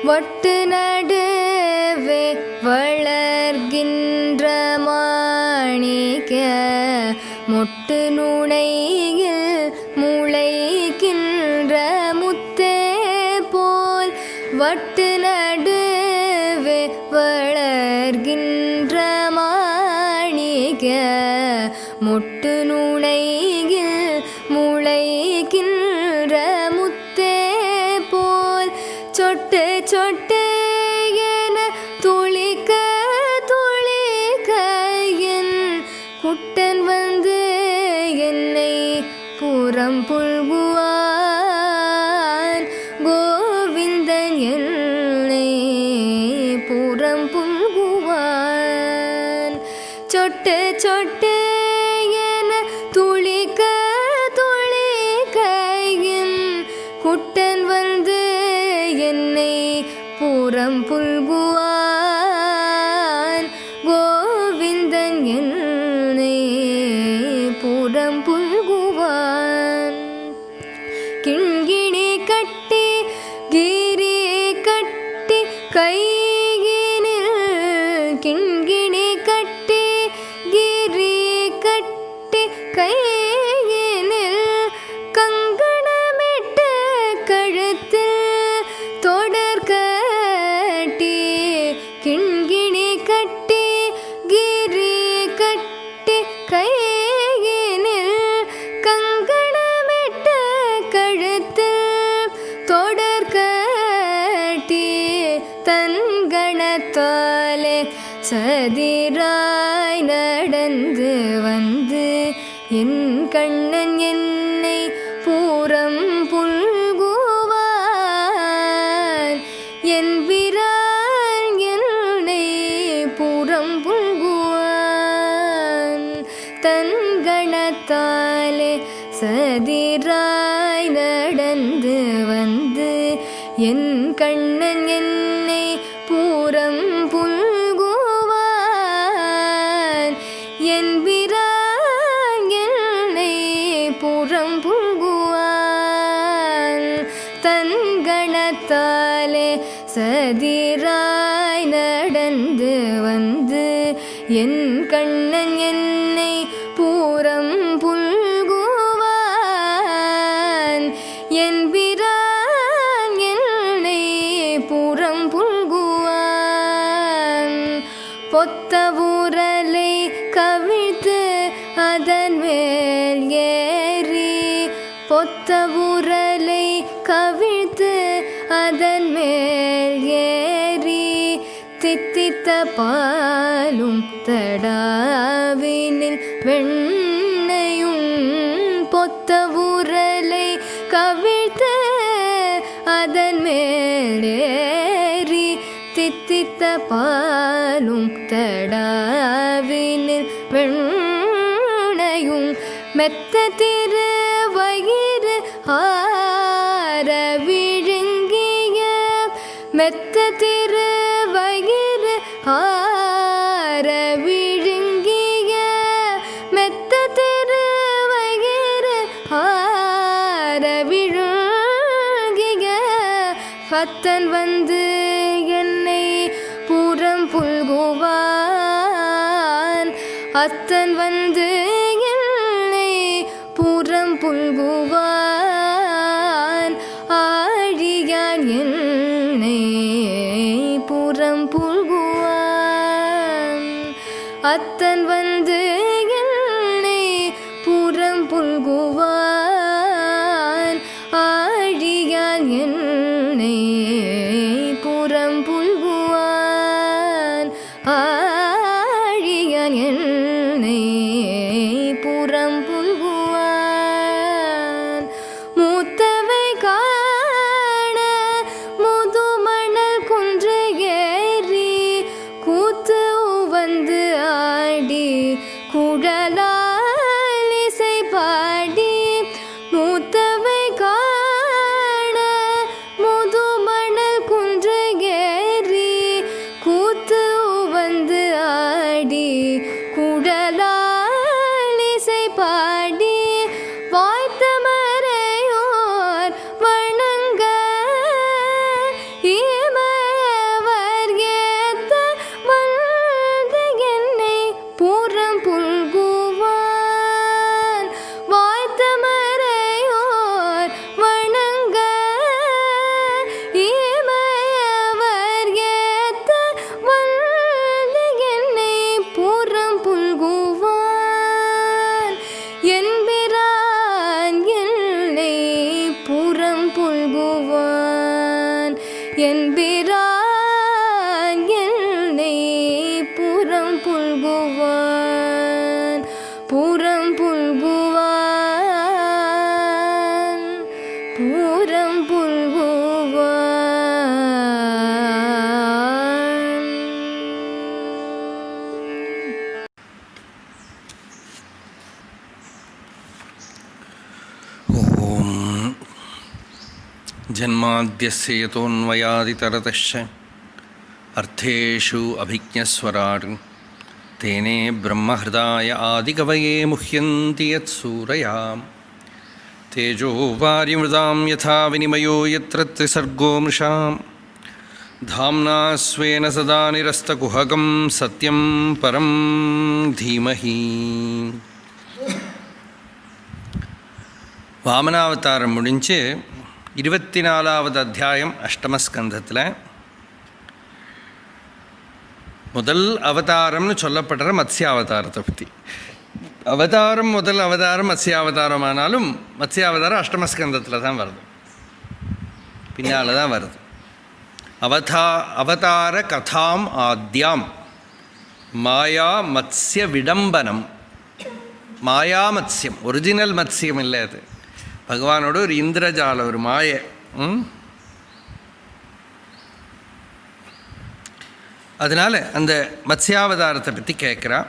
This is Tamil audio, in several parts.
வட்டு நடுவே வளர்கின்ற மாணிக்க மொட்டு நுழையில் முளைக்கின்ற முத்தே போல் வட்டு நடுவே வளர்கின்ற மாணிக்க மொட்டு நுழையில் முளைக்கின்ற முத்தே போல் சொட்டு சொட்டு என துளிக்க துளிக்க என் குட்டன் வந்து என்னை புறம் புல்குவான் கோவிந்தன் என்னை புறம் புல்குவான் சொட்டு சொட்டு என துளிக்க துளிக்க என் குட்டன் வந்து என்னை புறம் புல்குவான் கோவிந்தன் என்னை புறம் புல்குவான் கிண்கிணி கட்டி கிரி கட்டி கையினில் கிண்கிணி கட்டி கிரி கட்டி கையினில் கங்கணமிட்டு கழுத்தில் தொடர் கட்டி கிண்கிணி கட்டி கிரி கட்டி கையினில் கங்கணமிட்டு கழுத்தில் தொடர் கட்டி தன் கணத்தாலே சதிராய் நடந்து வந்து என் கண்ணன் என்னை பூரம் புல்குவான் என் பிரான் என்னை பூரம் புல்குவான் தன் கணத்தாலே சதிராய் நடந்து வந்து என் கண்ணன் என்னை பூரம் புல்குவான் என் பிரான் என்னை பூரம் புல்குவான் தன் கணத்தாலே சதிராய் நடந்து வந்து என் கண்ணன் என்னை பூரம் புல்குவான் என் பிரான் என்னை பூரம் புல்குவான் பொத்த ஊரலை கவிழ்த்து அதன் மேல் ஏறி பொத்த ஊரலை கவிழ்த்து அதன் மேல் ஏறி தித்தித்த பாலும் தடாவினில் வெண்ணையும் பொத்த ஊரலை கவிழ்த்து அதன் மேல் ஏறி தித்தித்த பாலும் தடாவினில் வெண்ணையும் மெத்த திரு வயிறு ஆர விழுங்கிய மெத்த திரு வயிறு ஆர விழுங்கிய மெத்த திரு வயிறு ஆர விழுங்கிய பத்தன் வந்து என்னை புறம் புல்குவான் அத்தன் வந்து என்னை புறம் புல்குவான் ஆழியான் என்னை புறம் புல்குவான் அத்தன் வந்து என்னை புறம் புல்குவான் ஆழியான் என்னை புறம் புல்குவான் ஆழியான் என்னை புறம் புல்குவான் மூத்தவை காண முதுமணல் குன்று ஏறி கூத்து வந்து ஆடி குழலால் இசை பாடி ஜன்மாத்யஸ்ய யதோன்வயாதிதரதஸ்ய அர்த்தேஷு அபிஜ்ஞஸ்வராட் தேனே பிரம்மஹ்ருதாய ஆதிகவயே முஹ்யந்தி யத்சூரயாம் தேஜோ வாரிமிருதாம் யதா வினிமயோ யத்ர த்ரிசர்கோ மிருஷாம் தாம்னா ஸ்வேன சதா நிரஸ்தகுஹகம் சத்யம் பரம் தீமஹி. வாமனாவதாரம் முடிஞ்சு 24வது அத்தியாயம் அஷ்டமஸ்கந்தத்தில் முதல் அவதாரம்னு சொல்லப்படுற மத்ஸ்யாவதாரத்தை பற்றி. அவதாரம் முதல் அவதாரம் மத்ஸ்யாவதாரமானாலும் மத்ஸ்யாவதாரம் அஷ்டமஸ்கந்தத்தில் தான் வருது, பின்னால் தான் வருது. அவதார கதாம் ஆத்யாம் மாயா மத்ஸ்ய விடம்பனம். மாயா மத்ஸ்யம், ஒரிஜினல் மத்ஸ்யம் இல்லை, அது பகவானோட ஒரு இந்திரஜால, ஒரு மாய. அதனால் அந்த மத்ஸ்யாவதாரத்தை பற்றி கேட்குறா.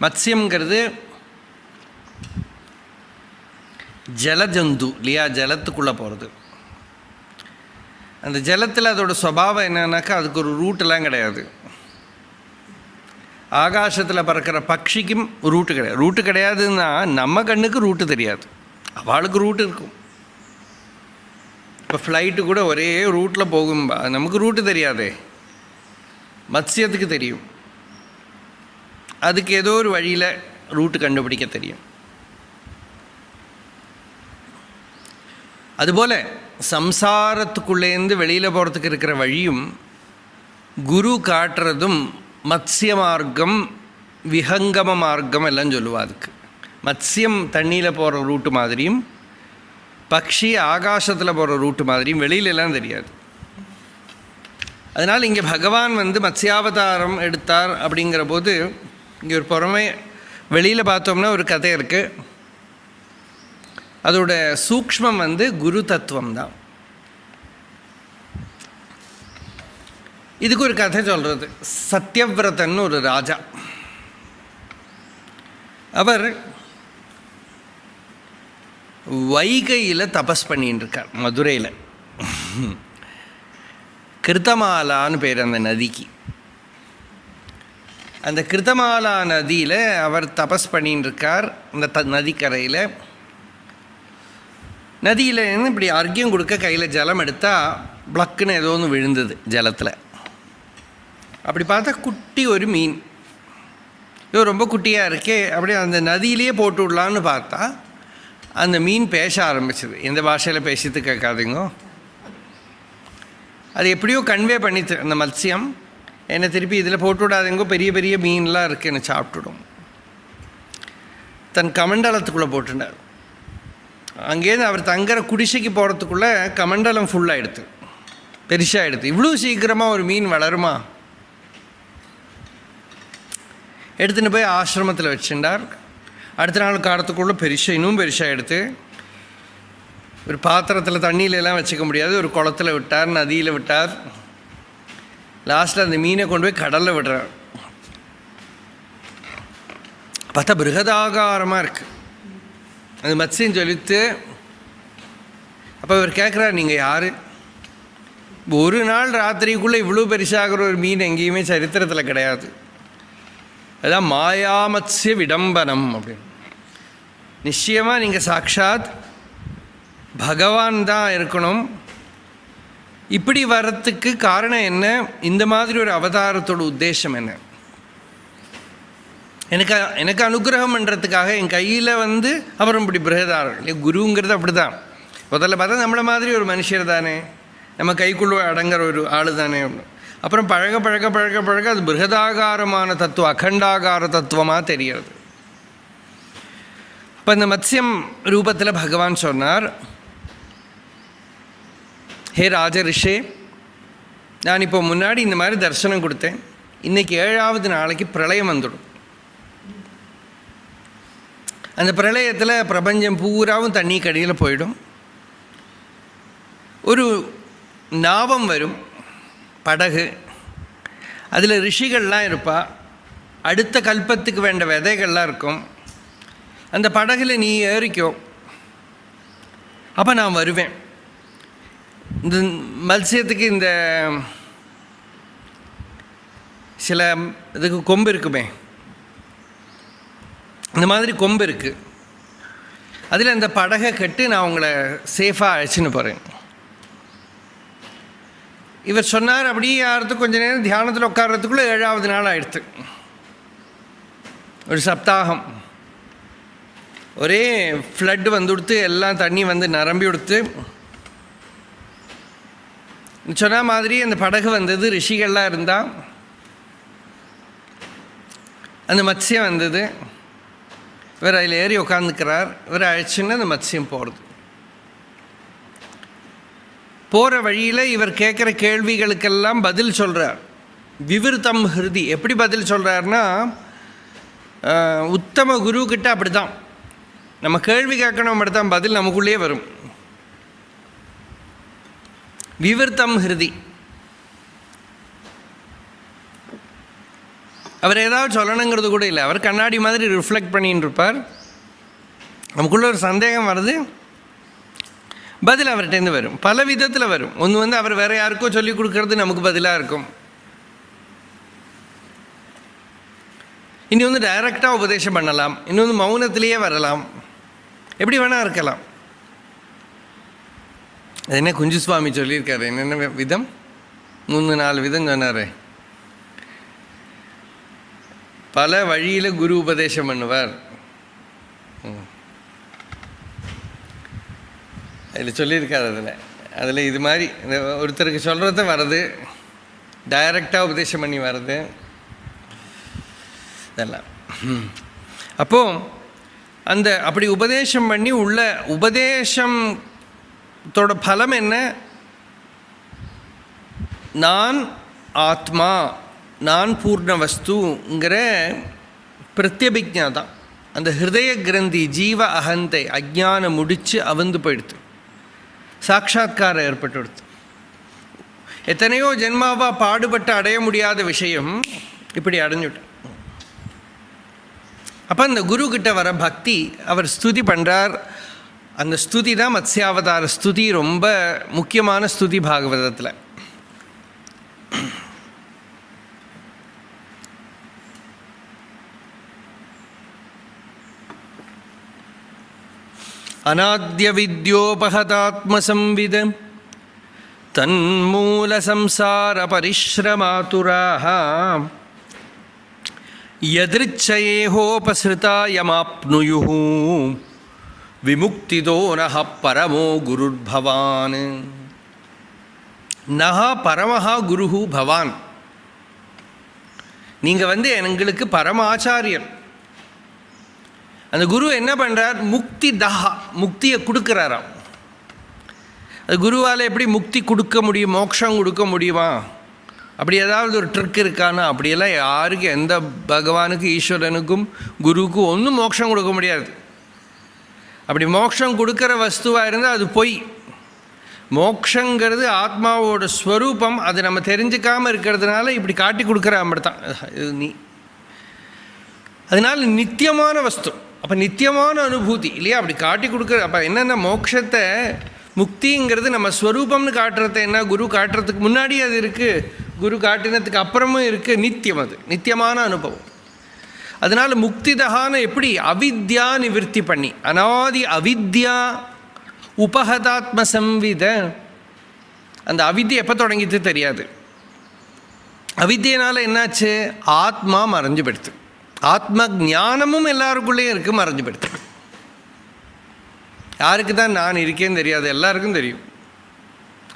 மத்ஸ்யங்கிறது ஜலஜந்து இல்லையா, ஜலத்துக்குள்ளே போகிறது. அந்த ஜலத்தில் அதோட சுபாவம் என்னன்னாக்கா அதுக்கு ஒரு ரூட்டெல்லாம் கிடையாது. ஆகாசத்தில் பறக்கிற பட்சிக்கும் ரூட்டு கிடையாது. ரூட்டு கிடையாதுன்னா நம்ம கண்ணுக்கு ரூட்டு தெரியாது, அவளுக்கு ரூட்டு இருக்கும். இப்போ ஃப்ளைட்டு கூட ஒரே ரூட்டில் போகும்பா, நமக்கு ரூட்டு தெரியாதே, மத்ஸ்யத்துக்கு தெரியும். அதுக்கு ஏதோ ஒரு வழியில் ரூட்டு கண்டுபிடிக்க தெரியும். அதுபோல் சம்சாரத்துக்குள்ளேருந்து வெளியில் போகிறதுக்கு இருக்கிற வழியும் குரு காட்டுறதும் மத்ஸ்ய மார்க்கம், விஹங்கம மார்க்கம் எல்லாம் சொல்லுவா. அதுக்கு மத்ஸ்யம் தண்ணியில் போகிற ரூட்டு மாதிரியும் பக்ஷி ஆகாசத்தில் போகிற ரூட்டு மாதிரியும் வெளியிலலாம் தெரியாது. அதனால் இங்கே பகவான் மத்ஸ்யாவதாரம் எடுத்தார் அப்படிங்கிற போது இங்கே ஒரு புறமே வெளியில் பார்த்தோம்னா ஒரு கதை இருக்குது. அதோட சூக்ஷ்மம் குரு தத்துவம் தான். இதுக்கு ஒரு கதை சொல்கிறது. சத்யவிரதன்னு ஒரு ராஜா, அவர் வைகையில் தபஸ் பண்ணின்னு இருக்கார், மதுரையில். கிருத்தமாலான்னு பேர் அந்த நதிக்கு. அந்த கிருத்தமாலா நதியில் அவர் தபஸ் பண்ணின்னு இருக்கார். அந்த நதிக்கரையில் நதியில் இப்படி அர்க்கியம் கொடுக்க கையில் ஜலம் எடுத்தால் பிளக்குன்னு ஏதோ ஒன்று விழுந்தது ஜலத்தில். அப்படி பார்த்தா குட்டி ஒரு மீன், இது ரொம்ப குட்டியாக இருக்கே, அப்படியே அந்த நதியிலேயே போட்டு விடலான்னு பார்த்தா அந்த மீன் பேச ஆரம்பிச்சிது. எந்த பாஷையில் பேசிட்டு கேட்காதுங்கோ. அது எப்படியோ கன்வே பண்ணிட்டு அந்த மத்ஸ்யம், என்னை திருப்பி இதில் போட்டு விடாதுங்கோ, பெரிய பெரிய மீன்லாம் இருக்குது, என்னை சாப்பிட்டுடும். தன் கமண்டலத்துக்குள்ளே போட்டுட்டார். அங்கேருந்து அவர் தங்குற குடிசைக்கு போகிறதுக்குள்ளே கமண்டலம் ஃபுல்லாகிடுது, பெருசாகிடுது. இவ்வளோ சீக்கிரமாக ஒரு மீன் வளருமா? எடுத்துன்னு போய் ஆசிரமத்தில் வச்சுட்டார். அடுத்த நாள் காலத்துக்குள்ளே இன்னும் பெருசாக எடுத்து ஒரு பாத்திரத்தில் தண்ணியிலலாம் வச்சுக்க முடியாது, ஒரு குளத்தில் விட்டார், நதியில் விட்டார். லாஸ்ட்டில் அந்த மீனை கொண்டு போய் கடலில் விடுறார். பார்த்தா பிருகதாகாரமாக இருக்குது அந்த மத்ஸ்யம் சொல்லித்து. அப்போ இவர் கேட்குறார், நீங்கள் யார்? ஒரு நாள் ராத்திரிக்குள்ளே இவ்வளோ பெருசாகிற ஒரு மீன் எங்கேயுமே சரித்திரத்தில் கிடையாது. அதுதான் மாயாமத்ஸ்ய விடம்பனம் அப்படின்னு. நிச்சயமாக நீங்கள் சாட்சாத் பகவான் தான் இருக்கணும். இப்படி வர்றதுக்கு காரணம் என்ன? இந்த மாதிரி ஒரு அவதாரத்தோட உத்தேசம் என்ன? எனக்கு அனுகிரகம் பண்ணுறதுக்காக என் கையில் அப்புறம் இப்படி பிரகதாரம் இல்லையா, குருங்கிறது அப்படி தான். முதல்ல பார்த்தா நம்மளை மாதிரி ஒரு மனுஷர் தானே, நம்ம கைக்குள்ள அடங்குற ஒரு ஆள் தானே. அப்புறம் பழக பழக பழக பழக அது பிருகதாகாரமான தத்துவம், அகண்டாகார தத்துவமாக தெரிகிறது. இப்போ இந்த மத்ஸ்யம் ரூபத்தில் பகவான் சொன்னார், ஹே ராஜரிஷே, நான் இப்போ முன்னாடி இந்த மாதிரி தரிசனம் கொடுத்தேன். இன்றைக்கி 7வது நாளைக்கு பிரளயம் வந்துடும். அந்த பிரளயத்தில் பிரபஞ்சம் பூராவும் தண்ணி கடியில் போயிடும். ஒரு நாவம் வரும், படகு, அதில் ரிஷிகள்லாம் இருப்பா. அடுத்த கல்பத்துக்கு வேண்ட விதைகள்லாம் இருக்கும். அந்த படகுல நீ ஏறிக்கோ, அப்போ நான் வருவேன். இந்த மத்ஸ்யத்துக்கு இந்த சில இதுக்கு கொம்பு இருக்குமே, இந்த மாதிரி கொம்பு இருக்குது, அதில் அந்த படகை கட்டி நான் உங்களை சேஃபாக அழைச்சின்னு போகிறேன். இவர் சொன்னார். அப்படியே யாருக்கு கொஞ்ச நேரம் தியானத்தில் உட்கார்றதுக்குள்ளே 7வது நாள் ஆயிடுத்து. ஒரு சப்தாகம் ஒரே ஃப்ளட் வந்து கொடுத்து எல்லாம் தண்ணி வந்து நிரம்பி கொடுத்து சொன்ன மாதிரி அந்த படகு வந்தது. ரிஷிகள்லாம் இருந்தால் அந்த மத்ஸ்யம் வந்தது. இவர் அதில் ஏறி உட்காந்துக்கிறார். இவர் அழைச்சின்னு அந்த மத்ஸ்யம் போகிறது. போகிற வழியில் இவர் கேட்குற கேள்விகளுக்கெல்லாம் பதில் சொல்கிறார். விவிருத்தம் ஹிருதி. எப்படி பதில் சொல்கிறாருன்னா, உத்தம குருக்கிட்ட அப்படி தான், நம்ம கேள்வி கேட்கணும், அப்படி தான் பதில் நமக்குள்ளேயே வரும். விவிருத்தம் ஹிருதி. அவர் ஏதாவது சொல்லணுங்கிறது கூட இல்லை. அவர் கண்ணாடி மாதிரி ரிஃப்ளெக்ட் பண்ணின்னு இருப்பார். நமக்குள்ள ஒரு சந்தேகம் வருது, பதில் அவர்கிட்டேருந்து வரும். பல விதத்தில் வரும். ஒன்று வந்து அவர் வேறு யாருக்கோ சொல்லிக் கொடுக்கறது நமக்கு பதிலாக இருக்கும். இன்னொன்று டைரெக்டாக உபதேசம் பண்ணலாம். இன்னொன்று மௌனத்திலேயே வரலாம். எப்படி வேணால் இருக்கலாம். அது என்ன குஞ்சு சுவாமி சொல்லியிருக்காரு, என்னென்ன விதம், 3-4 விதம் சொன்னார். பல வழியில் குரு உபதேசம் பண்ணுவார். அதில் சொல்லியிருக்காரு. அதில் இது மாதிரி ஒருத்தருக்கு சொல்கிறத வர்றது, டைரெக்டாக உபதேசம் பண்ணி வர்றது, இதெல்லாம். அப்போது அந்த அப்படி உபதேசம் பண்ணி உள்ள உபதேசத்தோட பலம் என்ன? நான் ஆத்மா, நான் பூர்ண வஸ்துங்கிற பிரத்யபிக்ஞா தான். அந்த ஹிருதய கிரந்தி ஜீவ அகந்தை அஜ்ஞானம் முடித்து அவந்து போயிடுது. சாட்சாத்காரம் ஏற்பட்டுடுது. எத்தனையோ ஜென்மாவாக பாடுபட்டு அடைய முடியாத விஷயம் இப்படி அடைஞ்சுட்டு. அப்போ அந்த குருக்கிட்ட வர பக்தி, அவர் ஸ்துதி பண்ணுறார். அந்த ஸ்துதி தான் மத்ஸ்யாவதார ஸ்துதி. ரொம்ப முக்கியமான ஸ்துதி பாகவதத்தில். அநாத்ய வித்யோபஹதாத்மசம்வித தன்மூல சம்சார பரிஸ்ரமாதுராஹ யத்ருச்சயேஹோபஸ்ருதா யமாப்னுயுஹு விமுக்திதோ நஹ பரமோ குருர்பவான். நஹ பரமஹா குருஹு பவான். நீங்கள் வந்து எங்களுக்கு பரமாச்சாரியர். அந்த குரு என்ன பண்ணுறார்? முக்தி தஹா, முக்தியை கொடுக்குறாராம். அது குருவால் எப்படி முக்தி கொடுக்க முடியும், மோட்சம் கொடுக்க முடியுமா? அப்படி ஏதாவது ஒரு ட்ரிக் இருக்கானா? அப்படியெல்லாம் யாருக்கு, எந்த பகவானுக்கு, ஈஸ்வரனுக்கும், குருவுக்கும் ஒன்றும் மோட்சம் கொடுக்க முடியாது. அப்படி மோட்சம் கொடுக்குற வஸ்துவாக இருந்தால் அது பொய். மோட்சங்கிறது ஆத்மாவோட ஸ்வரூபம். அது நம்ம தெரிஞ்சுக்காமல் இருக்கிறதுனால இப்படி காட்டி கொடுக்குற அப்படித்தான் இது நீ. அதனால் நித்தியமான வஸ்து. அப்போ நித்தியமான அனுபூதி இல்லையா? அப்படி காட்டி கொடுக்குற. அப்போ என்னென்ன மோட்சத்தை, முக்திங்கிறது நம்ம ஸ்வரூபம்னு காட்டுறது என்ன? குரு காட்டுறதுக்கு முன்னாடி அது இருக்குது, குரு காட்டினதுக்கு அப்புறமும் இருக்குது. நித்தியம், அது நித்தியமான அனுபவம். அதனால் முக்திதகான எப்படி அவித்யா நிவர்த்தி பண்ணி, அநாதி அவித்யா உபஹதாத்ம சம்வித. அந்த அவித்யை எப்போ தொடங்கிட்டு தெரியாது. அவித்யினால் என்னாச்சு? ஆத்மா மறைஞ்சு போயிடுது. ஆத்ம ஞானமும் எல்லாருக்குள்ளேயும் இருக்குது, மறைஞ்சு போயிடுது. யாருக்கு தான் நான் இருக்கேன்னு தெரியாது, எல்லாருக்கும் தெரியும்.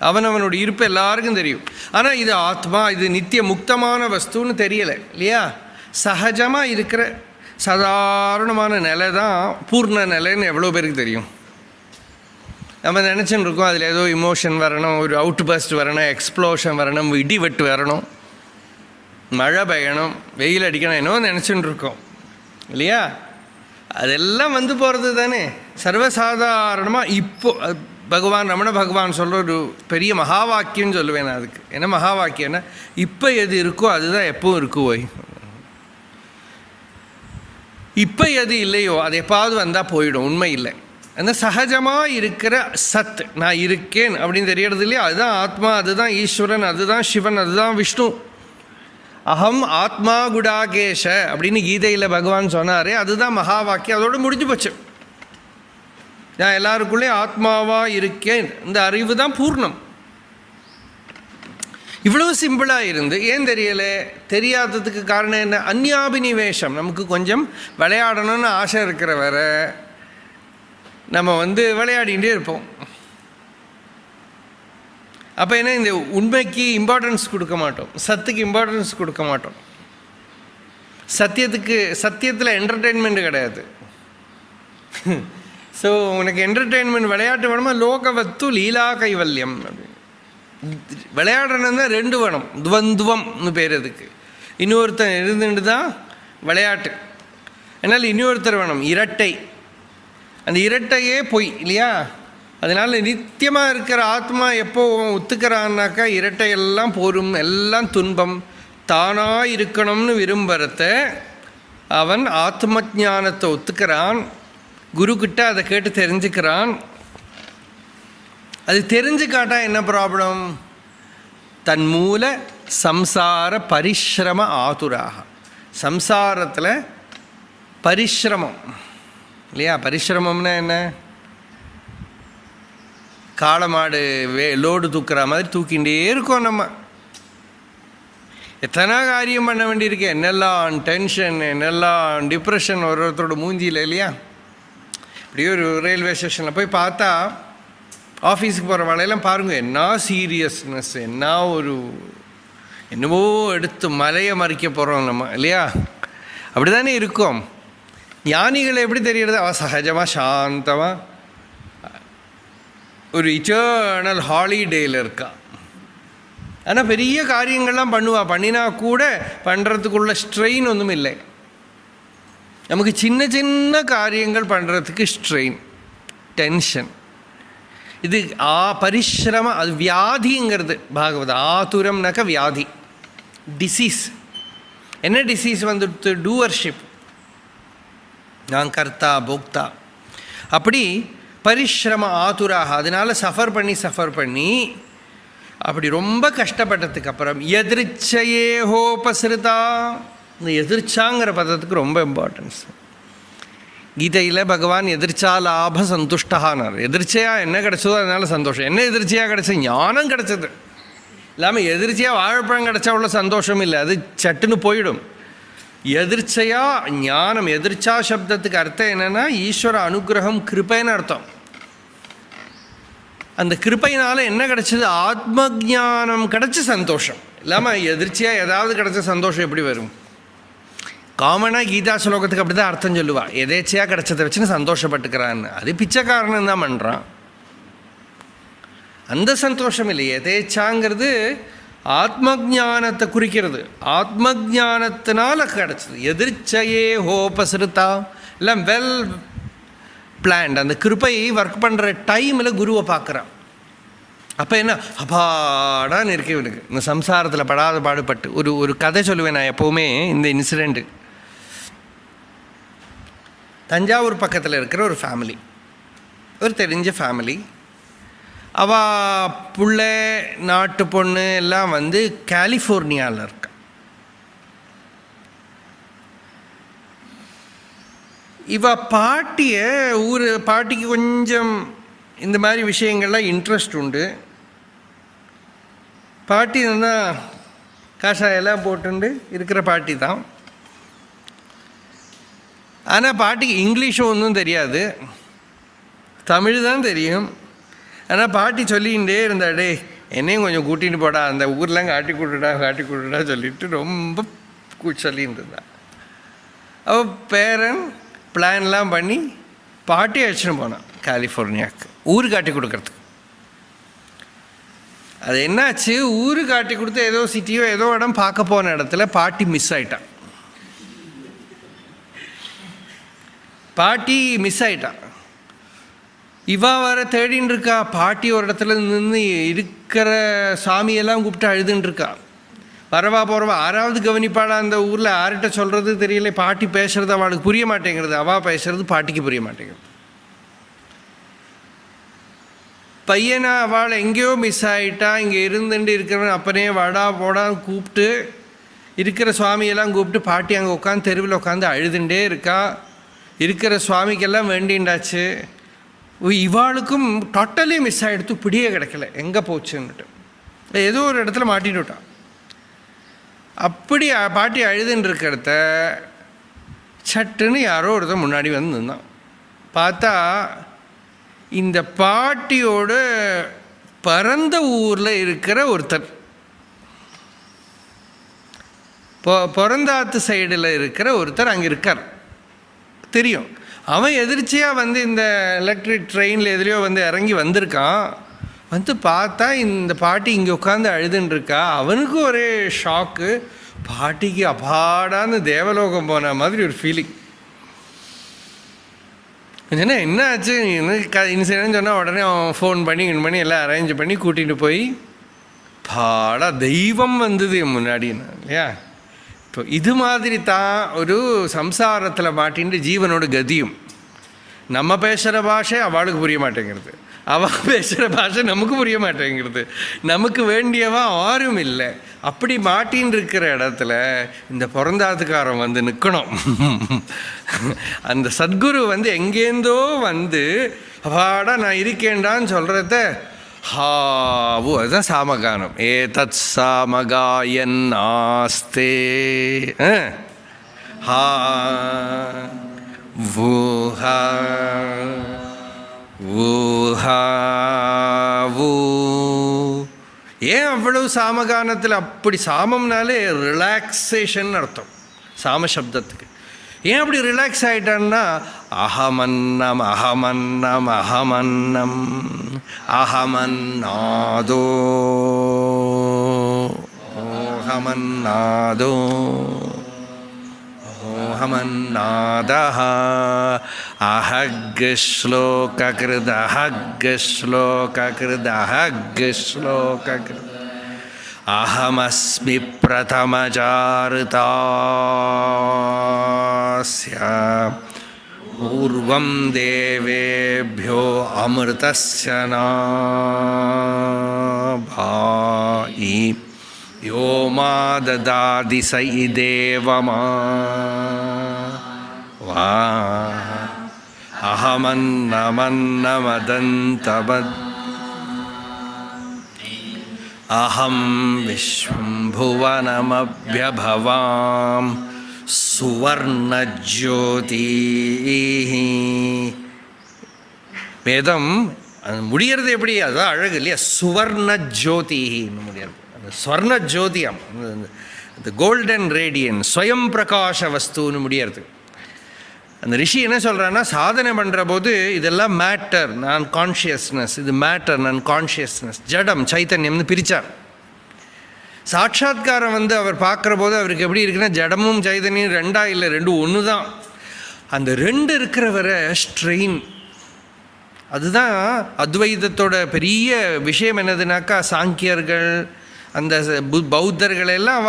அவனவனோட இருப்பு எல்லாருக்கும் தெரியும். ஆனால் இது ஆத்மா, இது நித்திய முக்தமான வஸ்துன்னு தெரியலை இல்லையா? சகஜமாக இருக்கிற சாதாரணமான நிலை தான் பூர்ண நிலைன்னு எவ்வளோ பேருக்கு தெரியும்? நம்ம நினச்சின்னு இருக்கோம் அதில் ஏதோ இமோஷன் வரணும், ஒரு அவுட் பஸ்ட் வரணும், எக்ஸ்ப்ளோஷன் வரணும், இடி வெட்டு வரணும், மழை பெய்யணும், வெயில் அடிக்கணும், என்னவோ நினச்சின்னு இருக்கோம் இல்லையா? அதெல்லாம் வந்து போகிறது தானே சர்வசாதாரணமாக. இப்போ பகவான் ரமண பகவான் சொல்கிற ஒரு பெரிய மகா வாக்கியம்னு சொல்லுவேன் நான். அதுக்கு என்ன மகா வாக்கியம்னா, இப்போ எது இருக்கோ அதுதான் எப்பவும் இருக்கு. போய் இப்போ எது இல்லையோ அது எப்பாவது வந்தால் போயிடும், உண்மை இல்லை. அந்த சகஜமாக இருக்கிற சத், நான் இருக்கேன் அப்படின்னு தெரியறது இல்லையா, அதுதான் ஆத்மா, அதுதான் ஈஸ்வரன், அதுதான் சிவன், அதுதான் விஷ்ணு. அகம் ஆத்மா குடாகேஷ அப்படின்னு கீதையில் பகவான் சொன்னார். அதுதான் மகா வாக்கியம், அதோடு முடிஞ்சு போச்சு. நான் எல்லாருக்குள்ளே ஆத்மாவாக இருக்கேன், இந்த அறிவு தான் பூர்ணம். இவ்வளவு சிம்பிளாக இருந்து ஏன் தெரியலை? தெரியாததுக்கு காரணம் என்ன? அந்யாபினிவேஷம். நமக்கு கொஞ்சம் விளையாடணும்னு ஆசை இருக்கிற வர நம்ம விளையாடிகிட்டே இருப்போம். அப்போ என்ன, இந்த உண்மைக்கு இம்பார்ட்டன்ஸ் கொடுக்க மாட்டோம், சத்துக்கு இம்பார்ட்டன்ஸ் கொடுக்க மாட்டோம். சத்தியத்தில் என்டர்டெயின்மெண்ட் கிடையாது. ஸோ உனக்கு என்டர்டெயின்மெண்ட் விளையாட்டு வேணுமா? லோகவத்து லீலா கைவல்யம். விளையாடணுன்னா ரெண்டு வேணும், துவந்துவம்னு பேர் அதுக்கு. இன்னொருத்தன் இருந்துட்டு தான் விளையாட்டு. அதனால் இன்னொருத்தர் வேணும், இரட்டை. அந்த இரட்டையே பொய் இல்லையா? அதனால் நித்தியமாக இருக்கிற ஆத்மா எப்போ ஒத்துக்கிறான்னாக்கா இரட்டையெல்லாம் போரும், எல்லாம் துன்பம், தானாக இருக்கணும்னு விரும்புகிறத அவன் ஆத்ம ஞானத்தை ஒத்துக்கிறான். குருக்கிட்ட அதை கேட்டு தெரிஞ்சுக்கிறான். அது தெரிஞ்சுக்காட்டா என்ன ப்ராப்ளம்? தன் மூல சம்சார பரிசிரம ஆதுராக. சம்சாரத்தில் பரிசிரமம் இல்லையா? பரிசிரமம்னா என்ன? காளமாடு லோடு தூக்குற மாதிரி தூக்கிகிட்டே இருக்கோம். நம்ம எத்தனை காரியம் பண்ண வேண்டியிருக்கு, என்னெல்லாம் டென்ஷன், என்னெல்லாம் டிப்ரெஷன் ஒருத்தரோட மூஞ்சியில் இல்லையா? இப்படியே ஒரு ரயில்வே ஸ்டேஷனில் போய் பார்த்தா ஆஃபீஸுக்கு போகிற வேலையெல்லாம் பாருங்கள், என்ன சீரியஸ்னஸ், என்ன என்னவோ எடுத்து மலையை மறிக்க போகிறோம் நம்ம இல்லையா? அப்படி தானே இருக்கும். ஞானிகளை எப்படி தெரிகிறது? அவள் சகஜமாக சாந்தமாக ஒரு இட்டர்னல் ஹாலிடேயில் இருக்கா. ஆனால் பெரிய காரியங்கள்லாம் பண்ணினா கூட பண்ணுறதுக்குள்ள ஸ்ட்ரெயின் ஒன்றும் இல்லை. நமக்கு சின்ன சின்ன காரியங்கள் பண்ணுறதுக்கு ஸ்ட்ரெயின், டென்ஷன். இது பரிசிரம, அது வியாதிங்கிறது பாகவதம். ஆதுரம்னாக்க வியாதி, டிசீஸ். என்ன டிசீஸ் வந்துடுத்து? டூவர்ஷிப், நான் கர்த்தா போக்தா. அப்படி பரிசிரம ஆதுராக, அதனால் சஃபர் பண்ணி அப்படி ரொம்ப கஷ்டப்பட்டதுக்கு அப்புறம் எதிர்ச்சையே ஹோபசிருதா. இந்த எதிர்ச்சாங்கிற பதத்துக்கு ரொம்ப இம்பார்ட்டன்ஸ். கீதையில் பகவான் எதிர்ச்சா லாப சந்துஷ்டகானார். எதிர்ச்சையாக என்ன கிடச்சதோ அதனால சந்தோஷம். என்ன எதிர்ச்சியாக கிடச்சது? ஞானம் கிடச்சது. இல்லாமல் எதிர்ச்சியாக வாழைப்பழம் கிடச்சா உள்ள சந்தோஷம் இல்லை, அது சட்டுன்னு போயிடும். எதிர்ச்சையாக ஞானம். எதிர்ச்சா சப்தத்துக்கு அர்த்தம் என்னென்னா ஈஸ்வர அனுகிரகம், கிருபைன்னு அர்த்தம். அந்த கிருபையினால் என்ன கிடச்சிது? ஆத்ம ஜானம் கிடச்சி சந்தோஷம். இல்லாமல் எதிர்ச்சியாக ஏதாவது கிடச்ச சந்தோஷம் எப்படி வரும்? காமனாக கீதா ஸ்லோகத்துக்கு அப்படி தான் அர்த்தம் சொல்லுவாள். எதேச்சையாக கிடச்சதை வச்சுன்னு சந்தோஷப்பட்டுக்கிறான்னு. அது பிச்சைக்காரன் தான் பண்ணுறான். அந்த சந்தோஷம் இல்லை. எதேச்சாங்கிறது ஆத்ம ஜானத்தை குறிக்கிறது. ஆத்ம ஜானத்தினால கிடச்சிது. எதிர்ச்சையே ஹோபசிருத்தா, எல்லாம் வெல் பிளான்ட். அந்த கிருப்பை ஒர்க் பண்ணுற டைமில் குருவை பார்க்குறான். அப்போ என்ன அப்பாடான்னு இருக்கு இவனுக்கு. இந்த சம்சாரத்தில் படாத பாடுபட்டு ஒரு கதை சொல்லுவேன் நான் எப்போவுமே. இந்த இன்சிடெண்ட்டு தஞ்சாவூர் பக்கத்தில் இருக்கிற ஒரு ஃபேமிலி, ஒரு தெரிஞ்ச ஃபேமிலி. அவள் புள்ள நாட்டு பொண்ணு எல்லாம் கலிஃபோர்னியாவில் இருக்கா. பாட்டிக்கு கொஞ்சம் இந்த மாதிரி விஷயங்கள்லாம் இன்ட்ரெஸ்ட் உண்டு. பாட்டி நல்லா காஷாயெல்லாம் போட்டுண்டு இருக்கிற பாட்டி தான். ஆனால் பாட்டிக்கு இங்கிலீஷும் ஒன்றும் தெரியாது, தமிழ் தான் தெரியும். ஆனால் பாட்டி சொல்லிகிட்டே இருந்தாடே, என்னையும் கொஞ்சம் கூட்டிகிட்டு போடா, அந்த ஊர்லாம் காட்டி கொடுடா சொல்லிட்டு ரொம்ப சொல்லிகிட்டு இருந்தா. அவள் பேரன் பிளான்லாம் பண்ணி பாட்டி அழைச்சின்னு போனான் கலிஃபோர்னியாவுக்கு, ஊர் காட்டி கொடுக்கறதுக்கு. அது என்னாச்சு, ஊர் காட்டி கொடுத்து ஏதோ சிட்டியோ ஏதோ இடம் பார்க்க போன இடத்துல பாட்டி மிஸ் ஆகிட்டான். இவா வர தேடின்னு இருக்கா. பாட்டி ஒரு இடத்துல நின்று இருக்கிற சாமியெல்லாம் கூப்பிட்டு அழுதுன்னு இருக்கா. வரவா போகிறவா ஆறாவது கவனிப்பாளா அந்த ஊரில் யார்கிட்ட சொல்கிறது தெரியல. பாட்டி பேசுகிறது அவளுக்கு புரிய மாட்டேங்கிறது, அவள் பேசுகிறது பாட்டிக்கு புரிய மாட்டேங்கிறது. பையனா அவள் எங்கேயோ மிஸ் ஆகிட்டா, இங்கே இருந்துட்டு இருக்கிறவன் அப்பனே வாடா போடான்னு கூப்பிட்டு இருக்கிற சுவாமியெல்லாம் கூப்பிட்டு பாட்டி அங்கே உட்காந்து தெருவில் உட்காந்து அழுதுண்டே இருக்கா. இருக்கிற சுவாமிக்கெல்லாம் வேண்டிண்டாச்சு. இவாளுக்கும் டோட்டலி மிஸ் ஆகிடுத்து, பிடியே கிடைக்கல எங்கே போச்சுன்னுட்டு. ஏதோ ஒரு இடத்துல மாட்டின்னு விட்டான். அப்படி பாட்டி அழுதுன்னு இருக்கிறத சட்டுன்னு யாரோ ஒருத்தர் முன்னாடி வந்து நின்றான். பார்த்தா இந்த பாட்டியோட பிறந்த ஊரில் இருக்கிற ஒருத்தர், பிறந்தாத்து சைடில் இருக்கிற ஒருத்தர் அங்கே இருக்கார் தெரியும். அவன் எதிர்ச்சியாக வந்து இந்த எலக்ட்ரிக் ட்ரெயினில் எதுலேயோ வந்து இறங்கி வந்திருக்கான். வந்து பார்த்தா இந்த பாட்டி இங்கே உட்காந்து அழுதுன்ட்ருக்கா. அவனுக்கு ஒரே ஷாக்கு. பாட்டிக்கு அபாடான்னு தேவலோகம் போன மாதிரி ஒரு ஃபீலிங். ஏன்னா என்ன ஆச்சு இன்சிடென்ட் சொன்னால் உடனே அவன் ஃபோன் பண்ணி எல்லாம் அரேஞ்ச் பண்ணி கூட்டிகிட்டு போய் பாடா தெய்வம் வந்தது முன்னாடின்னு இல்லையா. இப்போ இது மாதிரி தான் ஒரு சம்சாரத்தில் மாட்டின்னு ஜீவனோட கதியும். நம்ம பேசுகிற பாஷை அவளுக்கு புரிய மாட்டேங்கிறது, அவள் பேசுகிற பாஷை நமக்கு புரிய மாட்டேங்கிறது, நமக்கு வேண்டியவா யாரும் இல்லை. அப்படி மாட்டின்னு இருக்கிற இடத்துல இந்த பிறந்தாத்துக்காரன் வந்து நிற்கணும். அந்த சத்குரு வந்து எங்கேருந்தோ வந்து அப்பாடா நான் இருக்கேன்டான்னு சொல்கிறத ஹாவு, அதுதான் சாமகானம். ஏதத் சாமகாயன் ஆஸ்தே ஹா வூஹா வூஹா வூ. ஏன் அவ்வளவு சாமகானத்தில் அப்படி? சாமம்னாலே ரிலாக்ஸேஷன் அர்த்தம் சாம சப்தத்துக்கு. ஏன் அப்படி ரிலாக்ஸ் ஆகிட்டான்னா அகமன்னம் அகமன்னம் அகமன்னம் அகமன்னாதோ ஓஹமன்னாதோ ஓஹமன்னாதஹ அஹக் ஸ்லோககிருத் அஹக் ஸ்லோககிருத் அஹக் ஸ்லோககிருத் அஹமஸ்மி பிரதமச்சாருதாஸ்ய பூர்வம் தேவேभ्यो அமிர்தஸ்ய நாபாயி யோ மா ததாதி ச இதேவமா வா அஹமன்னமன்னமதந்தமத் அஹம் விஸ்வம்புவனமப்யபவாம் சுவர்ணஜோதி. வேதம் முடியறது எப்படி? அதுதான் அழகு இல்லையா? சுவர்ணஜோதின்னு முடியாது, அந்த ஸ்வர்ண ஜோதியம், அந்த கோல்டன் ரேடியன் ஸ்வயம் பிரகாஷ வஸ்துன்னு முடியறது. அந்த ரிஷி என்ன சொல்கிறான்னா, சாதனை பண்ணுற போது இதெல்லாம் மேட்டர் நான் கான்ஷியஸ்னஸ், இது மேட்டர் நான் கான்ஷியஸ்னஸ், ஜடம் சைத்தன்யம்னு பிரித்தார். சாட்சாத்காரம் வந்து அவர் பார்க்குற போது அவருக்கு எப்படி இருக்குன்னா, ஜடமும் சைதன்யம் ரெண்டா இல்லை, ரெண்டும் ஒன்று தான். அந்த ரெண்டு இருக்கிற வர ஸ்ட்ரெயின். அதுதான் அத்வைதத்தோட பெரிய விஷயம். என்னதுனாக்கா, சாங்கியர்கள் அந்த பௌத்தர்கள் எல்லாம்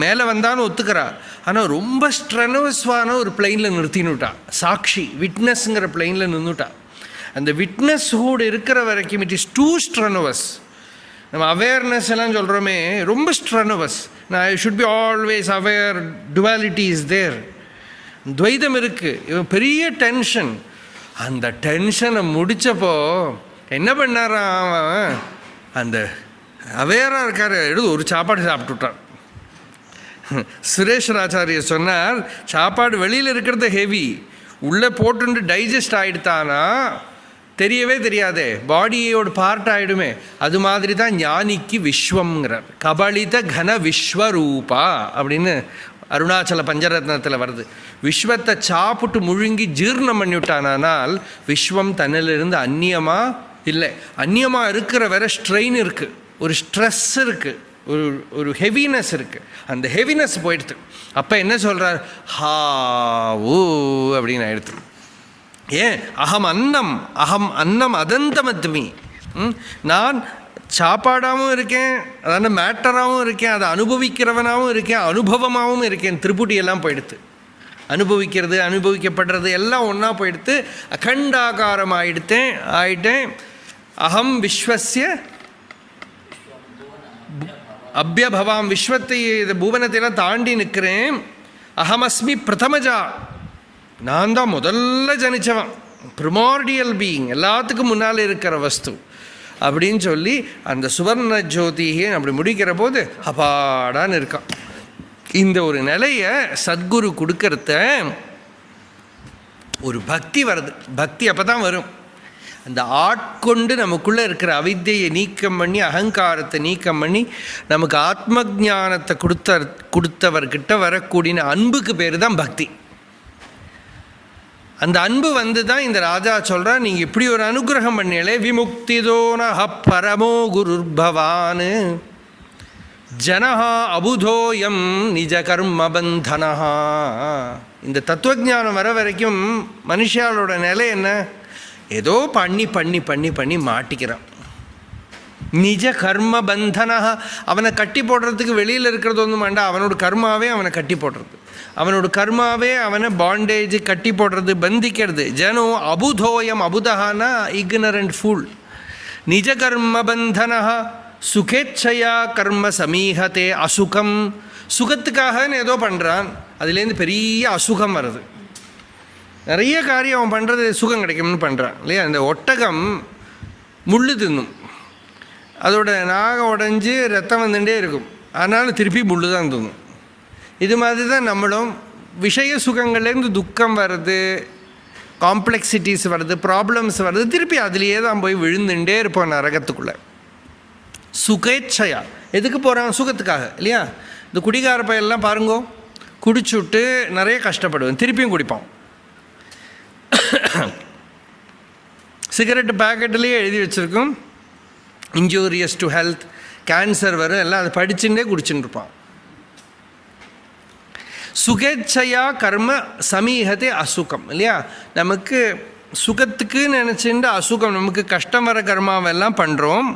மேலே வந்தான்னு ஒத்துக்கிறா. ஆனால் ரொம்ப ஸ்ட்ரெனவஸ்வான ஒரு பிளெயினில் நிறுத்தினுட்டா. சாட்சி விட்னஸ்ங்கிற பிளெயினில் நின்றுட்டா. அந்த விட்னஸ் ஹூட் இருக்கிற வரைக்கும் இட் இஸ் டூ ஸ்ட்ரெனவஸ். நம்ம அவேர்னஸ் எல்லாம் சொல்கிறோமே, ரொம்ப ஸ்ட்ரெனவஸ். நான் I should be always aware, duality is there, துவைதம் இருக்குது. இவன் பெரிய டென்ஷன். அந்த டென்ஷனை முடித்தப்போ என்ன பண்ணாரான் அவன்? அந்த அவேராக இருக்கார், ஒரு சாப்பாடு சாப்பிட்டுட்டான். சுரேஸ்வராச்சாரியர் சொன்னார், சாப்பாடு வெளியில் இருக்கிறது ஹெவி, உள்ளே போட்டு டைஜஸ்ட் ஆகிடுத்தானா தெரியவே தெரியாதே, பாடியோட பார்ட் ஆகிடுமே. அது மாதிரி தான் ஞானிக்கு விஸ்வம்ங்கிறார். கபலித கன விஸ்வரூபா அப்படின்னு அருணாச்சல பஞ்சரத்னத்தில் வருது. விஸ்வத்தை சாப்பிட்டு முழுங்கி ஜீர்ணம் பண்ணிவிட்டானால் விஸ்வம் தன்னிலிருந்து அந்நியமாக இல்லை. அந்நியமாக இருக்கிற வேற ஸ்ட்ரெயின் இருக்குது, ஒரு ஸ்ட்ரெஸ் இருக்குது, ஒரு ஹெவினஸ் இருக்குது. அந்த ஹெவினஸ் போயிடுது. அப்போ என்ன சொல்கிறார்? ஹா ஊ அப்படின்னு ஆயிடுது. ஏன்? அகம் அன்னம் அதந்தமத்மி. நான் சாப்பாடாகவும் இருக்கேன், அதான மேட்டராகவும் இருக்கேன், அதை அனுபவிக்கிறவனாகவும் இருக்கேன், அனுபவமாகவும் இருக்கேன். திரிபுட்டியெல்லாம் போயிடுத்து. அனுபவிக்கிறது அனுபவிக்கப்படுறது எல்லாம் ஒன்றா போயிடுத்து. அகண்டாகாரம் ஆயிட்டேன். அகம் விஸ்வஸ்ய அபியபவாம். விஸ்வத்தை, இந்த பூவனத்தையெல்லாம் தாண்டி நிற்கிறேன். அகமஸ்மி பிரதமஜா, நான் தான் முதல்ல ஜனிச்சவன், ப்ரிமார்டியல் பீயிங், எல்லாத்துக்கும் முன்னால் இருக்கிற வஸ்து அப்படின்னு சொல்லி அந்த சுவர்ண ஜோதியை அப்படி முடிக்கிற போது அப்பாடான்னு இருக்கான். இந்த ஒரு நிலையை சத்குரு கொடுக்கறத ஒரு பக்தி வருது. பக்தி அப்போ தான் வரும். அந்த ஆட்கொண்டு நமக்குள்ளே இருக்கிற அவித்தையை நீக்கம் பண்ணி, அகங்காரத்தை நீக்கம் பண்ணி, நமக்கு ஆத்ம ஞானத்தை கொடுத்தவர்கிட்ட வரக்கூடிய அன்புக்கு பேர் தான் பக்தி. அந்த அன்பு வந்து தான் இந்த ராஜா சொல்கிறார், நீங்கள் இப்படி ஒரு அனுகிரகம் பண்ணீங்களே, விமுக்திதோன பரமோ குருர்பவான் ஜனஹா அபுதோயம் நிஜ கர்ம பந்தனஹா. இந்த தத்துவஜானம் வர வரைக்கும் மனுஷாலோட நிலை என்ன? ஏதோ பண்ணி பண்ணி பண்ணி பண்ணி மாட்டிக்கிறான். நிஜ கர்ம பந்தனஹா. அவனை கட்டி போடுறதுக்கு வெளியில் இருக்கிறது ஒன்றும் வேண்டாம், அவனோட கர்மாவே அவனை கட்டி போடுறது, அவனோட கர்மாவே அவனை பாண்டேஜ் கட்டி போடுறது, பந்திக்கிறது. ஜனோ அபுதோயம், அபுதஹானா இக்னரண்ட் ஃபூல். நிஜ கர்ம பந்தனஹா சுகேச்சையா கர்ம சமீகத்தே அசுகம். சுகத்துக்காகன்னு ஏதோ பண்ணுறான், அதுலேருந்து பெரிய அசுகம் வருது. நிறைய காரியம் அவன் பண்ணுறது சுகம் கிடைக்கும்னு பண்ணுறான் இல்லையா? அந்த ஒட்டகம் முள்ளு தின்னும், அதோட நாகம் உடஞ்சி ரத்தம் வந்துட்டே இருக்கும், ஆனாலும் திருப்பி முள்ளு தான் தின்னும். இது மாதிரி தான் நம்மளும் விஷய சுகங்கள்லேருந்து துக்கம் வருது, காம்ப்ளெக்சிட்டிஸ் வருது, ப்ராப்ளம்ஸ் வருது, திருப்பி அதுலேயே தான் போய் விழுந்துட்டே இருப்போம் நரகத்துக்குள்ளே. சுகேச்சையா எதுக்கு போகிறான்? சுகத்துக்காக இல்லையா? இந்த குடிகார பையெல்லாம் பாருங்கோ, குடிச்சுட்டு நிறைய கஷ்டப்படுவேன், திருப்பியும் குடிப்பான். சிகரெட்டு பேக்கெட்லேயே எழுதி வச்சுருக்கோம் இன்ஜூரியஸ் டு ஹெல்த், கேன்சர் வரும், எல்லாம் அதை படிச்சுட்டே குடிச்சுட்டு இருப்பான். சுகேச்சையா கர்ம சமீகத்தை அசுகம் இல்லையா? நமக்கு சுகத்துக்கு நினச்சிட்டு அசுகம், நமக்கு கஷ்டம் வர கர்மாவெல்லாம் பண்ணுறோம்.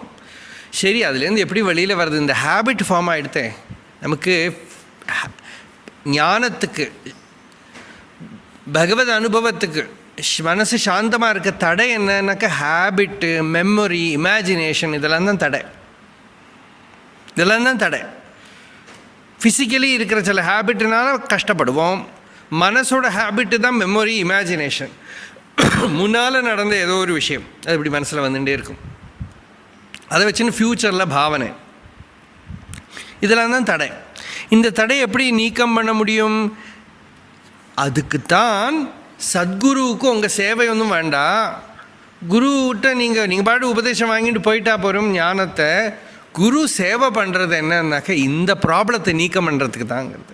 சரி, அதுலேருந்து எப்படி வெளியில் வருது? இந்த ஹேபிட் ஃபார்ம் ஆகிடுத்தேன். நமக்கு ஞானத்துக்கு, பகவத் அனுபவத்துக்கு, மனசு சாந்தமாக இருக்க தடை என்னன்னாக்கா ஹேபிட்டு, மெமரி, இமேஜினேஷன், இதெல்லாம் தான் தடை. இதெல்லாம் தான் தடை. ஃபிசிக்கலி இருக்கிற சில ஹேபிட்டுனால கஷ்டப்படுவோம். மனசோட ஹேபிட்டு தான் மெமரி, இமேஜினேஷன். முன்னால் நடந்த ஏதோ ஒரு விஷயம் அது இப்படி மனசில் வந்துட்டே இருக்கும், அதை வச்சுன்னு ஃப்யூச்சரில் பாவனை, இதெல்லாம் தான் தடை. இந்த தடை எப்படி நீக்கம் பண்ண முடியும்? அதுக்குத்தான் சத்குருவுக்கு உங்கள் சேவை ஒன்றும் வேண்டாம். குருக்கிட்ட நீங்கள் பாட்டு உபதேசம் வாங்கிட்டு போயிட்டா போகிறோம் ஞானத்தை. குரு சேவை பண்ணுறது என்னன்னாக்க இந்த ப்ராப்ளத்தை நீக்கம் பண்ணுறதுக்கு தாங்கிறது.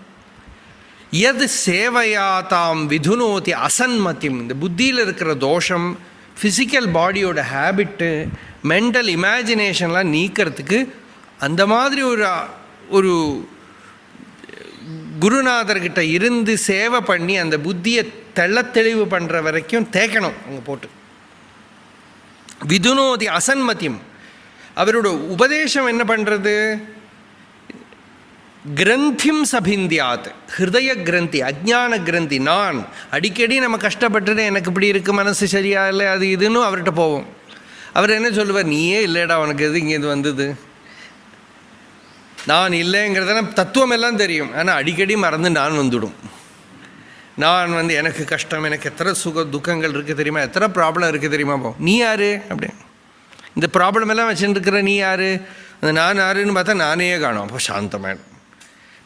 எது சேவையா தாம் விதுனோதி அசன்மத்தியம். இந்த புத்தியில் இருக்கிற தோஷம், ஃபிசிக்கல் பாடியோட ஹேபிட்டு, மென்டல் இமேஜினேஷன்லாம் நீக்கிறதுக்கு அந்த மாதிரி ஒரு குருநாதர்கிட்ட இருந்து சேவை பண்ணி அந்த புத்தியை தெள்ளத்தெளிவு பண்ணுற வரைக்கும் தேக்கணும் அங்கே போட்டு. விதுனோதி அசன்மத்தியம். அவரோட உபதேசம் என்ன பண்ணுறது? கிரந்திம் சபிந்தியாத், ஹிருதய கிரந்தி, அஜ்ஞான கிரந்தி. நான் அடிக்கடி நம்ம கஷ்டப்பட்டுட்டு எனக்கு இப்படி இருக்குது, மனசு சரியா இல்லை, அது இதுன்னு அவர்கிட்ட போவோம். அவர் என்ன சொல்லுவார்? நீயே இல்லைடா, உனக்கு எது இங்கே இது வந்தது? நான் இல்லைங்கிறதெல்லாம் தத்துவம் எல்லாம் தெரியும், ஆனால் அடிக்கடி மறந்து நான் வந்துடும். நான் எனக்கு கஷ்டம், எனக்கு எத்தனை துக்கங்கள் இருக்குது தெரியுமா, எத்தனை ப்ராப்ளம் இருக்குது தெரியுமா, போ நீ யார் அப்படி இந்த ப்ராப்ளம் எல்லாம் வச்சுட்டு இருக்கிற நீ யார்? அந்த நான் யாருன்னு பார்த்தா நானே காணும். அப்போ சாந்தமாயிடும்.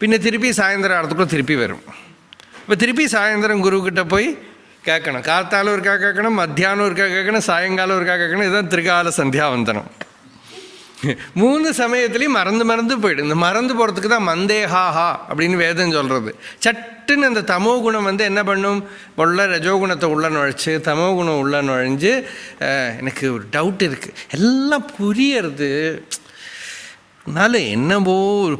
பின்ன திருப்பி சாயந்தரம் ஆகிறதுக்குள்ள திருப்பி வரும். இப்போ திருப்பி சாயந்தரம் குருக்கிட்ட போய் கேட்கணும். காத்தாலும் ஒருக்கா கேட்கணும், மத்தியானம் ஒருக்கா கேட்கணும், சாயங்காலம் ஒருக்கா கேட்கணும். இதுதான் திரிகால சந்தியாவந்தனம். 3 சமயத்துலேயும் மறந்து போயிடும். இந்த மறந்து போகிறதுக்கு தான் மந்தேஹாஹா அப்படின்னு வேதம் சொல்கிறது. சட்டுன்னு அந்த தமோ குணம் என்ன பண்ணும்? உள்ள ரஜோகுணத்தை உள்ள நுழைச்சி, தமோ குணம் உள்ள நுழைஞ்சு, எனக்கு ஒரு டவுட் இருக்குது, எல்லாம் புரியறது, அதனால என்னவோ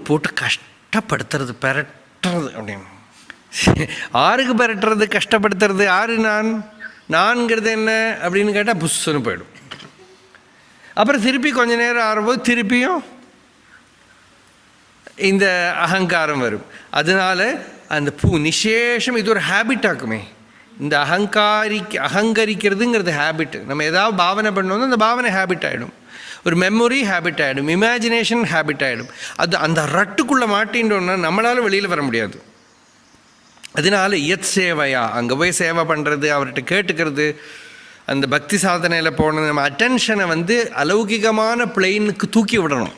போட்டு கஷ்டப்படுத்துறது, பெரட்டுறது அப்படின்னு. ஆருக்கு பெரட்டுறது, கஷ்டப்படுத்துறது? ஆறு நான்கிறது என்ன அப்படின்னு கேட்டால் புஷ்ஷுன்னு போயிடும். அப்புறம் திருப்பி கொஞ்ச நேரம் ஆறும்போது திருப்பியும் இந்த அகங்காரம் வரும். அதனால அந்த நிசேஷம் இது ஒரு ஹேபிட் ஆக்குமே. இந்த அகங்கரிக்கிறதுங்கிறது ஹேபிட். நம்ம ஏதாவது பாவனை பண்ணோம்னா அந்த பாவனை ஹேபிட் ஆகிடும், ஒரு மெமரி ஹேபிட் ஆகிடும், இமேஜினேஷன் ஹேபிட் ஆகிடும். அது அந்த ரட்டுக்குள்ளே மாட்டின்றோன்னா நம்மளால் வெளியில் வர முடியாது. அதனால யத் சேவையா, அங்கே போய் சேவை பண்ணுறது, அவர்கிட்ட கேட்டுக்கிறது, அந்த பக்தி சாதனையில் போனது, நம்ம அட்டென்ஷனை அலௌகிகமான பிளெயினுக்கு தூக்கி விடணும்.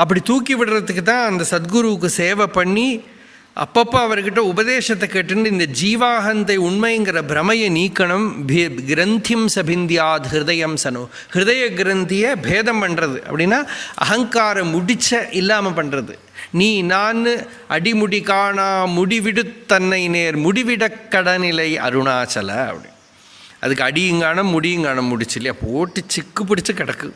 அப்படி தூக்கி விடுறதுக்கு தான் அந்த சத்குருவுக்கு சேவை பண்ணி அப்பப்போ அவர்கிட்ட உபதேசத்தை கேட்டுன்னு இந்த ஜீவாகந்தை உண்மைங்கிற பிரமையை நீக்கணும். கிரந்திம் சபிந்தியாத் ஹிருதயம் சனோ, ஹிருதய கிரந்தியை பேதம் பண்ணுறது அப்படின்னா அகங்காரம் முடிச்ச இல்லாமல் பண்ணுறது. நீ நான் அடிமுடி காணா முடிவிடு தன்னை நேர் முடிவிட கடனிலை அருணாச்சல அப்படி. அதுக்கு அடியுங்கான முடியுங்கான முடிச்சு இல்லையா, போட்டு சிக்கு பிடிச்சி கிடக்கு.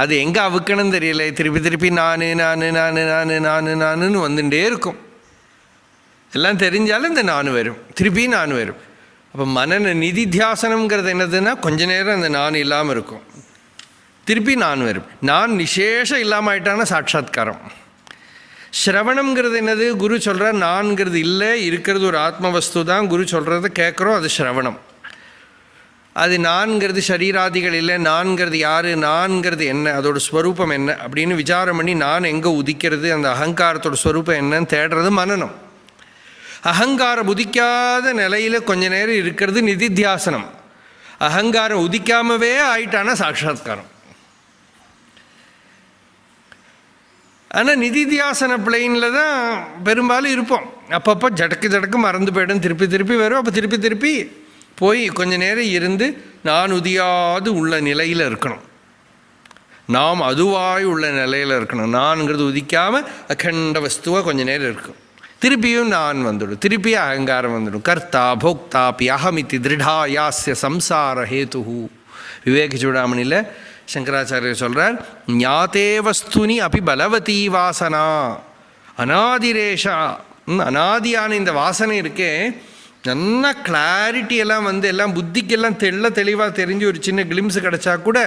அது எங்கே அவுக்கணும்னு தெரியல. திருப்பி திருப்பி நான் நான் நான் நான் நான் நானுன்னு வந்துட்டே இருக்கும். எல்லாம் தெரிஞ்சாலும் இந்த நான் வரும், திருப்பி நான் வரும். அப்போ மனன நிதித்தியாசனம்ங்கிறது என்னதுன்னா கொஞ்ச நேரம் அந்த நான் இல்லாமல் இருக்கும், திருப்பி நான் வரும். நான் நிசேஷம் இல்லாமல் ஆயிட்டான சாட்சாத்காரம். ஸ்ரவணம்ங்கிறது என்னது, குரு சொல்கிறார் நான்கிறது இல்லை, இருக்கிறது ஒரு ஆத்ம வஸ்து தான். குரு சொல்கிறத கேட்குறோம், அது ஸ்ரவணம். அது நான்கிறது சரீராதிகள் இல்லை, நான்கிறது யார், நான்கிறது என்ன, அதோட ஸ்வரூபம் என்ன அப்படின்னு விசாரம் பண்ணி நான் எங்கே உதிக்கிறது, அந்த அகங்காரத்தோட ஸ்வரூபம் என்னன்னு தேடுறது மனனம். அகங்காரம் உதிக்காத நிலையில் கொஞ்ச நேரம் இருக்கிறது நிதித்தியாசனம். அகங்காரம் உதிக்காமவே ஆயிட்டான சாட்சாத்காரம். ஆனால் நிதித்தியாசன பிளெயினில் தான் பெரும்பாலும் இருப்போம். அப்பப்போ ஜடக்கு மறந்து போய்டும், திருப்பி திருப்பி வரும். அப்போ திருப்பி திருப்பி போய் கொஞ்ச நேரம் இருந்து நான் உதியாது உள்ள நிலையில் இருக்கணும், நாம் அதுவாய் உள்ள நிலையில் இருக்கணும். நான்கிறது உதிக்காமல் அகண்ட வஸ்துவாக கொஞ்ச நேரம் இருக்கும். திருப்பியும் நான் வந்துடும், திருப்பி அகங்காரம் வந்துடும். கர்த்தா போக்தாபி அகமிதி திருடா யாஸ்ய சம்சார ஹேது. விவேக சூடாமணியில் சங்கராச்சாரியர் சொல்கிறார், ஞாத்தே வஸ்துனி அப்படி பலவதி வாசனா அநாதிரேஷா. அநாதியான இந்த வாசனை இருக்கே, நல்ல கிளாரிட்டியெல்லாம் எல்லாம் புத்திக்கெல்லாம் தெளிவாக தெரிஞ்சு ஒரு சின்ன கிளிம்ஸ் கிடச்சா கூட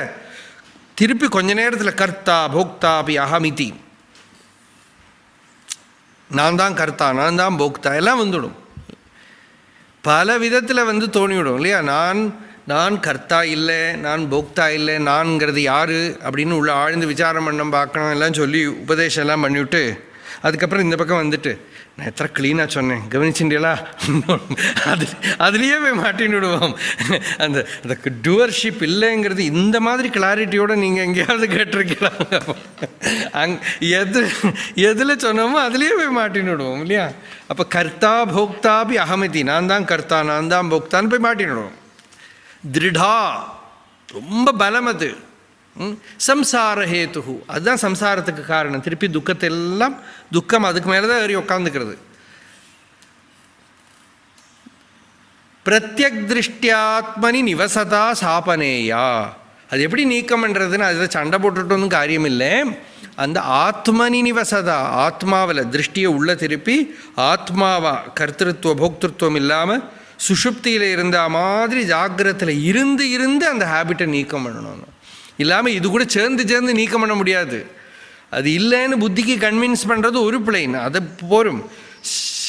திருப்பி கொஞ்ச நேரத்தில் கர்த்தா போக்தாபி அகமிதி, நான் தான் கர்த்தா நான் தான் போக்தா எல்லாம் வந்துடும். பல விதத்தில் தோணிவிடும் இல்லையா. நான் கர்த்தா இல்லை, நான் போக்தா இல்லை, நான்கிறது யார் அப்படின்னு உள்ள ஆழ்ந்து விசாரம் பண்ண பார்க்கணும் எல்லாம் சொல்லி உபதேசம் எல்லாம் பண்ணிவிட்டு அதுக்கப்புறம் இந்த பக்கம் நான் எத்தனை க்ளீனாக சொன்னேன் கவனிச்சுட்டீங்களா, அதுலேயே போய் மாட்டின்னு விடுவோம். அந்த டூவர்ஷிப் இல்லைங்கிறது இந்த மாதிரி கிளாரிட்டியோடு நீங்கள் எங்கேயாவது கேட்டிருக்கீங்களா? எதில் சொன்னோமோ அதுலேயே போய் மாட்டின்னு விடுவோம் இல்லையா. அப்போ கர்த்தா போக்தாபி அகமதி, நான் தான் கர்த்தா நான் தான் போக்தான்னு போய் மாட்டின்னு விடுவோம். திருடா ரொம்ப பலம் அது. சம்சார ஹேத்து, அதுதான் சம்சாரத்துக்கு காரணம். திருப்பி துக்கத்தெல்லாம் துக்கம் அதுக்கு மேலே தான் ஏறி உட்காந்துக்கிறது. பிரத்யக் திருஷ்டியாத்மனி நிவசதா சாபனேயா. அது எப்படி நீக்கம் பண்ணுறதுன்னு அதை சண்டை போட்டுட்டோன்னு காரியம் இல்லை. அந்த ஆத்மனி நிவசதா, ஆத்மாவில் திருஷ்டியை உள்ள திருப்பி ஆத்மாவா கர்த்திருவ போக்திருத்துவம் இல்லாமல் சுஷுப்தியில் இருந்த மாதிரி ஜாகிரத்தில் இருந்து அந்த ஹேபிட்டை நீக்கம் பண்ணணும். இல்லாமல் இது கூட சேர்ந்து நீக்கம் பண்ண முடியாது. அது இல்லைன்னு புத்திக்கு கன்வின்ஸ் பண்ணுறது ஒரு பிளைன், அதை போரும்.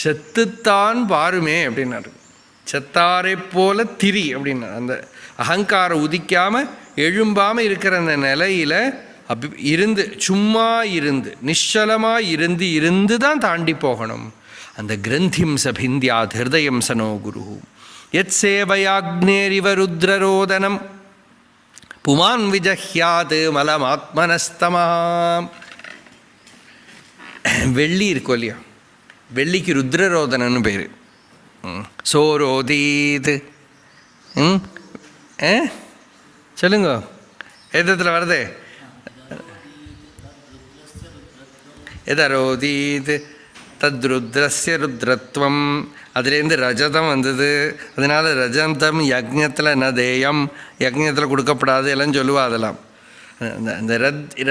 செத்துத்தான் பாருமே அப்படின்னாரு, செத்தாரை போல திரி அப்படின்னா. அந்த அகங்காரம் உதிக்காமல் எழும்பாமல் இருக்கிற அந்த நிலையில் இருந்து சும்மா இருந்து நிശ്ചலமாக இருந்து தான் தாண்டி போகணும். அந்த கிரந்திம் சபிந்தியாத் ஹிருதயம் சனோ குரு யத் சேவையாக்னேரிவ ருத்ரரோதனம் புமான் விஜஹ்யாத் மலமாத்மனஸ்தமாம். வெள்ளி இருக்கும் இல்லையா, வெள்ளிக்கு ருத்ரரோதனன்னு பேர். சோரோதீத் சொல்லுங்க, எதத்தில் வருது? எதரோதீத் தத்ருத்ரஸ்ய ருத்ரத்வம், அதுலேருந்து ரஜதம் வந்தது. அதனால் ரஜந்தம் யக்ஞத்தில் நதேயம், யக்ஞத்தில் கொடுக்கப்படாது எல்லாம் சொல்லுவா. அதெல்லாம் அந்த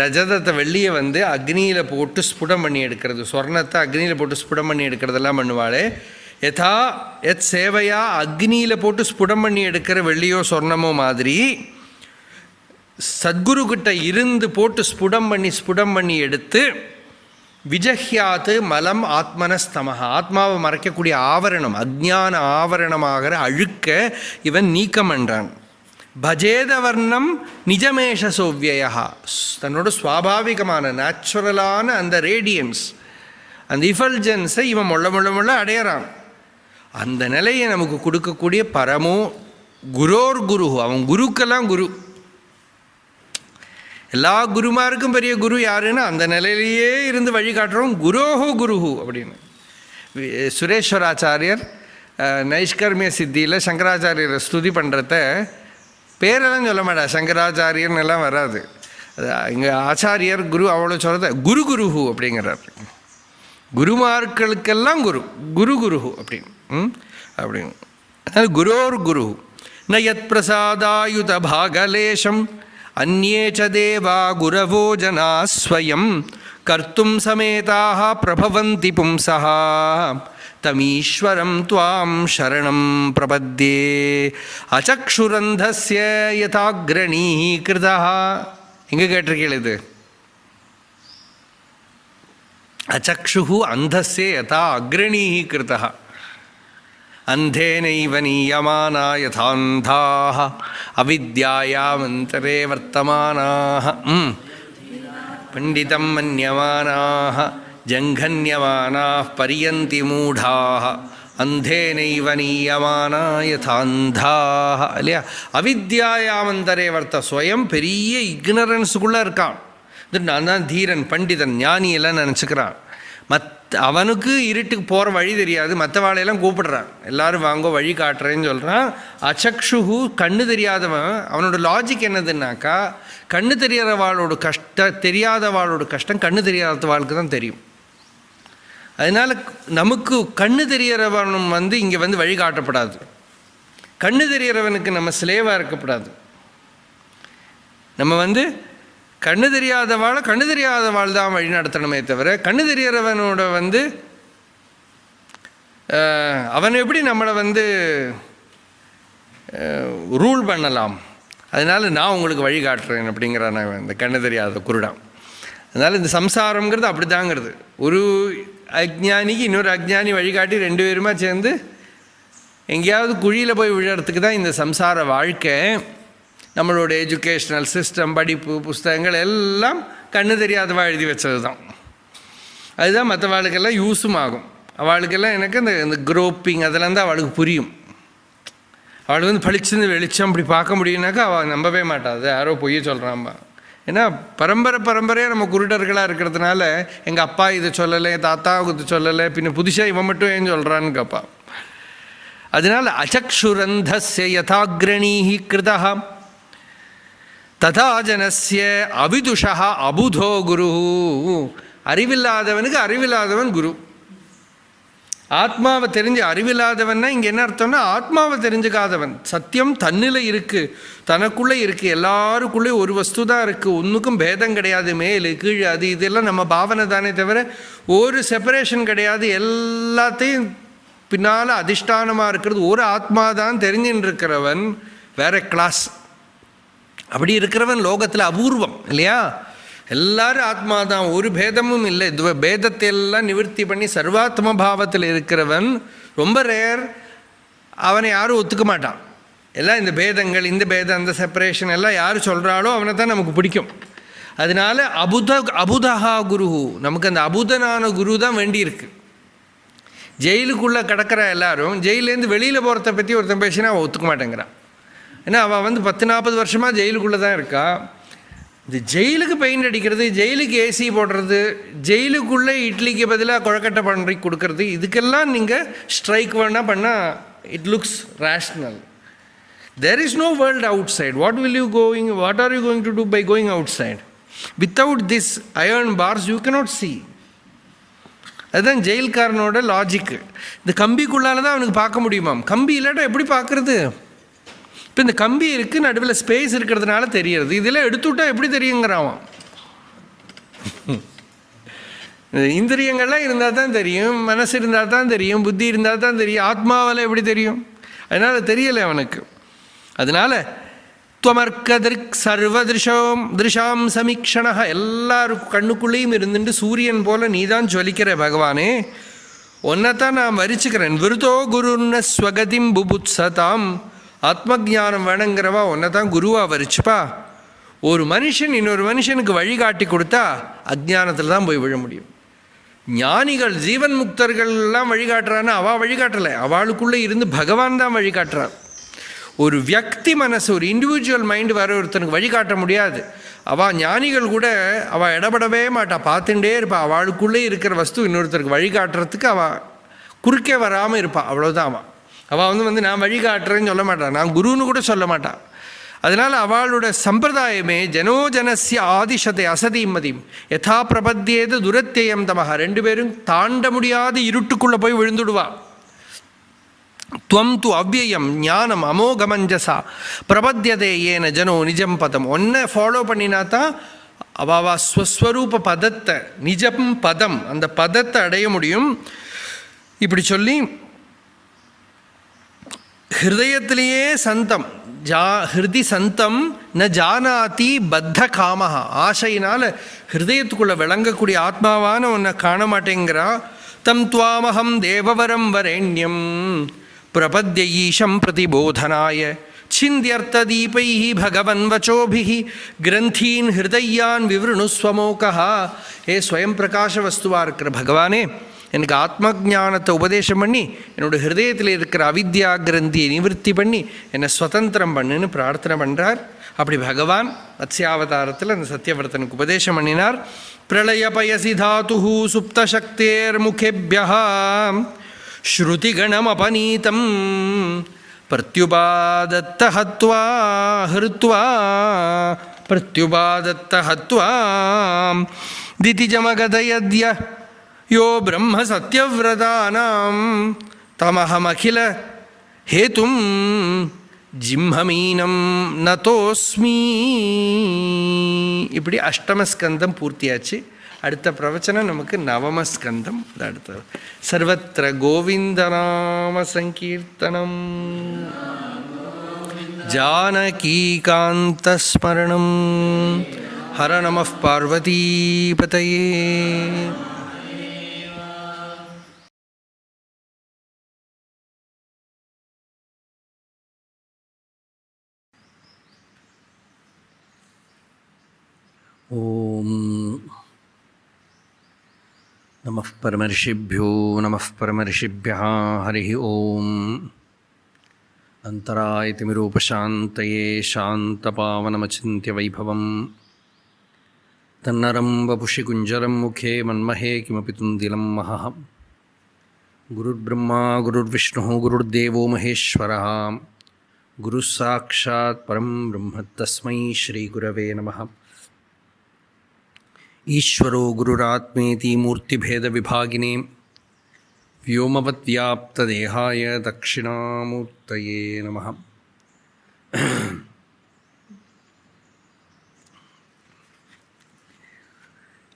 ரஜதத்தை வெள்ளியை அக்னியில் போட்டு ஸ்புடம் பண்ணி எடுக்கிறது, சொர்ணத்தை அக்னியில் போட்டு ஸ்புடம் பண்ணி எடுக்கிறதெல்லாம் பண்ணுவாளே. யதா எத் சேவையா அக்னியில் போட்டு ஸ்புடம் பண்ணி எடுக்கிற வெள்ளியோ சொர்ணமோ மாதிரி சத்குருக்கிட்ட இருந்து போட்டு ஸ்புடம் பண்ணி எடுத்து விஜஹ்யாத்து மலம் ஆத்மனஸ்தமஹ, ஆத்மாவை மறைக்கக்கூடிய ஆவரணம், அஜ்ஞான ஆவரணமாகிற அழுக்க இவன் நீக்கம் என்றான். பஜேதவர்ணம் நிஜமேஷ சோவ்யா, தன்னோட சுவாபாவிகமான நேச்சுரலான அந்த ரேடியன்ஸ், அந்த இஃபல்ஜன்ஸை இவன் மொள்ள அடையிறான். அந்த நிலையை நமக்கு கொடுக்கக்கூடிய பரமோ குரோர் குரு, அவன் குருக்கெல்லாம் குரு. எல்லா குருமாருக்கும் பெரிய குரு யாருன்னா அந்த நிலையிலேயே இருந்து வழிகாட்டுறோம் குரோஹோ குருஹு அப்படின்னு. சுரேஸ்வராச்சாரியர் நைஷ்கர்மிய சித்தியில் சங்கராச்சாரியரை ஸ்துதி பண்ணுறத பேரெல்லாம் சொல்ல மாட்டா, சங்கராச்சாரியர்னு எல்லாம் வராது. இங்கே ஆச்சாரியர் குரு அவ்வளோ சொல்கிறத குருஹு அப்படிங்கிறார். குருமார்களுக்கெல்லாம் குருஹு அப்படின்னு. அதனால் குரோர் குரு ந யத் பிரசாதாயுத பாகலேஷம் அந்யே ச தேவா குரவோ ஜனா ஸ்வயம் கர்த்தும் சமேதாக பிரபவந்தி பும்சஹ தமீஸ்வரம் த்வாம் சரணம் பிரபத்யே அசக்ஷுரந்தஸ்ய யதாக்ரணீஹி கிருதஹ. எங்கே கேட்டிருக்கீள் இது? அசக்ஷுஹு அந்தஸ்ய யதா அக்ரணீஹி கிருதஹ அந்தேனைவ நீயமானா யதாந்தாஹ அவித்யாயாமந்தரே வர்த்தமானாஹ பண்டிதம் மன்யமானாஹ ஜங்கன்யமானாஹ பரியந்தி மூடாஹ அந்தேனைவ நீயமானா யதாந்தாஹ. இல்லையா? அவித்யாயாமந்தரே வர்த்த, ஸ்வயம் பெரிய இக்னரன்ஸுக்குள்ளே இருக்கான். நான் தான் தீரன், பண்டிதன், ஞானி எல்லாம் நினச்சிக்கிறான். அவனுக்கு இருட்டுக்கு போகிற வழி தெரியாது, மற்ற வாழையெல்லாம் கூப்பிடுறான், எல்லோரும் வாங்கோ வழி காட்டுறேன்னு சொல்கிறான். அச்சக்ஷுஹு, கண்ணு தெரியாதவன். அவனோட லாஜிக் என்னதுன்னாக்கா, கண்ணு தெரியாதவாளோட தெரியாதவாளோட கஷ்டம் கண்ணு தெரியாதவாளுக்கு தான் தெரியும். அதனால் நமக்கு கண்ணு தெரிகிறவனும் இங்கே வழி காட்டப்படாது. கண்ணு தெரிகிறவனுக்கு நம்ம ஸ்லேவாக இருக்கப்படாது. நம்ம கண்ணு தெரியாதவாள் தான் வழி நடத்தணுமே தவிர, கண்ணு தெரிகிறவனோட அவன் எப்படி நம்மளை ரூல் பண்ணலாம். அதனால் நான் உங்களுக்கு வழி காட்டுறேன் அப்படிங்கிறான் இந்த கண்ணு தெரியாத குருடான். அதனால் இந்த சம்சாரங்கிறது அப்படி தாங்கிறது. ஒரு அஜ்ஞானிக்கு இன்னொரு அஜ்ஞானி வழிகாட்டி 2 பேருமா சேர்ந்து எங்கேயாவது குழியில் போய் விழுறதுக்கு தான் இந்த சம்சார வாழ்க்கை. நம்மளோட எஜுகேஷ்னல் சிஸ்டம், படிப்பு, புஸ்தகங்கள் எல்லாம் கண்ணு தெரியாதவா எழுதி வச்சது தான். அதுதான் மற்ற வாழ்க்கெல்லாம் யூஸும் ஆகும். அவளுக்கெல்லாம் எனக்கு இந்த குரோப்பிங் அதெல்லாம் தான் அவளுக்கு புரியும். அவளுக்கு பளிச்சுன்னு வெளிச்சம் அப்படி பார்க்க முடியும்னாக்கா அவள் நம்பவே மாட்டாது, யாரோ பொய்ய சொல்கிறாம்மா. ஏன்னா பரம்பரையாக நம்ம குருடர்களாக இருக்கிறதுனால எங்கள் அப்பா இதை சொல்லலை, தாத்தாவுக்கு இது சொல்லலை, பின்ன புதுசாக இவன் மட்டும் ஏன் சொல்கிறான்னு கேப்பா. அதனால் அசக்ஷுரந்தஸ்ய யதாக்ரணீஹி கிருதஹ ததா ஜனஸ்ய அவிதுஷா அபுதோ குரு. அறிவில்லாதவனுக்கு அறிவில்லாதவன் குரு. ஆத்மாவை தெரிஞ்சு அறிவில்லாதவன்னா இங்கே என்ன அர்த்தம்னா, ஆத்மாவை தெரிஞ்சுக்காதவன். சத்தியம் தன்னில் இருக்குது, தனக்குள்ளே இருக்குது, எல்லாருக்குள்ளே ஒரு வஸ்து தான் இருக்குது, ஒன்றுக்கும் பேதம் கிடையாது, மேலு கீழே அது இதெல்லாம் நம்ம பாவனை தானே தவிர ஒரு செப்பரேஷன் கிடையாது. எல்லாத்தையும் பின்னால் அதிஷ்டானமாக இருக்கிறது ஒரு ஆத்மா தான் தெரிஞ்சுன்னு இருக்கிறவன் வேற கிளாஸ். அப்படி இருக்கிறவன் லோகத்தில் அபூர்வம் இல்லையா? எல்லாரும் ஆத்மா தான், ஒரு பேதமும் இல்லை. பேதத்தை எல்லாம் நிவர்த்தி பண்ணி சர்வாத்ம பாவத்தில் இருக்கிறவன் ரொம்ப ரேர். அவனை யாரும் ஒத்துக்க மாட்டான். எல்லாம் இந்த பேதங்கள், இந்த பேதம், அந்த செப்பரேஷன் எல்லாம் யார் சொல்கிறாளோ அவனை தான் நமக்கு பிடிக்கும். அதனால அபுதஹா குரு, நமக்கு அந்த அபுதனான குரு தான் வேண்டியிருக்கு. ஜெயிலுக்குள்ளே கிடக்கிற எல்லாரும் ஜெயிலேருந்து வெளியில் போகிறத பற்றி ஒருத்தன் பேசினா அவன் ஒத்துக்க மாட்டேங்கிறான். ஏன்னா அவள் 10-40 வருஷமாக ஜெயிலுக்குள்ளே தான் இருக்கா. இந்த ஜெயிலுக்கு பெயிண்ட் அடிக்கிறது, ஜெயிலுக்கு ஏசி போடுறது, ஜெயிலுக்குள்ளே இட்லிக்கு பதிலாக கொழக்கட்டை பண்ணி கொடுக்கறது, இதுக்கெல்லாம் நீங்கள் ஸ்ட்ரைக் வேணால் பண்ணால் it looks rational. There is no world outside. What are you going to do by going outside? Without this iron bars you cannot see. அதுதான் ஜெயில்காரனோட லாஜிக்கு. இந்த கம்பிக்குள்ளால தான் அவனுக்கு பார்க்க முடியுமாம். கம்பி இல்லாட்டா எப்படி பார்க்குறது? இப்போ இந்த கம்பி இருக்குது, நடுவில் ஸ்பேஸ் இருக்கிறதுனால தெரியறது. இதெல்லாம் எடுத்துவிட்டா எப்படி தெரியுங்கிறான். இந்திரியங்கள்லாம் இருந்தால் தான் தெரியும், மனசு இருந்தால் தான் தெரியும், புத்தி இருந்தால் தான் தெரியும். ஆத்மாவால் எப்படி தெரியும்? அதனால் தெரியலை அவனுக்கு. அதனால் துவமர்க்கதிர்க் திருஷாம் சமீக்ஷண, எல்லாரும் கண்ணுக்குள்ளேயும் இருந்துட்டு சூரியன் போல நீதான் ஜொலிக்கிற பகவானே, ஒன்னைத்தான் நான் வரிச்சுக்கிறேன். விருதோ குருன்ன ஸ்வகதிம் புபுத்சதாம், ஆத்ம ஜானம் வேணுங்கிறவா ஒன்னைத்தான் குருவாக வரிச்சுப்பா. ஒரு மனுஷன் இன்னொரு மனுஷனுக்கு வழிகாட்டி கொடுத்தா அஜ்ஞானத்தில் தான் போய் விழ முடியும். ஞானிகள் ஜீவன் முக்தர்கள்லாம் வழிகாட்டுறான்னா அவள் வழிகாட்டலை, அவளுக்குள்ளே இருந்து பகவான் தான் வழிகாட்டுறான். ஒரு வியக்தி மனசு, ஒரு இண்டிவிஜுவல் மைண்டு வர ஒருத்தனுக்கு வழிகாட்ட முடியாது. அவள் ஞானிகள் கூட அவள் இடப்படவே மாட்டா, பார்த்துட்டே இருப்பாள். அவளுக்குள்ளே இருக்கிற வஸ்து இன்னொருத்தருக்கு வழிகாட்டுறதுக்கு அவள் குறுக்கே வராமல் இருப்பாள், அவ்வளோதான். அவள் வந்து நான் வழிகாட்டுறேன்னு சொல்ல மாட்டாள், நான் குருன்னு கூட சொல்ல மாட்டாள். அதனால் அவளோட சம்பிரதாயமே ஜனோஜனஸ்ய ஆதிஷத்தை அசதிமதியும் யதா பிரபத்தியேது துரத்தேயம் தமஹா. ரெண்டு பேரும் தாண்ட முடியாத இருட்டுக்குள்ளே போய் விழுந்துடுவா. துவம் து அவ்யயம் ஞானம் அமோகமஞ்சசா பிரபத்தியதே ஏன ஜனோ நிஜம் பதம். ஒன்றை ஃபாலோ பண்ணினாத்தான் அவா ஸ்வஸ்வரூப பதத்தை, நிஜம் பதம், அந்த பதத்தை அடைய முடியும். இப்படி சொல்லி ஹிருதயத்திலேயே சந்தம் ஹிருதி சந்தம் ந ஜானாதி பத்த காமஹா. ஆசையினால் ஹிருதயத்துக்குள்ளே விளங்கக்கூடிய ஆத்மாவான ஒன்றை காண மாட்டேங்கிறா. தம் துவாமஹம் தேவவரம் வரேண்யம் பிரபத்ய ஈஷம் பிரதிபோதனாய சிந்தியர்த்ததீபை பகவன் வச்சோபிः கிரந்தீன் ஹிருதயான் விவருணுஸ்வமோகா. ஏ ஸ்வயம் பிரகாச வஸ்துவாக இருக்கிற பகவானே, எனக்கு ஆத்ம ஜானத்தை உபதேசம் பண்ணி என்னோடய ஹிருதயத்தில் இருக்கிற அவித்யா கிரந்தியை நிவர்த்தி பண்ணி என்னை சுதந்திரம் பண்ணுன்னு பிரார்த்தனை பண்ணுறார். அப்படி பகவான் மத்ஸ்யாவதாரத்தில் அந்த சத்யவர்த்தனுக்கு உபதேசம் பண்ணினார். பிரளய பயசி தாத்து சுப்தசக்தேர் முகேபியா ஸ்ருதிகணம் அபநீதம் பிரத்யுபாதத்த ஹத்வா ஹிருத்வா பிரத்யுபாதத்த ஹத்வா திதிஜமகதயத்ய யோ பிரம்ம சத்யவ்ரதானாம் தமஹமகில ஹேதும் ஜிம்மமீனம் நதோஸ்மி. இப்படி அஷ்டமஸ்கந்தம் பூர்த்தியாச்சு. அடுத்த பிரவச்சனம் நமக்கு நவமஸ்கந்தம். அடுத்த சர்வத்திர கோவிந்தநாம சங்கீர்த்தனம் ஜானகீகாந்தஸ்மரணம். ஹர நமः பார்வதீபதயே. ஓம் நமः பரமர்ஷிभ्यो நமः பரமர்ஷிभ्यः. ஹரி ஓம். அந்தராயதிமிரோபசாந்தயே சாந்தபாவனமச்சிந்த்ய வைபவம் தன்னரம் வபுஷி குஞ்சரம் முகே மன்மஹே கிமபி துந்திலம் மஹः. குருர்பிரம்மா குருர்விஷ்ணுः குருர்தேவோ மகேஸ்வரः. குருः சாக்ஷாத் பரம் பிரம்ம தஸ்மை ஸ்ரீகுரவே நமः. ஈஸ்வரோ குருராத்மேதி மூர்த்திபேத விபாகினே व्योमवद्व्याप्तदेहाय दक्षिणामूर्तये नमः.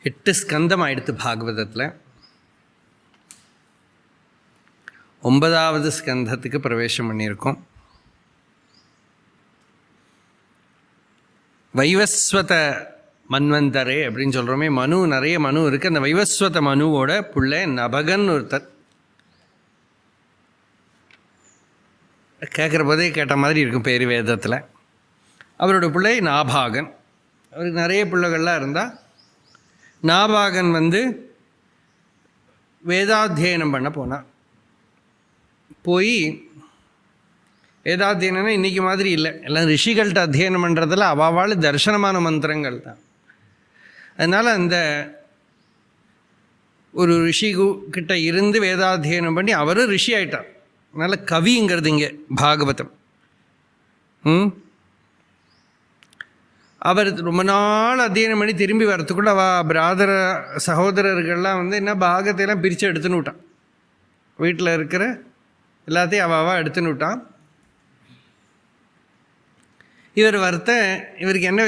எட்டு ஸ்கந்தம் ஆயிடுத்து பாகவதத்தில். 9வது ஸ்கந்தத்துக்கு பிரவேசம் பண்ணியிருக்கோம். வைவஸ்வத மன்வந்தரே அப்படின்னு சொல்கிறோமே, மனு நிறைய மனு இருக்குது. அந்த வைவஸ்வத மனுவோட பிள்ளை நபகன் ஒருத்தர். கேட்குற போதே கேட்ட மாதிரி இருக்கும் பேர் வேதத்தில். அவரோட பிள்ளை நாபாகன். அவருக்கு நிறைய பிள்ளைகள்லாம் இருந்தால் நாபாகன் வேதாத்தியனம் பண்ண போனான். போய் வேதாத்தியனம்னா இன்றைக்கி மாதிரி இல்லை, எல்லாம் ரிஷிகள்கிட்ட அத்தியனம் பண்ணுறதில் அவாவாள் தர்சனமான மந்திரங்கள் தான். அதனால் அந்த ஒரு ரிஷி கிட்ட இருந்து வேதாத்தியனம் பண்ணி அவரும் ரிஷி ஆயிட்டார். அதனால் கவிங்கிறது இங்கே பாகவதம். அவர் ரொம்ப நாள் அத்தியனம் பண்ணி திரும்பி வரத்துக்குள்ள அவள் சகோதரர்கள்லாம் என்ன பாகத்தையெல்லாம் பிரித்து எடுத்துன்னு விட்டான். வீட்டில் இருக்கிற எல்லாத்தையும் அவள் எடுத்துன்னு விட்டான். இவர் இவருக்கு என்ன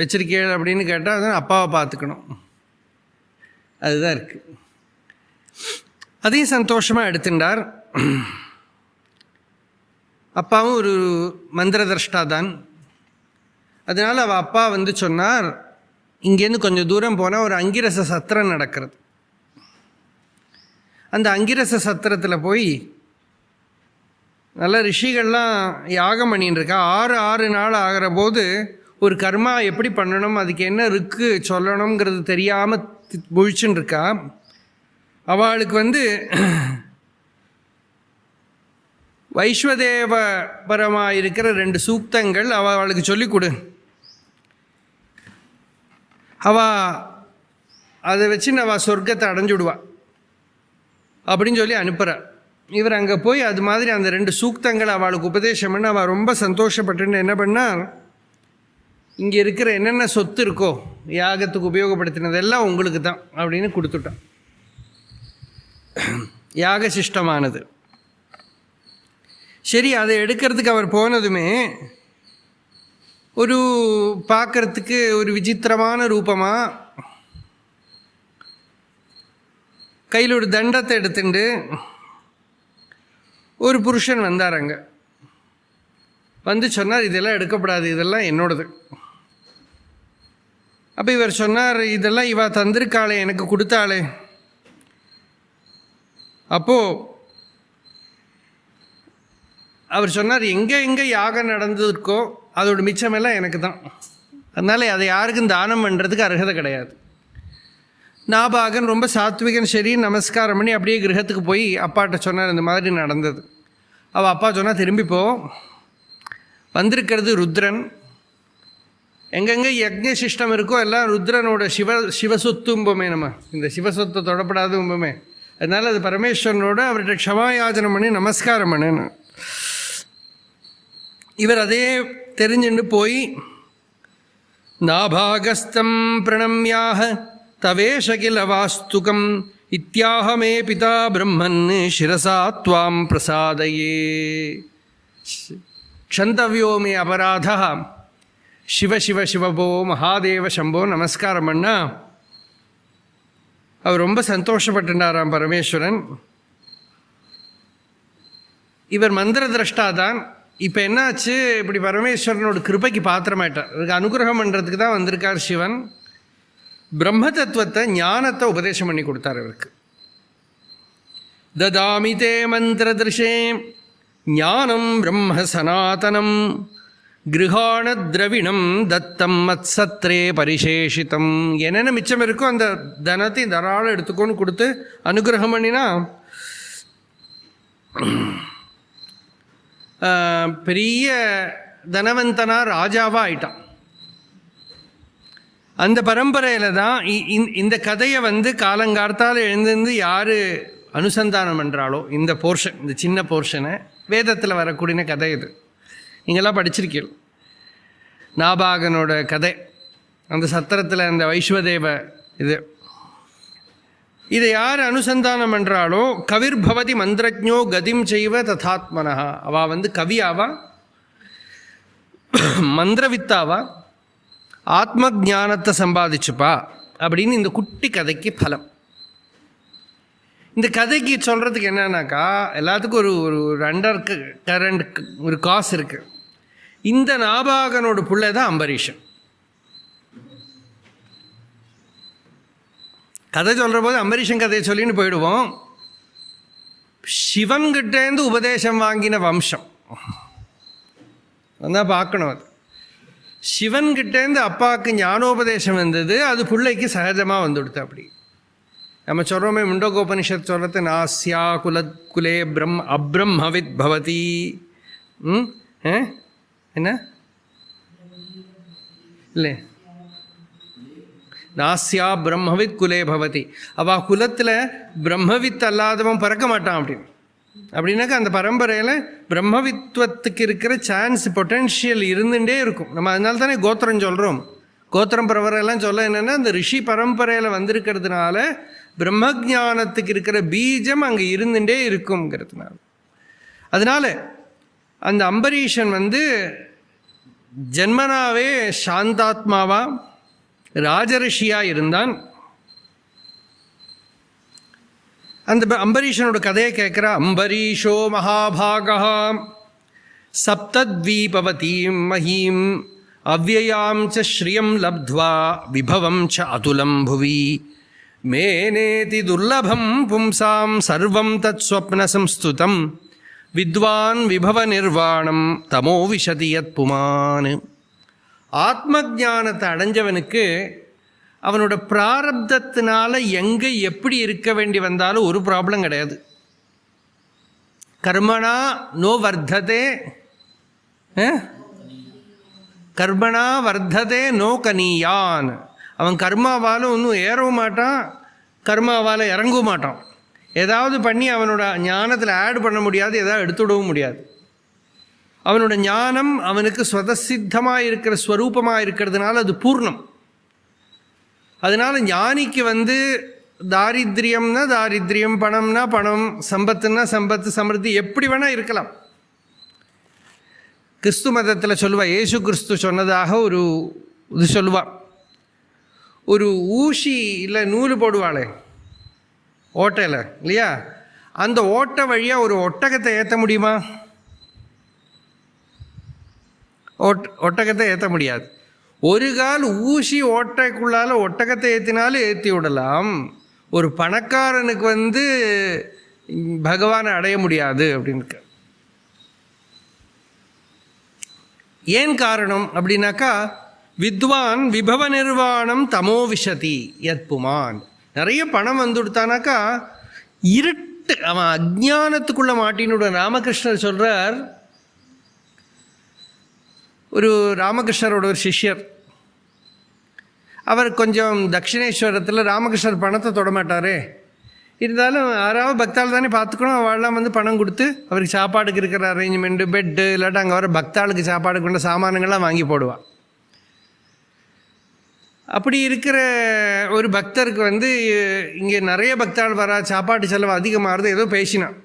வச்சுருக்கேள் அப்படின்னு கேட்டால் அது அப்பாவை பார்த்துக்கணும், அதுதான் இருக்குது. அதையும் சந்தோஷமாக எடுத்துட்டார். அப்பாவும் ஒரு மந்திர திரஷ்டா தான். அதனால் அவள் அப்பா வந்து சொன்னார், இங்கேருந்து கொஞ்சம் தூரம் போனால் ஒரு அங்கிரச சத்திரம் நடக்கிறது. அந்த அங்கிரச சத்திரத்தில் போய் நல்ல ரிஷிகள்லாம் யாகம் பண்ணின்னு இருக்கா. 6 நாள் ஆகிற போது ஒரு கர்மா எப்படி பண்ணணும், அதுக்கு என்ன இருக்கு சொல்லணுங்கிறது தெரியாமல் முழிச்சுன்னு இருக்கா. அவளுக்கு வந்து வைஸ்வதேவபரமாக இருக்கிற 2 சூக்தங்கள் அவளுக்கு சொல்லிக் கொடு. அதை வச்சு அவள் சொர்க்கத்தை அடைஞ்சுடுவா அப்படின்னு சொல்லி அனுப்புகிறார். இவர் அங்கே போய் அது மாதிரி அந்த 2 சூக்தங்களை அவளுக்கு உபதேசம் பண்ண அவள் ரொம்ப சந்தோஷப்பட்டுன்னு என்ன பண்ணார், இங்கே இருக்கிற என்னென்ன சொத்து இருக்கோ யாகத்துக்கு உபயோகப்படுத்தினதெல்லாம் உங்களுக்கு தான் அப்படின்னு கொடுத்துட்டான். யாக சிஷ்டமானது. சரி, அதை எடுக்கிறதுக்கு அவர் போனதுமே ஒரு பார்க்கறதுக்கு ஒரு விசித்திரமான ரூபமாக கையில் ஒரு தண்டத்தை எடுத்துட்டு ஒரு புருஷன் வந்தார். அங்கே வந்து சொன்னார், இதெல்லாம் எடுக்கப்படாது, இதெல்லாம் என்னோடது. அப்போ இவர் சொன்னார், இதெல்லாம் இவ தந்திருக்காளே, எனக்கு கொடுத்தாளே. அப்போது அவர் சொன்னார், எங்கே யாகம் நடந்திருக்கோ அதோட மிச்சமெல்லாம் எனக்கு தான், அதனால் அதை யாருக்கும் தானம் பண்ணுறதுக்கு அர்ஹதை கிடையாது. நாபாகன் ரொம்ப சாத்விகன். சரி, நமஸ்காரம் பண்ணி அப்படியே கிரகத்துக்கு போய் அப்பாட்ட சொன்னார், இந்த மாதிரி நடந்தது. அவள் அப்பா சொன்னால், திரும்பிப்போ, வந்திருக்கிறது ருத்ரன், எங்கெங்கே யக்ஞ சிஷ்டம் இருக்கோ எல்லாம் ருத்ரனோட சிவசொத்தும்போமே. நம்ம இந்த சிவசொத்தை தொடப்படாதும்போமே. அதனால் அது பரமேஸ்வரனோட அவர்கிட்ட க்ஷமாயாஜனம் பண்ணி நமஸ்காரம் பண்ணுன்னு. இவர் அதே தெரிஞ்சுட்டு போய், நாபாகஸ்தம் பிரணம்யாக தவேஷகில வாஸ்துகம் இத்தியாஹமே பிதா பிரம்மன் சிரசா த்வாம் பிரசாதையே க்ஷந்தவ்யோமே அபராதா சிவ சிவ சிவபோ மகாதேவ சம்போ நமஸ்காரம் பண்ணா அவர் ரொம்ப சந்தோஷப்பட்டுட்டாராம் பரமேஸ்வரன். இவர் மந்திர திரஷ்டா தான். இப்போ என்னாச்சு, இப்படி பரமேஸ்வரனோட கிருபைக்கு பாத்திரமாயிட்டார். அதுக்கு அனுகிரகம் பண்ணுறதுக்கு தான் வந்திருக்கார் சிவன். பிரம்ம தத்துவத்தை, ஞானத்தை உபதேசம் பண்ணி கொடுத்தார் அவருக்கு. ததாமி தே மந்திரதிருஷே ஞானம் பிரம்ம சனாதனம் கிருஹாண திரவிணம் தத்தம் மத்சத்ரே பரிசேஷிதம். என்னென்ன மிச்சம் இருக்கோ அந்த தனத்தை தாராளம் எடுத்துக்கோன்னு கொடுத்து அனுகிரகம் பண்ணினா பெரிய தனவந்தனா ராஜாவாக ஆயிட்டான். அந்த பரம்பரையில் தான் இந்த கதையை வந்து காலங்கார்த்தால் எழுந்திருந்து யார் அனுசந்தானம் பண்ணுறாளோ, இந்த போர்ஷன், இந்த சின்ன போர்ஷனை வேதத்தில் வரக்கூடிய கதை இது. நீங்களாம் படிச்சிருக்கீங்க நாபாகனோட கதை. அந்த சத்திரத்தில் அந்த வைஸ்வதேவ இதை யார் அனுசந்தானம் பண்ணுறாளோ, கவிர் பவதி மந்திரஜோ கதிம் செய்வ ததாத்மனா. அவள் வந்து கவியாவா, மந்திரவித்தாவா, ஆத்ம ஜானத்தை சம்பாதிச்சுப்பா அப்படின்னு இந்த குட்டி கதைக்கு பலம். இந்த கதைக்கு சொல்கிறதுக்கு என்னன்னாக்கா, எல்லாத்துக்கும் ஒரு அண்டர் கரண்ட் ஒரு காசு இருக்குது. இந்த நாபாகனோட பிள்ளை தான் அம்பரீஷன். கதை சொல்கிற போது அம்பரீஷன் கதையை சொல்லின்னு போயிடுவோம். சிவன்கிட்டேருந்து உபதேசம் வாங்கின வம்சம் வந்தால் பார்க்கணும். அது சிவன்கிட்டேருந்து அப்பாவுக்கு ஞானோபதேசம் வந்தது, அது பிள்ளைக்கு சகஜமாக வந்துடுது. அப்படி நம்ம சொல்கிறோமே, முண்டகோபனிஷத் சொல்கிறது, நாஸ்யா குலே அப்ரம்மவித் பவதி. என்ன இல்லை, நாஸ்யா பிரம்மவித் குலே பவதி. அவள் குலத்தில் பிரம்மவித் அல்லாதவன் பறக்க மாட்டான் அப்படின்னு. அப்படின்னாக்கா அந்த பரம்பரையில் பிரம்மவித்வத்துக்கு இருக்கிற சான்ஸ், பொட்டென்ஷியல் இருந்துகிட்டே இருக்கும். நம்ம அதனால தானே கோத்திரம் சொல்கிறோம். கோத்திரம் பரம்பரையெல்லாம் சொல்ல என்னென்னா, அந்த ரிஷி பரம்பரையில் வந்திருக்கிறதுனால பிரம்மஜானத்துக்கு இருக்கிற பீஜம் அங்கே இருந்துகிட்டே இருக்குங்கிறதுனால. அதனால் அந்த அம்பரீஷன் வந்து ஜென்மனாவே சாந்தாத்மாவா ராஜரிஷியாக இருந்தான். அந்த அம்பரீஷனோட கதையை கேட்குறா. அம்பரீஷோ மகாபாகா சப்தத்வீபவதீம் மஹீம் அவ்யயாம் ச ஸ்ரியம் லப்த்வா விபவம் ச அதுலம் புவி மேனேதி துர்லபம் பும்சாம் சர்வம் தத் ஸ்வப்ன சம்ஸ்துதம் வித்வான் விபவ நிர்வாணம் தமோ விஷதி யத் புமான். ஆத்ம ஞானத்தை அடைஞ்சவனுக்கு அவனோட பிராரப்தத்தினால எங்கே எப்படி இருக்க வேண்டி வந்தாலும் ஒரு ப்ராப்ளம் கிடையாது. கர்மணா நோ வர்த்ததே, கர்மணா வர்த்ததே நோ கனியான். அவன் கர்மாவால் ஒன்றும் ஏறவும் மாட்டான், கர்மாவால் இறங்கவும் மாட்டான். ஏதாவது பண்ணி அவனோட ஞானத்தில் ஆட் பண்ண முடியாது, ஏதாவது எடுத்துவிடவும் முடியாது. அவனோட ஞானம் அவனுக்கு ஸ்வதசித்தமாக இருக்கிற ஸ்வரூபமாக இருக்கிறதுனால அது பூர்ணம். அதனால் ஞானிக்கு தாரித்ரியம்னா தாரித்ரியம், பணம்னா பணம், சம்பத்துன்னா சம்பத்து, சமிருத்தி எப்படி வேணால் இருக்கலாம். கிறிஸ்து மதத்தில் சொல்லுவா, ஏசு கிறிஸ்து சொன்னதாக ஒரு இது சொல்லுவா. ஒரு ஊசி இல்லை நூல் போடுவாளே ஓட்டையில் இல்லையா, அந்த ஓட்டை வழியாக ஒரு ஒட்டகத்தை ஏற்ற முடியுமா? ஒட்டகத்தை ஏற்ற முடியாது. ஒரு கால் ஊசி ஓட்டைக்குள்ளால் ஒட்டகத்தை ஏற்றினாலும் ஏற்றி விடலாம். ஒரு பணக்காரனுக்கு பகவானை அடைய முடியாது அப்படின்னு. ஏன் காரணம் அப்படின்னாக்கா, வித்வான் விபவ நிர்வாணம் தமோ விஷதி யத் புமான். நிறைய பணம் வந்துடுத்தானாக்கா இருட்டு, அவன் அஜ்ஞானத்துக்குள்ளே மாட்டினுட. ராமகிருஷ்ணர் சொல்கிறார், ஒரு ராமகிருஷ்ணரோட ஒரு சிஷ்யர், அவர் கொஞ்சம் தட்சிணேஸ்வரத்தில் ராமகிருஷ்ணர் பணத்தை தொடமாட்டாரே, இருந்தாலும் யாராவது பக்தாள் தானே பார்த்துக்கணும், அவள்லாம் பணம் கொடுத்து அவருக்கு சாப்பாடுக்கு இருக்கிற அரேஞ்ச்மெண்ட்டு, பெட்டு, இல்லாட்டா அங்கே வர பக்தாளுக்கு சாப்பாடுக்கு கொண்ட சாமானங்கள்லாம் வாங்கி போடுவாள். அப்படி இருக்கிற ஒரு பக்தருக்கு இங்கே நிறைய பக்தாள் வரா, சாப்பாட்டு செலவு அதிகமாகிறது, ஏதோ பேசினான்.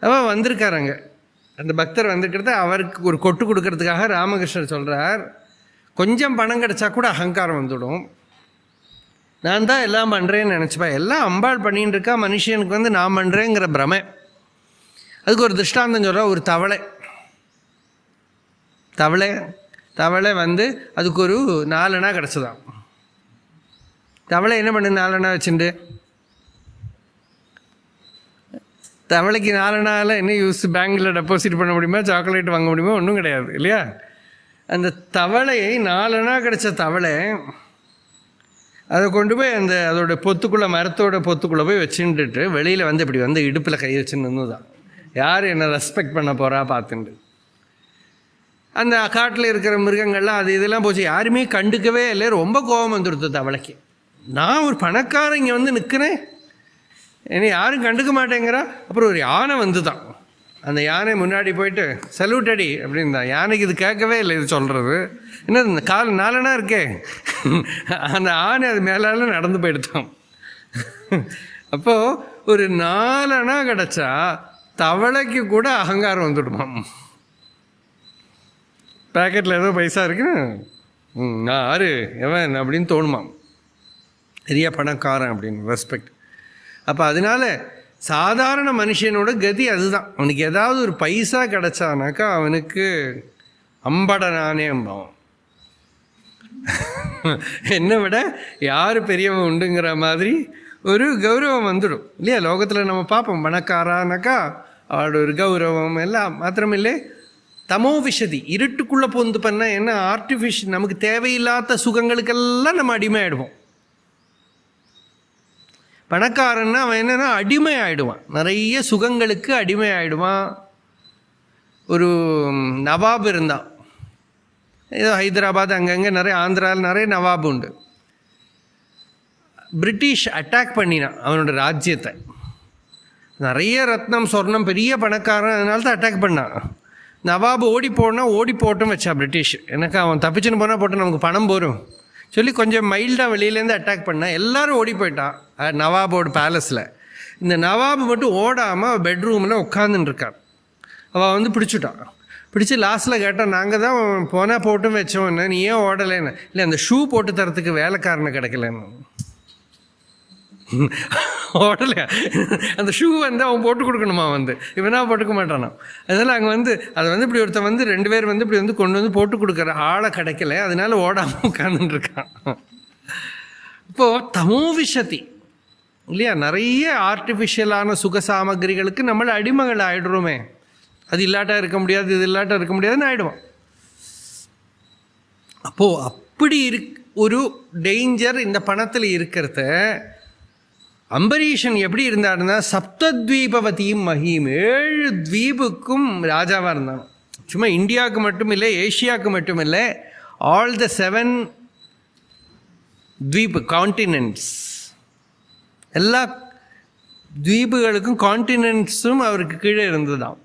அவன் வந்திருக்காருங்க, அந்த பக்தர் வந்திருக்கிறது அவருக்கு ஒரு கொட்டு கொடுக்கறதுக்காக ராமகிருஷ்ணர் சொல்கிறார், கொஞ்சம் பணம் கிடச்சா கூட அகங்காரம் வந்துடும். நான் தான் எல்லாம் பண்ணுறேன்னு நினச்சிப்பேன், எல்லாம் அம்பாள் பண்ணின்னு இருக்கா, மனுஷனுக்கு நான் பண்ணுறேங்கிற பிரமை. அதுக்கு ஒரு திருஷ்டாந்தம் சொல்கிறா. ஒரு தவளை அதுக்கு ஒரு 4 அணா கிடச்சிதான். தவளை என்ன பண்ணு 4 அணா வச்சுட்டு? தவளைக்கு 4 அணாவில் என்ன யூஸ்? பேங்கில் டெபாசிட் பண்ண முடியுமா, சாக்லேட் வாங்க முடியுமா? ஒன்றும் கிடையாது இல்லையா. அந்த தவளையை 4 அணா கிடச்ச தவளை அதை கொண்டு போய் அதோட பொத்துக்குள்ளே, மரத்தோட பொத்துக்குள்ளே போய் வச்சுட்டுட்டு வெளியில் இப்படி இடுப்பில் கை வச்சுன்னு தான், யார் என்னை ரெஸ்பெக்ட் பண்ண போகிறா பார்த்துட்டு. அந்த காட்டில் இருக்கிற மிருகங்கள்லாம் இதெல்லாம் போச்சு, யாருமே கண்டுக்கவே இல்லை. ரொம்ப கோபம் வந்துடுது தவளைக்கு. நான் ஒரு பணக்காரன் இங்கே நிற்கிறேன், என்னை யாரும் கண்டுக்க மாட்டேங்கிறா. அப்புறம் ஒரு யானை தான், அந்த யானை முன்னாடி போயிட்டு சல்யூட் அடி அப்படின்னு தான். யானைக்கு இது கேட்கவே இல்லை இது சொல்கிறது. என்ன இந்த கால் 4 அணா இருக்கே, அந்த ஆணை அது மேலால நடந்து போயிடுத்தான். அப்போது ஒரு 4 அணா கிடச்சா தவளைக்கு கூட அகங்காரம் வந்துடுமாம். பேக்கெட்டில் ஏதோ பைசா இருக்குன்னு நான் யாரு எவன் அப்படின்னு தோணுமாம், பெரிய பணக்காரன் அப்படின்னு ரெஸ்பெக்ட். அப்போ அதனால சாதாரண மனுஷனோட கதி அதுதான். அவனுக்கு ஏதாவது ஒரு பைசா கிடச்சானாக்கா அவனுக்கு அம்பட நானே அம்பாவும், என்னை விட யார் பெரியவன் உண்டுங்கிற மாதிரி ஒரு கௌரவம் வந்துடும் இல்லையா. லோகத்தில் நம்ம பார்ப்போம், பணக்காரானாக்கா அவளோட ஒரு கௌரவம் எல்லாம் மாத்திரமில்லை. தமோ விஷதி, இருட்டுக்குள்ளே பொந்து பண்ண என்ன ஆர்டிஃபிஷியல், நமக்கு தேவையில்லாத சுகங்களுக்கெல்லாம் நம்ம அடிமை ஆகிடுவோம். பணக்காரன்னா அவன் என்னென்னா அடிமை ஆகிடுவான், நிறைய சுகங்களுக்கு அடிமை ஆகிடுவான். ஒரு நவாப் இருந்தான், ஏதோ ஹைதராபாத் அங்கங்கே நிறைய, ஆந்திராவில் நிறைய நவாப் உண்டு. பிரிட்டிஷ் அட்டாக் பண்ணினான் அவனோட ராஜ்யத்தை. நிறைய ரத்னம் சொர்ணம், பெரிய பணக்காரன், அதனால தான் அட்டாக் பண்ணான். நவாப் ஓடி போட்டும் வச்சா பிரிட்டிஷ். எனக்கு அவன் தப்பிச்சுன்னு போனால் போட்டு நமக்கு பணம் போரும் சொல்லி கொஞ்சம் மைல்டாக வெளியிலேருந்து அட்டாக் பண்ணான். எல்லோரும் ஓடி போயிட்டான் நவாபோட பேலஸில். இந்த நவாப் மட்டும் ஓடாமல் பெட்ரூமில் உட்காந்துட்டுருக்கான். அவள் பிடிச்சிட்டான். பிடிச்சி லாஸ்ட்டில் கேட்டான், நாங்கள் தான் போனால் போட்டும் வச்சோம், என்ன நீ ஏன் ஓடலைன்னு. இல்லை, அந்த ஷூ போட்டு தரத்துக்கு வேலைக்காரனை கிடைக்கலன்னு. ஓடலையா? அந்த ஷூ வந்து அவன் போட்டு கொடுக்கணுமா, இவனா போட்டுக்க மாட்டானா. அதனால் அங்கே அதை இப்படி ஒருத்தன் 2 பேர் இப்படி கொண்டு போட்டு கொடுக்குற ஆளை கிடைக்கல, அதனால ஓடாமல் உட்காந்துட்டு இருக்கான். இப்போது தமோ விஷதி இல்லையா, நிறைய ஆர்டிஃபிஷியலான சுக சாமகிரிகளுக்கு நம்மளை அடிமகள் ஆகிடுறோமே. அது இல்லாட்டா இருக்க முடியாது, இது இல்லாட்டா இருக்க முடியாதுன்னு ஆகிடுவோம். அப்போது அப்படி ஒரு டேஞ்சர் இந்த பணத்தில் இருக்கிறத அம்பரீஷன் எப்படி இருந்தாருன்னா, சப்தத்வீபவதியும் மகிம், 7 த்வீபுக்கும் ராஜாவாக இருந்தான். சும்மா இந்தியாவுக்கு மட்டும் இல்லை, ஏஷியாவுக்கு மட்டும் இல்லை, ஆல் த 7 த்வீப் கான்டினென்ட்ஸ், எல்லா த்வீபுகளுக்கும் கான்டினென்ட்ஸும் அவருக்கு கீழே இருந்ததாம்.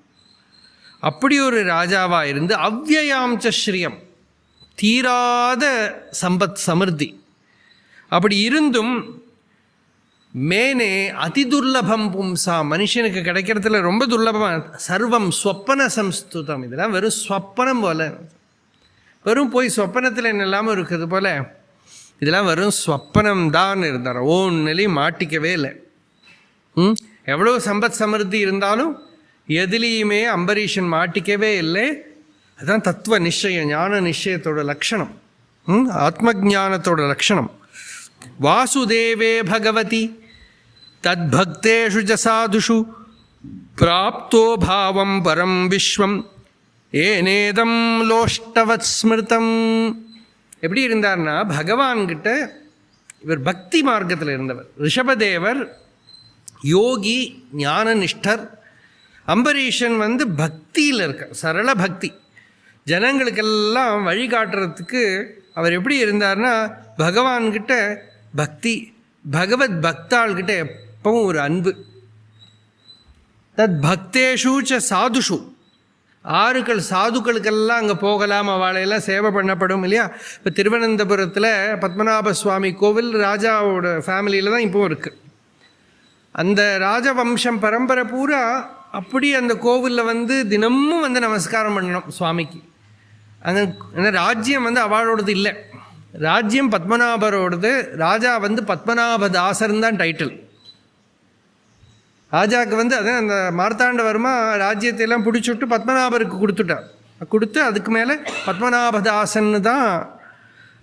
அப்படி ஒரு ராஜாவாக இருந்து அவ்யயாம்ச ஸ்ரீயம், தீராத சம்பத் சமிருத்தி. அப்படி இருந்தும் மேனே அதிதுர்லபம் பும்சா, மனுஷனுக்கு கிடைக்கிறதுல ரொம்ப துர்லபமாக, சர்வம் ஸ்வப்பன சம்ஸ்துதம். இதெல்லாம் வெறும் ஸ்வப்பனம் போல், வெறும் போய் ஸ்வப்பனத்தில் என்ன இல்லாமல் இருக்குது போல், இதெல்லாம் வெறும் ஸ்வப்பனம் தான் இருந்தார். ஒன்றுலையும் மாட்டிக்கவே இல்லை. எவ்வளோ சம்பத் சமிருத்தி இருந்தாலும் எதுலேயுமே அம்பரீஷன் மாட்டிக்கவே இல்லை. அதுதான் தத்துவ நிச்சயம், ஞான நிச்சயத்தோட லக்ஷணம், ஆத்ம ஜானத்தோட லக்ஷணம். வாசுதேவே பகவதி தத்பக்தேஷு ஜ சாதுஷு பிராப்தோ பாவம் பரம் விஸ்வம் ஏனேதம் லோஷ்டவத் ஸ்மிருதம். எப்படி இருந்தார்னா, பகவான்கிட்ட இவர் பக்தி மார்க்கத்தில் இருந்தவர். ரிஷபதேவர் யோகி ஞான நிஷ்டர், அம்பரீஷன் பக்தியில் இருக்க, சரள பக்தி, ஜனங்களுக்கெல்லாம் வழிகாட்டுறதுக்கு அவர் எப்படி இருந்தார்னா, பகவான்கிட்ட பக்தி, பகவத் பக்தாள்கிட்ட எப்பவும் ஒரு அன்பு. தத் பக்தேஷு ச சாதுஷு, ஆறுகள் சாதுக்களுக்கெல்லாம் அங்கே போகலாம், அவளையெல்லாம் சேவை பண்ணப்படும் இல்லையா. இப்போ திருவனந்தபுரத்தில் பத்மநாப சுவாமி கோவில் ராஜாவோட ஃபேமிலியில் தான் இப்போவும் இருக்குது. அந்த ராஜவம்சம் பரம்பரை பூரா அப்படி அந்த கோவிலில் தினமும் நமஸ்காரம் பண்ணணும் சுவாமிக்கு. அங்கே ஏன்னா ராஜ்யம் அவளோடது இல்லை, ராஜ்யம் பத்மநாபரோடது. ராஜா பத்மநாபதாசன் தான் டைட்டில். ராஜாவுக்கு அதான் அந்த மார்த்தாண்டவர்மா ராஜ்யத்தையெல்லாம் பிடிச்சுட்டு பத்மநாபருக்கு கொடுத்துட்டார். கொடுத்து அதுக்கு மேலே பத்மநாபதாசன்னு தான்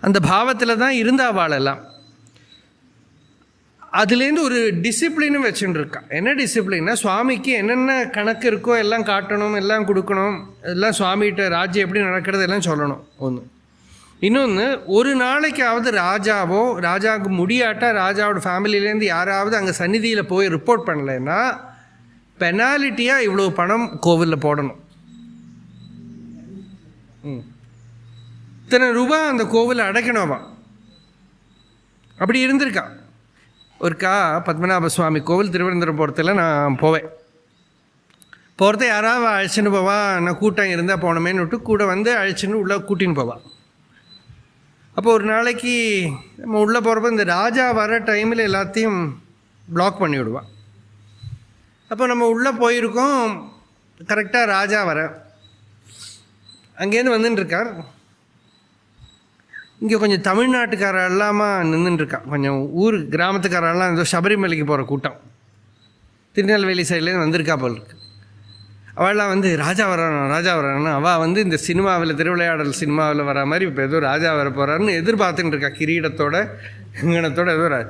அந்த பாவத்தில் தான் இருந்தாவாளெல்லாம். அதுலேருந்து ஒரு டிசிப்ளினும் வச்சுட்டு இருக்கான். என்ன டிசிப்ளின்னா, சுவாமிக்கு என்னென்ன கணக்கு இருக்கோ எல்லாம் காட்டணும், எல்லாம் கொடுக்கணும், எல்லாம் சுவாமிகிட்ட ராஜ்யம் எப்படி நடக்கிறது எல்லாம் சொல்லணும். ஒன்று. இன்னொன்று, ஒரு நாளைக்காவது ராஜாவோ ராஜாவுக்கு முடியாட்டா ராஜாவோட ஃபேமிலியிலேருந்து யாராவது அங்கே சந்நிதியில் போய் ரிப்போர்ட் பண்ணலைன்னா பெனாலிட்டியாக இவ்வளோ பணம் கோவிலில் போடணும். இத்தனை ரூபா அந்த கோவிலில் அடைக்கணுமா. அப்படி இருந்திருக்கா. ஒருக்கா பத்மநாப சுவாமி கோவில் திருவனந்தபுரம் போகிறதுல நான் போவேன். போகிறத யாராவது அழைச்சின்னு போவா, நான் கூட்டம் இருந்தால் போனமேன்னு விட்டு கூட அழைச்சின்னு உள்ளே கூட்டின்னு போவாள். அப்போ ஒரு நாளைக்கு நம்ம உள்ளே போகிறப்ப இந்த ராஜா வர டைமில் எல்லாத்தையும் பிளாக் பண்ணி விடுவான். அப்போ நம்ம உள்ளே போயிருக்கோம், கரெக்டாக ராஜா வர அங்கேருந்து வந்துட்டுருக்கார். இங்கே கொஞ்சம் தமிழ்நாட்டுக்காரெல்லாமல் நின்றுட்டுருக்கான், கொஞ்சம் ஊர் கிராமத்துக்காரெல்லாம் ஏதோ சபரிமலைக்கு போகிற கூட்டம், திருநெல்வேலி சைட்லேருந்து வந்திருக்கா போல் இருக்கு. அவள்லாம் ராஜா வரானா ராஜா வரானா, அவள் இந்த சினிமாவில் திருவிளையாடல் சினிமாவில் வர மாதிரி இப்போ ஏதோ ராஜா வர போகிறாருன்னு எதிர்பார்த்துட்டு இருக்கா, கிரீடத்தோட கங்கணத்தோட ஏதோ.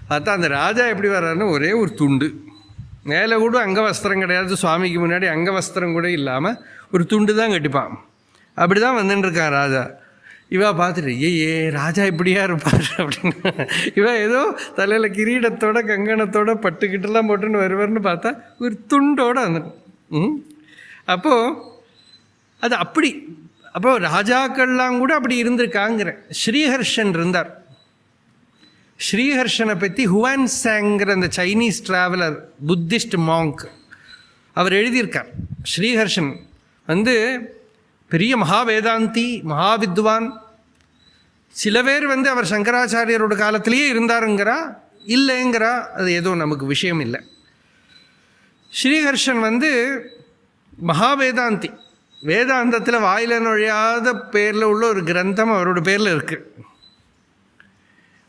பார்த்தா அந்த ராஜா எப்படி வர்றாருன்னு ஒரே ஒரு துண்டு, மேலே கூட அங்கவஸ்திரம் கிடையாது, சுவாமிக்கு முன்னாடி அங்கவஸ்திரம் கூட இல்லாமல் ஒரு துண்டு தான் கட்டிப்பான். அப்படி தான் வந்துட்டுருக்கான் ராஜா. இவா பார்த்துட்டு ஏ ராஜா இப்படியா இருப்பார் அப்படின்னு. இவன் ஏதோ தலையில் கிரீடத்தோட கங்கணத்தோட பட்டுக்கிட்டெல்லாம் போட்டுன்னு வருவார்னு பார்த்தா ஒரு துண்டோடு வந்துட்டு. அப்போது அது அப்படி, அப்போது ராஜாக்கள்லாம் கூட அப்படி இருந்திருக்காங்கிற. ஸ்ரீஹர்ஷன் இருந்தார். ஸ்ரீஹர்ஷனை பற்றி ஹுவான் சாங்கிற அந்த சைனீஸ் ட்ராவலர், புத்திஸ்ட் மாங்க், அவர் எழுதியிருக்கார். ஸ்ரீஹர்ஷன் பெரிய மகாவேதாந்தி, மகாவித்வான். சில பேர் அவர் சங்கராச்சாரியரோட காலத்திலேயே இருந்தாருங்கிறா, இல்லைங்கிறா, அது ஏதோ நமக்கு விஷயம் இல்லை. ஸ்ரீஹர்ஷன் மகாவேதாந்தி, வேதாந்தத்தில் வாயில நுழையாத பேரில் உள்ள ஒரு கிரந்தம் அவரோட பேரில் இருக்குது.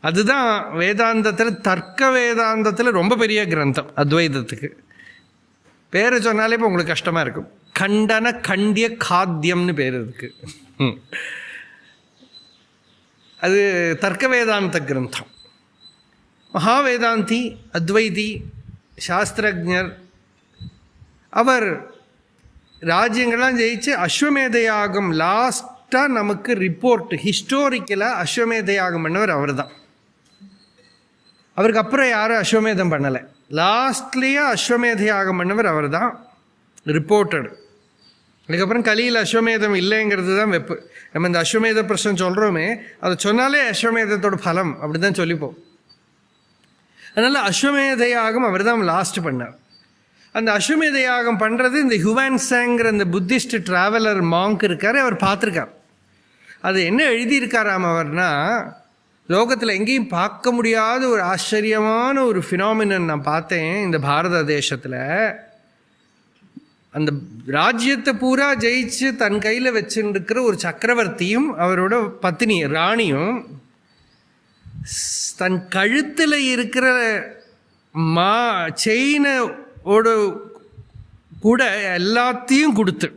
அதுதான் வேதாந்தத்தில், தர்க்க வேதாந்தத்தில் ரொம்ப பெரிய கிரந்தம் அத்வைதத்துக்கு. பேரை சொன்னாலே இப்போ உங்களுக்கு கஷ்டமாக இருக்கும். கண்டன கண்டிய காத்தியம்னு பேர் இருக்கு. அது தர்க்க வேதாந்த கிரந்தம். மகாவேதாந்தி, அத்வைதி, சாஸ்திரஜர். அவர் ராஜ்யங்கள்லாம் ஜெயிச்சு அஸ்வமேத யாகம் லாஸ்ட்டாக நமக்கு ரிப்போர்ட் ஹிஸ்டோரிக்கலாக அஸ்வமேத யாகம் பண்ணவர் அவர் தான். அவருக்கு அப்புறம் யாரும் அஸ்வமேதம் பண்ணலை. லாஸ்ட்லேயே அஸ்வமேத யாகம் பண்ணவர் அவர் தான், ரிப்போர்ட்டட். அதுக்கப்புறம் கலியில் அஸ்வமேதம் இல்லைங்கிறது தான் வெப்பு. நம்ம இந்த அஸ்வமேத பிரச்சனை சொல்கிறோமே, அதை சொன்னாலே அஸ்வமேதத்தோட பலம் அப்படி தான் சொல்லிப்போம். அதனால் அஸ்வமேத யாகம் அவர் தான் லாஸ்ட் பண்ணார். அந்த அஸ்வமேத யாகம் பண்ணுறது இந்த ஹுவான்சாங்கிற அந்த புத்திஸ்ட் ட்ராவலர் மாங்க் இருக்கார், அவர் பார்த்துருக்கார். அது என்ன எழுதியிருக்காராம் அவர்னா, லோகத்தில் எங்கேயும் பார்க்க முடியாத ஒரு ஆச்சரியமான ஒரு ஃபினாமினன் நான் பார்த்தேன் இந்த பாரத தேசத்தில். அந்த ராஜ்யத்தை பூரா ஜெயிச்சு தன் கையில் வச்சுருக்கிற ஒரு சக்கரவர்த்தியும் அவரோட பத்னி ராணியும் தன் கழுத்தில் இருக்கிற செயினோட கூட எல்லாத்தையும் கொடுத்து,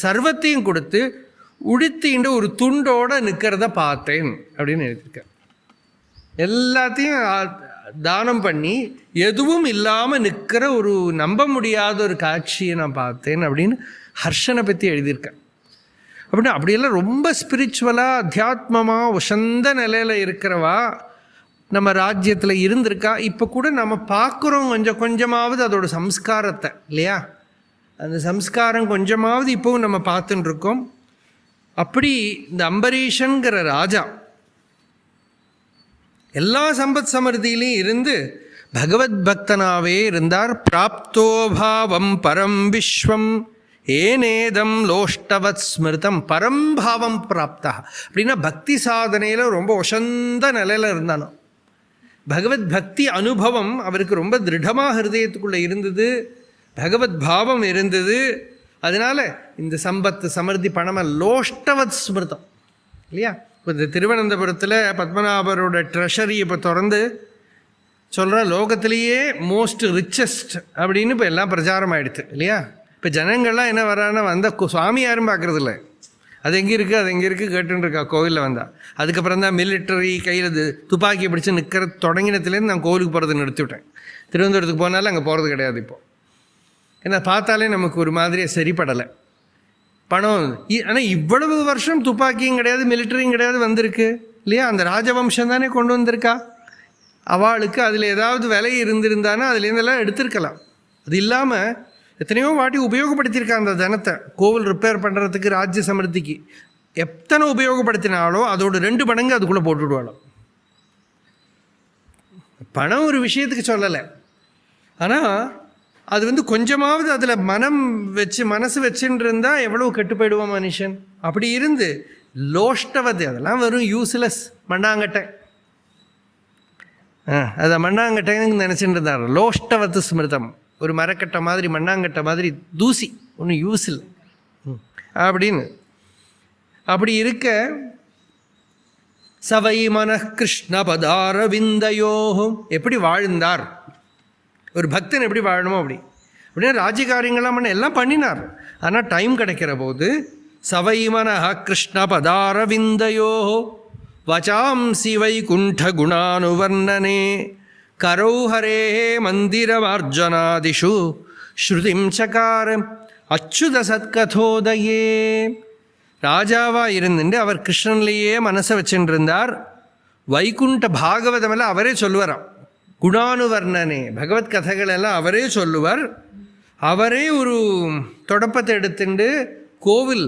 சர்வத்தையும் கொடுத்து, உடுத்தின்ற ஒரு துண்டோடு நிற்கிறத பார்த்தேன் அப்படின்னு எழுதியிருக்கேன். எல்லாத்தையும் தானம் பண்ணி எதுவும் இல்லாமல் நிற்கிற ஒரு நம்ப முடியாத ஒரு காட்சியை நான் பார்த்தேன் அப்படின்னு ஹர்ஷனை பற்றி எழுதியிருக்கேன். அப்படின்னா அப்படியெல்லாம் ரொம்ப ஸ்பிரிச்சுவலாக அத்தியாத்மமாக உசந்த நிலையில் இருக்கிறவா நம்ம ராஜ்யத்தில் இருந்திருக்கா. இப்போ கூட நம்ம பார்க்குறோம் கொஞ்சம் கொஞ்சமாவது அதோட சம்ஸ்காரத்தை, இல்லையா? அந்த சம்ஸ்காரம் கொஞ்சமாவது இப்போவும் நம்ம பார்த்துன்னு இருக்கோம். அப்படி இந்த அம்பரீஷன்கிற ராஜா எல்லா சம்பத் சமர்த்தியிலையும் இருந்து பகவத் பக்தனாவே இருந்தார். பிராப்தோபாவம் பரம் விஸ்வம் ஏனேதம் லோஷ்டவத் ஸ்மிருதம். பரம்பாவம் பிராப்தா அப்படின்னா பக்தி சாதனையில் ரொம்ப உசந்த நிலையில் இருந்தானோ. பகவத் பக்தி அனுபவம் அவருக்கு ரொம்ப திருடமாக ஹிருதயத்துக்குள்ளே இருந்தது, பகவத் பாவம் இருந்தது. அதனால் இந்த சம்பத்து சமர்த்தி பணமாக லோஷ்டவத் ஸ்மிருதம், இல்லையா? இப்போ இந்த திருவனந்தபுரத்தில் பத்மநாபரோட ட்ரெஷரி இப்போ திறந்து சொல்கிற லோகத்திலேயே மோஸ்ட் ரிச்சஸ்ட் அப்படின்னு இப்போ எல்லாம் பிரச்சாரம் ஆகிடுது, இல்லையா? இப்போ ஜனங்கள்லாம் என்ன வரான்னா வந்தால் சுவாமி யாரும் பார்க்குறதில்ல, அது எங்கே இருக்குது அது எங்கே இருக்குது கேட்டுருக்கா கோவிலில் வந்தால். அதுக்கப்புறம் தான் மிலிட்டரி கையில் துப்பாக்கி பிடிச்சி நிற்கிற தொடங்கினத்துலேருந்து நான் கோவிலுக்கு போகிறத நிறுத்திவிட்டேன். திருவனந்தபுரத்துக்கு போனாலும் அங்கே போகிறது கிடையாது இப்போ. ஏன்னா பார்த்தாலே நமக்கு ஒரு மாதிரியே சரிப்படலை. பணம் ஆனால் இவ்வளவு வருஷம் துப்பாக்கியும் கிடையாது மிலிட்டரியும் கிடையாது வந்திருக்கு, இல்லையா? அந்த ராஜவம்சம் தானே கொண்டு வந்திருக்கா. அவளுக்கு அதில் ஏதாவது விலை இருந்திருந்தானா அதுலேருந்தெல்லாம் எடுத்திருக்கலாம். அது இல்லாமல் எத்தனையோ வாட்டி உபயோகப்படுத்தியிருக்கா அந்த தனத்தை கோவில் ரிப்பேர் பண்ணுறதுக்கு, ராஜ்ய சமர்த்திக்கு. எத்தனை உபயோகப்படுத்தினாலோ அதோட 2 மடங்கு அதுக்குள்ளே போட்டுவிடுவாளோ. பணம் ஒரு விஷயத்துக்கு சொல்லலை, ஆனால் அது கொஞ்சமாவது அதில் மனசு வச்சுன்னு இருந்தால் எவ்வளோ கெட்டு போயிடுவான் மனுஷன். அப்படி இருந்து லோஷ்டவது அதெல்லாம் வெறும் யூஸ்லெஸ் மண்ணாங்கட்டை. அதை மண்ணாங்கட்டைன்னு நினச்சிட்டு இருந்தார். லோஷ்டவத்து ஸ்மிருதம், ஒரு மரக்கட்டை மாதிரி மண்ணாங்கட்டை மாதிரி தூசி, ஒன்றும் யூஸ் இல்லை அப்படின்னு. அப்படி இருக்க சவை மன கிருஷ்ண பதாரவிந்தயோகம் எப்படி வாழ்ந்தார், ஒரு பக்தன் எப்படி வாழணுமோ அப்படி அப்படின்னா ராஜ்யகாரியங்கள்லாம் பண்ண எல்லாம் பண்ணினார். ஆனால் டைம் கிடைக்கிற போது சவை மன கிருஷ்ண பதாரவிந்தயோ வச்சாம்சி வைகுண்ட குணானுவர்ணனே கரௌஹரே மந்திரமார்ஜனாதிஷு ஸ்ருதிம் சகார அச்சுத சத்கதோதயே. ராஜாவாக இருந்துட்டு அவர் கிருஷ்ணன்லேயே மனசை வச்சுட்டு இருந்தார். வைகுண்ட பாகவதமெல்லாம் அவரே சொல்லுவாராம். குணானுவர்ணனே பகவத் கதைகளெல்லாம் அவரே சொல்லுவார். அவரே ஒரு தொடப்பத்தை எடுத்துட்டு கோவில்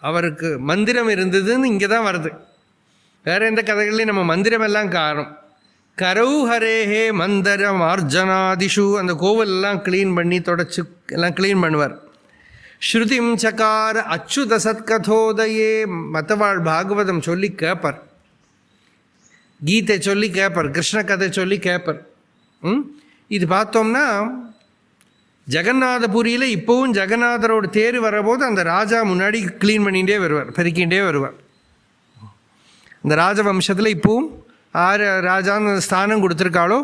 அவருக்கு மந்திரம் இருந்ததுன்னு இங்கே தான் வருது. வேறு எந்த கதைகள்லையும் நம்ம மந்திரமெல்லாம் காணும். கரௌஹரேஹே மந்திரம் ஆர்ஜனாதிஷு, அந்த கோவிலெல்லாம் க்ளீன் பண்ணி தொடச்சி எல்லாம் க்ளீன் பண்ணுவார். ஸ்ருதிம் சகார அச்சுத சத்கதோதயே, மற்றவாள் பாகவதம் சொல்லி கேட்பார், கீதை சொல்லி கேட்பார், கிருஷ்ண கதை சொல்லி கேட்பார். இது பார்த்தோம்னா ஜெகநாதபுரியில் இப்போவும் ஜெகநாதரோட தேர் வரபோது அந்த ராஜா முன்னாடி க்ளீன் பண்ணிகிட்டே வருவார், பெருக்கிகிட்டே வருவார். இந்த ராஜவம்சத்தில் இப்போவும் ஆறு ராஜான்னு ஸ்தானம் கொடுத்துருக்காளோ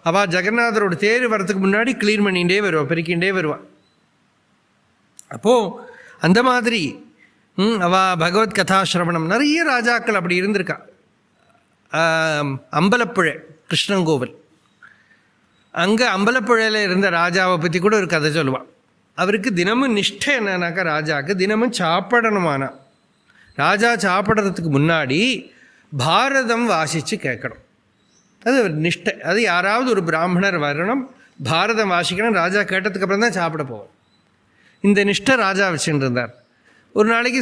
அவள் ஜெகநாதரோட தேர் வரத்துக்கு முன்னாடி க்ளீன் பண்ணிகிட்டே வருவாள், பெருக்கிண்டே வருவாள். அப்போது அந்த மாதிரி அவள் பகவத் கதாசிரவணம் நிறைய ராஜாக்கள் அப்படி இருந்திருக்கா. அம்பலப்புழை கிருஷ்ணங்கோவில், அங்கே அம்பலப்புழையில் இருந்த ராஜாவை பற்றி கூட ஒரு கதை சொல்லுவாள். அவருக்கு தினமும் நிஷ்டை என்னன்னாக்கா, ராஜாவுக்கு தினமும் சாப்பிடணுமானா. ராஜா சாப்பிட்றதுக்கு முன்னாடி பாரதம் வாசித்து கேட்கணும். அது ஒரு நிஷ்டை. அது யாராவது ஒரு பிராமணர் வரணும், பாரதம் வாசிக்கணும், ராஜா கேட்டதுக்கப்புறம் தான் சாப்பிட போவோம். இந்த நிஷ்டை ராஜா வச்சுட்டு இருந்தார். ஒரு நாளைக்கு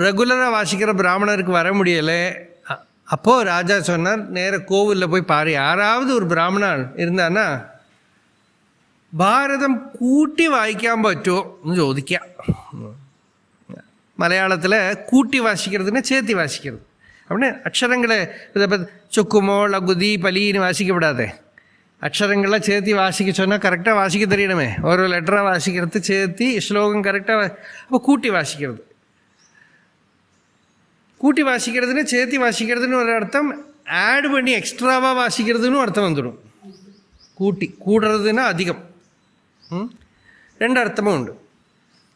ரெகுலராக வாசிக்கிற பிராமணருக்கு வர முடியலை. அப்போது ராஜா சொன்னார், நேர கோவிலில் போய் பாரு, யாராவது ஒரு பிராமணர் இருந்தான்னா ഭാരതം കൂട്ടി വായിക്കാൻ പറ്റുമോ എന്ന് ചോദിക്കാം. മലയാളത്തിൽ കൂട്ടി വാസിக்கிறதுன்னு சேர்த்தி வாசிக்கிறது அப்படின்னா அக்ஷரங்களை இதை சொக்குமோ லகுதி பலின்னு வாசிக்க விடாதே. அக்ஷரங்களை சேர்த்தி வாசிக்க சொன்னால் கரெக்டாக வாசிக்க தெரியணுமே. ஒரு லெட்டராக வாசிக்கிறது சேர்த்தி ஸ்லோகம் கரெக்டாக. அப்போ கூட்டி வாசிக்கிறது, கூட்டி வாசிக்கிறதுன்னு சேர்த்தி வாசிக்கிறதுன்னு ஒரு அர்த்தம், ஆட் பண்ணி எக்ஸ்ட்ராவாக வாசிக்கிறதுன்னு அர்த்தம் வந்துடும். கூட்டி கூடுறதுன்னா அதிகம், ரெண்டு அர்த்தமும் உண்டு.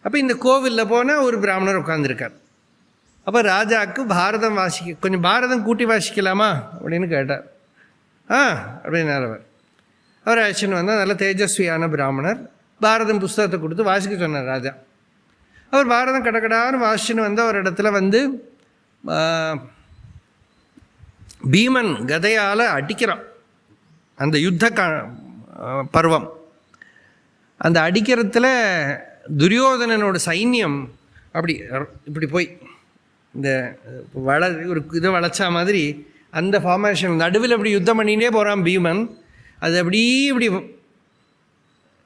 அப்போ இந்த கோவிலில் போனால் ஒரு பிராமணர் உட்காந்துருக்கார். அப்போ ராஜாவுக்கு பாரதம் வாசிக்க, கொஞ்சம் பாரதம் கூட்டி வாசிக்கலாமா அப்படின்னு கேட்டார். அப்படின்னார் அவர் அழைச்சின்னு வந்தால் நல்ல தேஜஸ்வியான பிராமணர். பாரதம் புஸ்தகத்தை கொடுத்து வாசிக்க சொன்னார் ராஜா. அவர் பாரதம் கடக்கடான்னு வாசிச்சுன்னு வந்து ஒரு இடத்துல வந்து பீமன் கதையால் அடிக்கிறான். அந்த யுத்த பருவம், அந்த அடிக்கிறதுல துரியோதனனோட சைன்யம் அப்படி இப்படி போய் இந்த ஒரு இதை வளைச்சா மாதிரி அந்த ஃபார்மேஷன் நடுவில் அப்படி யுத்தம் பண்ணிகிட்டே போகிறான் பீமன். அது அப்படி இப்படி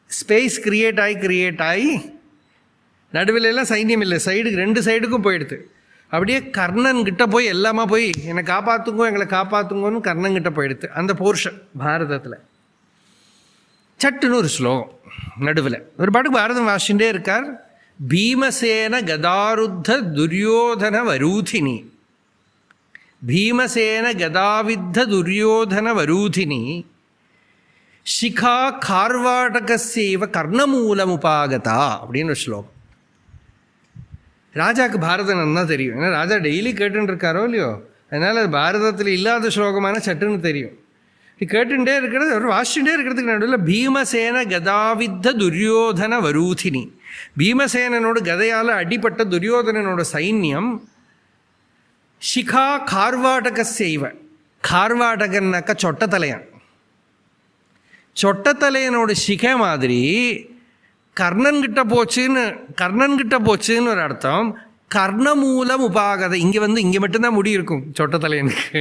ஸ்பேஸ் கிரியேட் ஆகி நடுவில் எல்லாம் சைன்யம் இல்லை, சைடுக்கு ரெண்டு சைடுக்கும் போயிடுது. அப்படியே கர்ணன் கிட்ட போய் எல்லாமா போய் என்னை காப்பாற்றுங்கோ எங்களை காப்பாற்றுங்கோன்னு கர்ணன் கிட்ட போயிடுது. அந்த போர்ஷன் பாரதத்தில் சட்டுன்னு ஒரு ஸ்லோகம் நடுவில் ஒரு பாட்டுக்கு பாரதம் வாசிச்சுட்டே இருக்கார். பீமசேன கதாருத்த துரியோதன வரூதினி, பீமசேன கதாவித்த துரியோதன வரூதினி சிகா கார்வாடகசேவ கர்ணமூலமுபாகதா அப்படின்னு ஒரு ஸ்லோகம். ராஜாவுக்கு பாரதம் நல்லா தெரியும், ஏன்னா ராஜா டெய்லி கேட்டுன்னு இருக்காரோ இல்லையோ, அதனால் அது பாரதத்தில் இல்லாத ஸ்லோகமான சட்டுன்னு தெரியும். கேட்டுட்டே இருக்கிறது, அவர் வாசிச்சுட்டே இருக்கிறதுக்கு நடுவில் பீமசேன கதாவித்த துரியோதன வரூதினி, பீமசேனனோட கதையால் அடிப்பட்ட துரியோதனனோட சைன்யம் சிகா கார்வாடக செய்வ, கார்வாடகன்னாக்கா சொட்டத்தலையன், சொட்டத்தலையனோட சிகை மாதிரி கர்ணன்கிட்ட போச்சுன்னு ஒரு அர்த்தம். கர்ணமூலம் உபாகதை, இங்கே வந்து இங்கே மட்டும்தான் முடி இருக்கும் சொட்டத்தலையனுக்கு,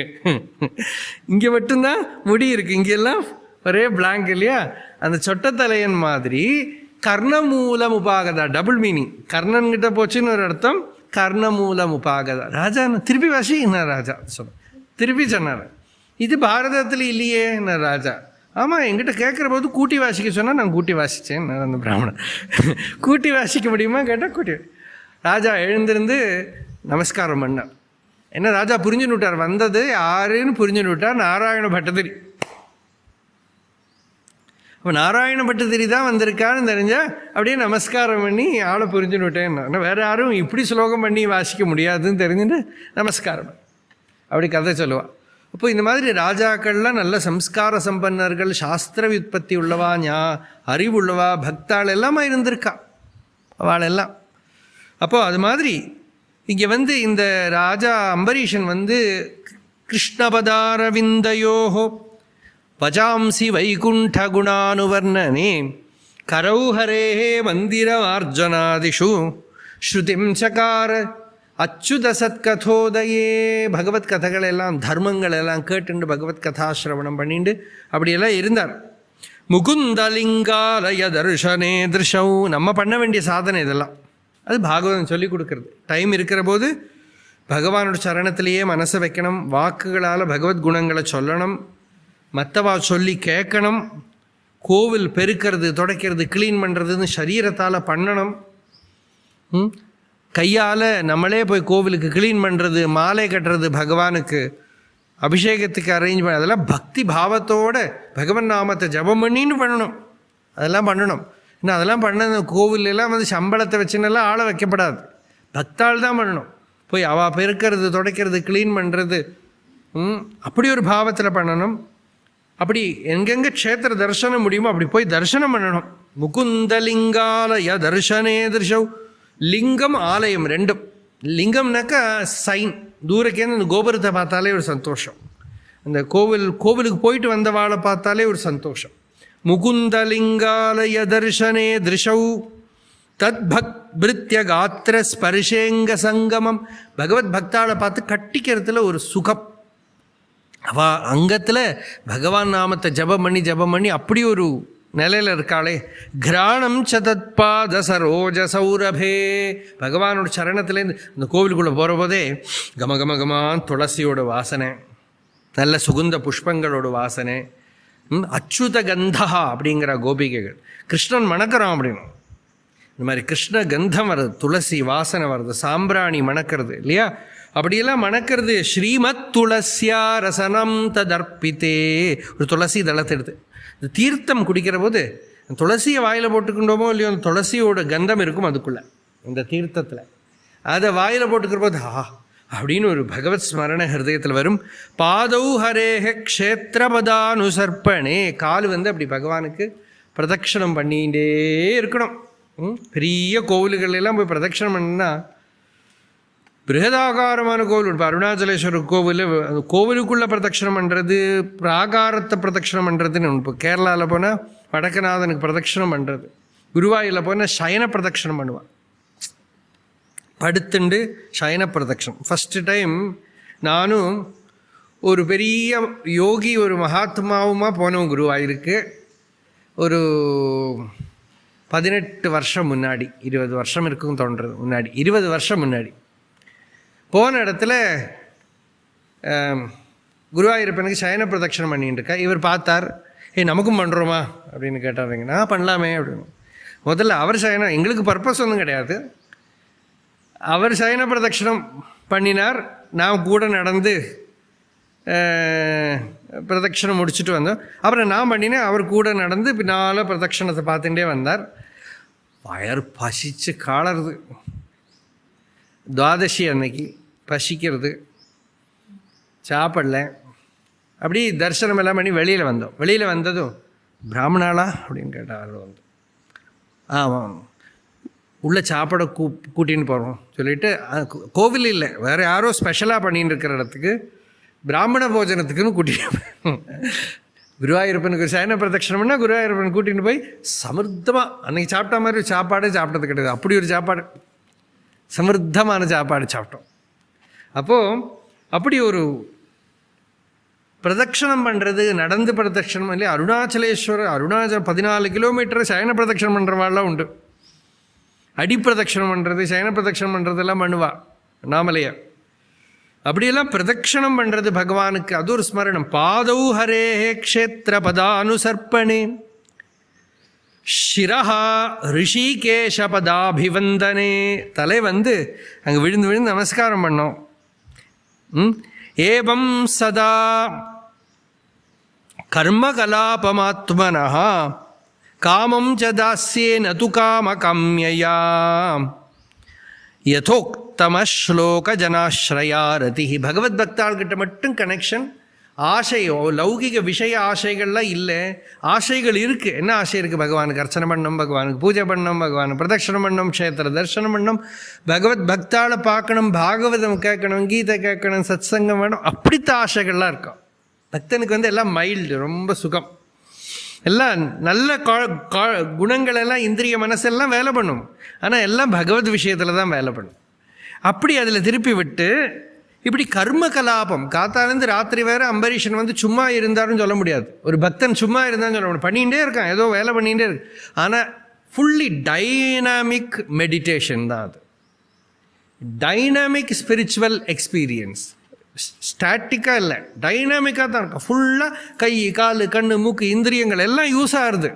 இங்கே மட்டும்தான் முடி இருக்குது, இங்கெல்லாம் ஒரே பிளாங்க் இல்லையா. அந்த சொட்டத்தலையன் மாதிரி கர்ணமூலம் உபாகதா, டபுள் மீனிங். கர்ணன்கிட்ட போச்சுன்னு ஒரு அர்த்தம், கர்ணமூலம் உபாகதா. ராஜா திருப்பி வாசி என்ன ராஜா சொன்ன, திருப்பி சொன்னார், இது பாரதத்தில் இல்லையே என்ன ராஜா. ஆமாம், என்கிட்ட கேட்குற போது கூட்டி வாசிக்க சொன்னால் நான் கூட்டி வாசித்தேன். நான் அந்த பிராமணன் கூட்டி வாசிக்க முடியுமா கேட்டால் கூட்டி. ராஜா எழுந்திருந்து நமஸ்காரம் பண்ணார். என்ன ராஜா புரிஞ்சுன்னு விட்டார், வந்தது யாருன்னு புரிஞ்சுன்னு விட்டார், நாராயண பட்டதிரி. அப்போ நாராயண பட்டதிரி தான் வந்திருக்கான்னு தெரிஞ்சால் அப்படியே நமஸ்காரம் பண்ணி ஆளை புரிஞ்சுன்னு விட்டேன். ஆனால் வேறு யாரும் இப்படி ஸ்லோகம் பண்ணி வாசிக்க முடியாதுன்னு தெரிஞ்சுட்டு நமஸ்காரம் அப்படி கதை சொல்லுவாள். அப்போ இந்த மாதிரி ராஜாக்கள்லாம் நல்ல சம்ஸ்கார சம்பன்னர்கள், சாஸ்திர விற்பத்தி உள்ளவா, அறிவுள்ளவா, பக்தாள் எல்லாமே இருந்திருக்கா அவளெல்லாம். அப்போது அது மாதிரி இங்கே வந்து இந்த ராஜா அம்பரீஷன் வந்து கிருஷ்ணபதாரவிந்தயோஹோ வஜாம்சி வைகுண்ட குணானுவர்ணனே கரௌஹரே மந்திரமார்ஜனாதிஷு ஸ்ருதிம் சகார அச்சுத சத்கதோதயே. பகவத் கதைகளெல்லாம் தர்மங்கள் எல்லாம் கேட்டுண்டு பகவத் கதாசிரவணம் பண்ணிட்டு அப்படியெல்லாம் இருந்தார். முகுந்தலிங்காலய தர்ஷனே திருஷௌ, நம்ம பண்ண வேண்டிய சாதனை இதெல்லாம். அது பாகவதம் சொல்லி கொடுக்கறது. டைம் இருக்கிற போது பகவானோட சரணத்திலேயே மனசை வைக்கணும், வாக்குகளால் பகவத் குணங்களை சொல்லணும், மற்றவா சொல்லி கேட்கணும், கோவில் பெருக்கிறது, துடைக்கிறது, க்ளீன் பண்ணுறதுன்னு சரீரத்தால் பண்ணணும், கையால் நம்மளே போய் கோவிலுக்கு க்ளீன் பண்ணுறது, மாலை கட்டுறது, பகவானுக்கு அபிஷேகத்துக்கு அரேஞ்ச் பண்ண அதெல்லாம் பக்தி பாவத்தோடு பகவன் நாமத்தை ஜபம் பண்ணின்னு பண்ணணும். அதெல்லாம் பண்ணணும். இன்னும் அதெல்லாம் பண்ண கோவிலெல்லாம் வந்து சம்பளத்தை வச்சுன்னெல்லாம் ஆளை வைக்கப்படாது. பக்தாள் தான் பண்ணணும். போய் அவள் பெருக்கிறது, துடைக்கிறது, க்ளீன் பண்ணுறது, அப்படி ஒரு பாவத்தில் பண்ணணும். அப்படி எங்கெங்கே க்ஷேத்திர தரிசனம் முடியுமோ அப்படி போய் தரிசனம் பண்ணணும். முகுந்தலிங்காலய தர்ஷனே திருஷவ். லிங்கம் ஆலயம் ரெண்டும். லிங்கம்னாக்கா சைன், தூரக்கேந்து அந்த கோபுரத்தை பார்த்தாலே ஒரு சந்தோஷம். அந்த கோவிலுக்கு போயிட்டு வந்தவாளை பார்த்தாலே ஒரு சந்தோஷம். முகுந்தலிங்காலய தர்ஷனே திருஷவ் தத் பிருத்திய காத்திர ஸ்பர்ஷேங்க சங்கமம். பகவத் பக்தாளை பார்த்து கட்டிக்கிறதுல ஒரு சுகம். அவள் அங்கத்தில் பகவான் நாமத்தை ஜபம் பண்ணி அப்படி ஒரு நிலையில் இருக்காளே. கிராணம் சதத்பாத சரோஜ சௌரபே. பகவானோட சரணத்துலேருந்து அந்த கோவிலுக்குள்ளே போகிற போதே கமகமகமான் துளசியோட வாசனை, நல்ல சுகுந்த புஷ்பங்களோட வாசனை, அச்சுத கந்தா அப்படிங்கிற கோபிகைகள். கிருஷ்ணன் மணக்கிறான் அப்படின்னு இந்த மாதிரி கிருஷ்ண கந்தம் வருது, துளசி வாசனை வருது, சாம்பிராணி மணக்கிறது இல்லையா? அப்படியெல்லாம் மணக்கிறது. ஸ்ரீமத் துளசியா ரசனம் ததர்ப்பித்தே. ஒரு துளசி தளத்தை எடுத்து இந்த தீர்த்தம் குடிக்கிற போது துளசியை வாயில் போட்டுக்கிட்டோமோ இல்லையோ அந்த துளசியோட கந்தம் இருக்கும் அதுக்குள்ளே, இந்த தீர்த்தத்தில். அதை வாயில் போட்டுக்கிற போது அப்படின்னு ஒரு பகவத் ஸ்மரண ஹிருதயத்தில் வரும். பாதௌ ஹரேஹ க்ஷேத்திரபதானுசர்ப்பணே. கால் வந்து அப்படி பகவானுக்கு பிரதட்சணம் பண்ணிகிட்டே இருக்கணும். பெரிய கோவில்களெல்லாம் போய் பிரதட்சணம் பண்ணால் பிருகதாகாரமான கோவில். இப்போ அருணாச்சலேஸ்வரர் கோவில், அந்த கோவிலுக்குள்ளே பிரதட்சணம் பண்ணுறது, பிராகாரத்தை பிரதட்சணம் பண்ணுறதுன்னு. இப்போ கேரளாவில் போனால் வடக்கநாதனுக்கு பிரதட்சணம் பண்ணுறது, குருவாயூரில் போனால் சயன பிரதட்சணம் பண்ணுவான், படுத்துண்டு சயன பிரதட்சணம். ஃபஸ்ட்டு டைம் நானும் ஒரு பெரிய யோகி ஒரு மகாத்மாவுமா போனோம் குருவாயூருக்கு. ஒரு 18 வருஷம் முன்னாடி, 20 வருஷம் இருக்கும் தோன்றது முன்னாடி, 20 வருஷம் முன்னாடி போன இடத்துல குருவாயூரப்பனுக்கு சயன பிரதட்சணம் பண்ணிட்டு இருக்கா. இவர் பார்த்தார், நமக்கும் பண்ணுறோமா அப்படின்னு கேட்டாருங்க. நான் பண்ணலாமே அப்படின்னு. முதல்ல அவர் சயனம், எங்களுக்கு பர்பஸ் ஒன்றும் கிடையாது, அவர் சயன பிரதட்சணம் பண்ணினார். நான் கூட நடந்து பிரதட்சணம் முடிச்சுட்டு வந்தோம். அப்புறம் நான் பண்ணினேன், அவர் கூட நடந்து பின்னால் பிரதட்சணத்தை பார்த்துட்டே வந்தார். வயர் பசிச்சு காளறது. துவாதசி அன்னைக்கு பசிக்கிறது, சாப்பிடல. அப்படி தரிசனம் எல்லாம் பண்ணி வெளியில் வந்தோம். வெளியில் வந்ததும் பிராமணாளா அப்படின்னு கேட்டார். வந்து ஆமாம், உள்ளே சாப்பிட கூட்டின்னு போகிறோம் சொல்லிவிட்டு, கோவில் இல்லை வேறு யாரோ ஸ்பெஷலாக பண்ணின்னு இருக்கிற இடத்துக்கு பிராமண போஜனத்துக்குன்னு கூட்டிகிட்டு குருவாயூரப்பனுக்கு சயன பிரதட்சணம்னா குருவாயூரப்பன் கூட்டிகிட்டு போய் சமிருத்தமாக அன்றைக்கி சாப்பிட்ட மாதிரி சாப்பாடு சாப்பிட்டது கிடையாது. அப்படி ஒரு சாப்பாடு, சமிருத்தமான சாப்பாடு சாப்பிட்டோம். அப்போது அப்படி ஒரு பிரதட்சணம் பண்ணுறது, நடந்து பிரதட்சணம் இல்லையா? அருணாச்சலேஸ்வரர் 14 கிலோமீட்டர் சயன பிரதட்சணம் பண்ணுறவாள்லாம் உண்டு. அடிப்பிரதட்சணம் பண்ணுறது, சயன பிரதட்சணம் பண்ணுறதெல்லாம் பண்ணுவா அண்ணாமலையா. அப்படியெல்லாம் பிரதட்சணம் பண்ணுறது பகவானுக்கு அது ஒரு ஸ்மரணம். பாதௌ ஹரேஹே க்ஷேத்திர பதானுசர்ப்பணே ஷிரஹா ரிஷிகேஷ பதாபிவந்தனே. தலை வந்து அங்கே விழுந்து விழுந்து நமஸ்காரம் பண்ணோம். ஏவம் சதா கர்மகலாபமாத்மனஹ காமம் ச தாஸ்யே நது காம காம்யயா யதோக்தம ஸ்லோக ஜனாஸ்ரயா ரதி. பகவத் பக்தாள்கிட்ட மட்டும் கனெக்ஷன். ஆசையோ லௌகிக விஷய ஆசைகள்லாம் இல்லை. ஆசைகள் இருக்குது. என்ன ஆசை இருக்குது? பகவானுக்கு அர்ச்சனை பண்ணணும், பகவானுக்கு பூஜை பண்ணணும், பகவானுக்கு பிரதட்சணம் பண்ணணும், க்ஷேத்திர தரிசனம் பண்ணணும், பகவத் பக்தாளை பார்க்கணும், பாகவதம் கேட்கணும், கீதை கேட்கணும், சத் சங்கம் வேணும். அப்படித்த ஆசைகள்லாம் இருக்கும். பக்தனுக்கு வந்து எல்லாம் மைல்டு, ரொம்ப சுகம். எல்லாம் நல்ல குணங்களெல்லாம் இந்திரிய மனசெல்லாம் வேலை பண்ணும். ஆனால் எல்லாம் பகவத் விஷயத்தில் தான் வேலை பண்ணும். அப்படி அதில் திருப்பி விட்டு இப்படி கர்ம கலாபம், காத்தாலேருந்து ராத்திரி வேறு அம்பரீஷன் வந்து சும்மா இருந்தாருன்னு சொல்ல முடியாது. ஒரு பக்தன் சும்மா இருந்தான்னு சொல்ல முடியாது. பண்ணிகிட்டே இருக்கான், ஏதோ வேலை பண்ணிகிட்டே இருக்கு. ஆனால் ஃபுல்லி டைனாமிக் மெடிடேஷன் தான் அது. Dynamic spiritual experience. ஸ்டாட்டிக்காக இல்லை, டைனாமிக்காக தான் இருக்கும். ஃபுல்லாக கை கால் கண் மூக்கு இந்திரியங்கள் எல்லாம் யூஸ் ஆகுது.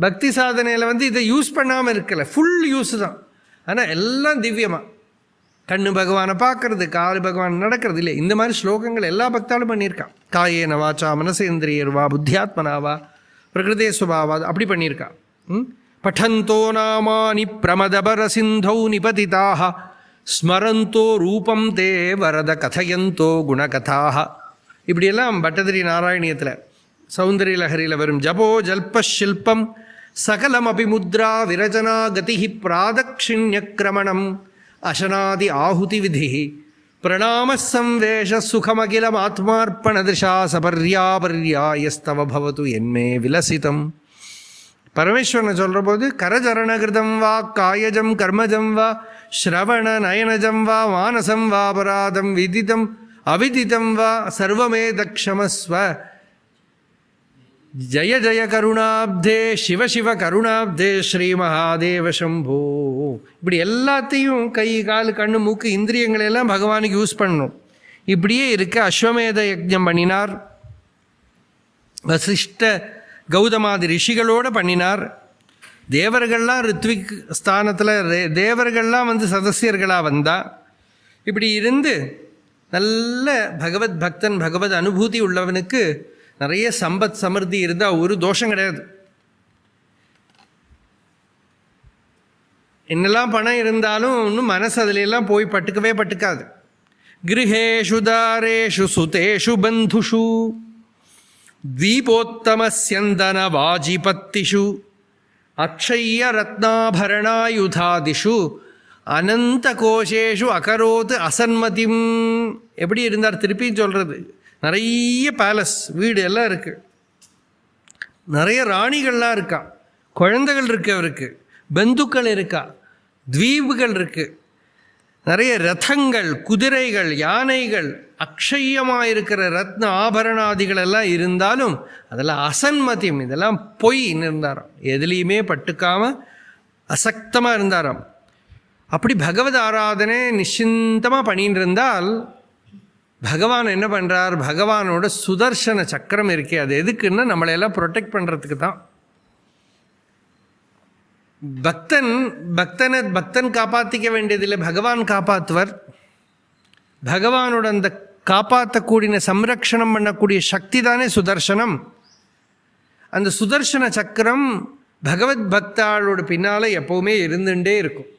பக்தி சாதனையில் வந்து இதை யூஸ் பண்ணாமல் இருக்கலை, ஃபுல் யூஸ் தான். ஆனால் எல்லாம் திவ்யமாக கண்ணு பகவானை பார்க்கறது, காலு பகவான் நடக்கிறது இல்லை. இந்த மாதிரி ஸ்லோகங்கள் எல்லா பக்தாலும் பண்ணியிருக்கான். காயேன வாச்சா மனசேந்திரியர்வா புத்தியாத்மனாவா பிரகிருதே சுபாவா அப்படி பண்ணியிருக்கா. பட்டந்தோ நாமானி பிரமதபர சிந்தௌ நிபதிதாக ஸ்மரந்தோ ரூபம் தே வரத கதையந்தோ குணகதாக. இப்படியெல்லாம் பட்டதிரி நாராயணியத்தில் சௌந்தரிய லஹரியில் வரும். ஜபோ ஜல்ப ஷில்பம் சகலம் அபிமுத்ரா விரஜனா கதி பிராதக்ஷிண்யக்கிரமணம் அசனாதி ஆಹುತಿ விதி பிரணாம சம்வேஷ சுகமகிலம் ஆத்மார்ப்பணதிஷா சபர்யாபர்யாயஸ்தவ பவது என்மே விலசிதம். பரமேஸ்வரனை சொல்கிற போது கரச்சரணகிருதம் வா காயஜம் கர்மஜம் வா ஸ்ரவண நயனஜம் வா மானசம் வா அபராதம் விதிதம் அவிதிதம் வா சர்வமே தக்ஷமஸ்வ ஜய ஜய கருணாப்தே சிவ சிவ கருணாப்தே ஸ்ரீ மகாதேவ சம்போ. இப்படி எல்லாத்தையும் கை கால் கண்ணு மூக்கு இந்திரியங்களெல்லாம் பகவானுக்கு யூஸ் பண்ணணும். இப்படியே இருக்க அஸ்வமேத யஜ்ஞம் பண்ணினார். வசிஷ்ட கௌதமாதி ரிஷிகளோடு பண்ணினார். தேவர்கள்லாம் ரித்விக் ஸ்தானத்தில் தேவர்கள்லாம் சதஸ்யர்களாக வந்தா. இப்படி இருந்து நல்ல பகவத் பக்தன், பகவத் அனுபூதி உள்ளவனுக்கு நிறைய சம்பத் சமிருத்தி இருந்தால் ஒரு தோஷம் கிடையாது. என்னெல்லாம் பணம் இருந்தாலும் இன்னும் மனசு அதிலெல்லாம் போய் பட்டுக்கவே பட்டுக்காது. கிருஹேஷு தாரேஷு சுதேஷு பந்துஷு தீபோத்தமஸ்யந்தன வாஜிபத்திஷு அக்ஷய்ய ரத்னாபரணாயுதாதிஷு அனந்த கோஷேஷு அகரோத் அசன்மதிம். எப்படி இருந்தார் திருப்பி சொல்கிறது. நிறைய பேலஸ் வீடு எல்லாம் இருக்குது, நிறைய ராணிகள்லாம் இருக்கா, குழந்தைகள் இருக்கு, அவருக்கு பந்துக்கள் இருக்கா, தீவுகள் இருக்குது, நிறைய ரதங்கள், குதிரைகள், யானைகள், அக்ஷயமாக இருக்கிற ரத்ன ஆபரணாதிகள் எல்லாம் இருந்தாலும் அதெல்லாம் அசன்மதியம், இதெல்லாம் பொய்ன்னு இருந்தாராம். எதுலேயுமே பட்டுக்காமல் அசக்தமாக இருந்தாராம். அப்படி பகவத் ஆராதனை நிश्चिंतமாக பண்ணிட்டு இருந்தால் பகவான் என்ன பண்ணுறார், பகவானோட சுதர்சன சக்கரம் இருக்கே, அது எதுக்குன்னா நம்மளையெல்லாம் ப்ரொடெக்ட் பண்ணுறதுக்கு தான். பக்தன் காப்பாற்றிக்க வேண்டியதில்லை, பகவான் காப்பாற்றுவர். பகவானோட அந்த காப்பாற்றக்கூடிய சம்ரக்ஷணம் பண்ணக்கூடிய சக்தி தானே சுதர்சனம். அந்த சுதர்சன சக்கரம் பகவத் பக்தாளோட பின்னால் எப்போவுமே இருந்துகிட்டே இருக்கும்.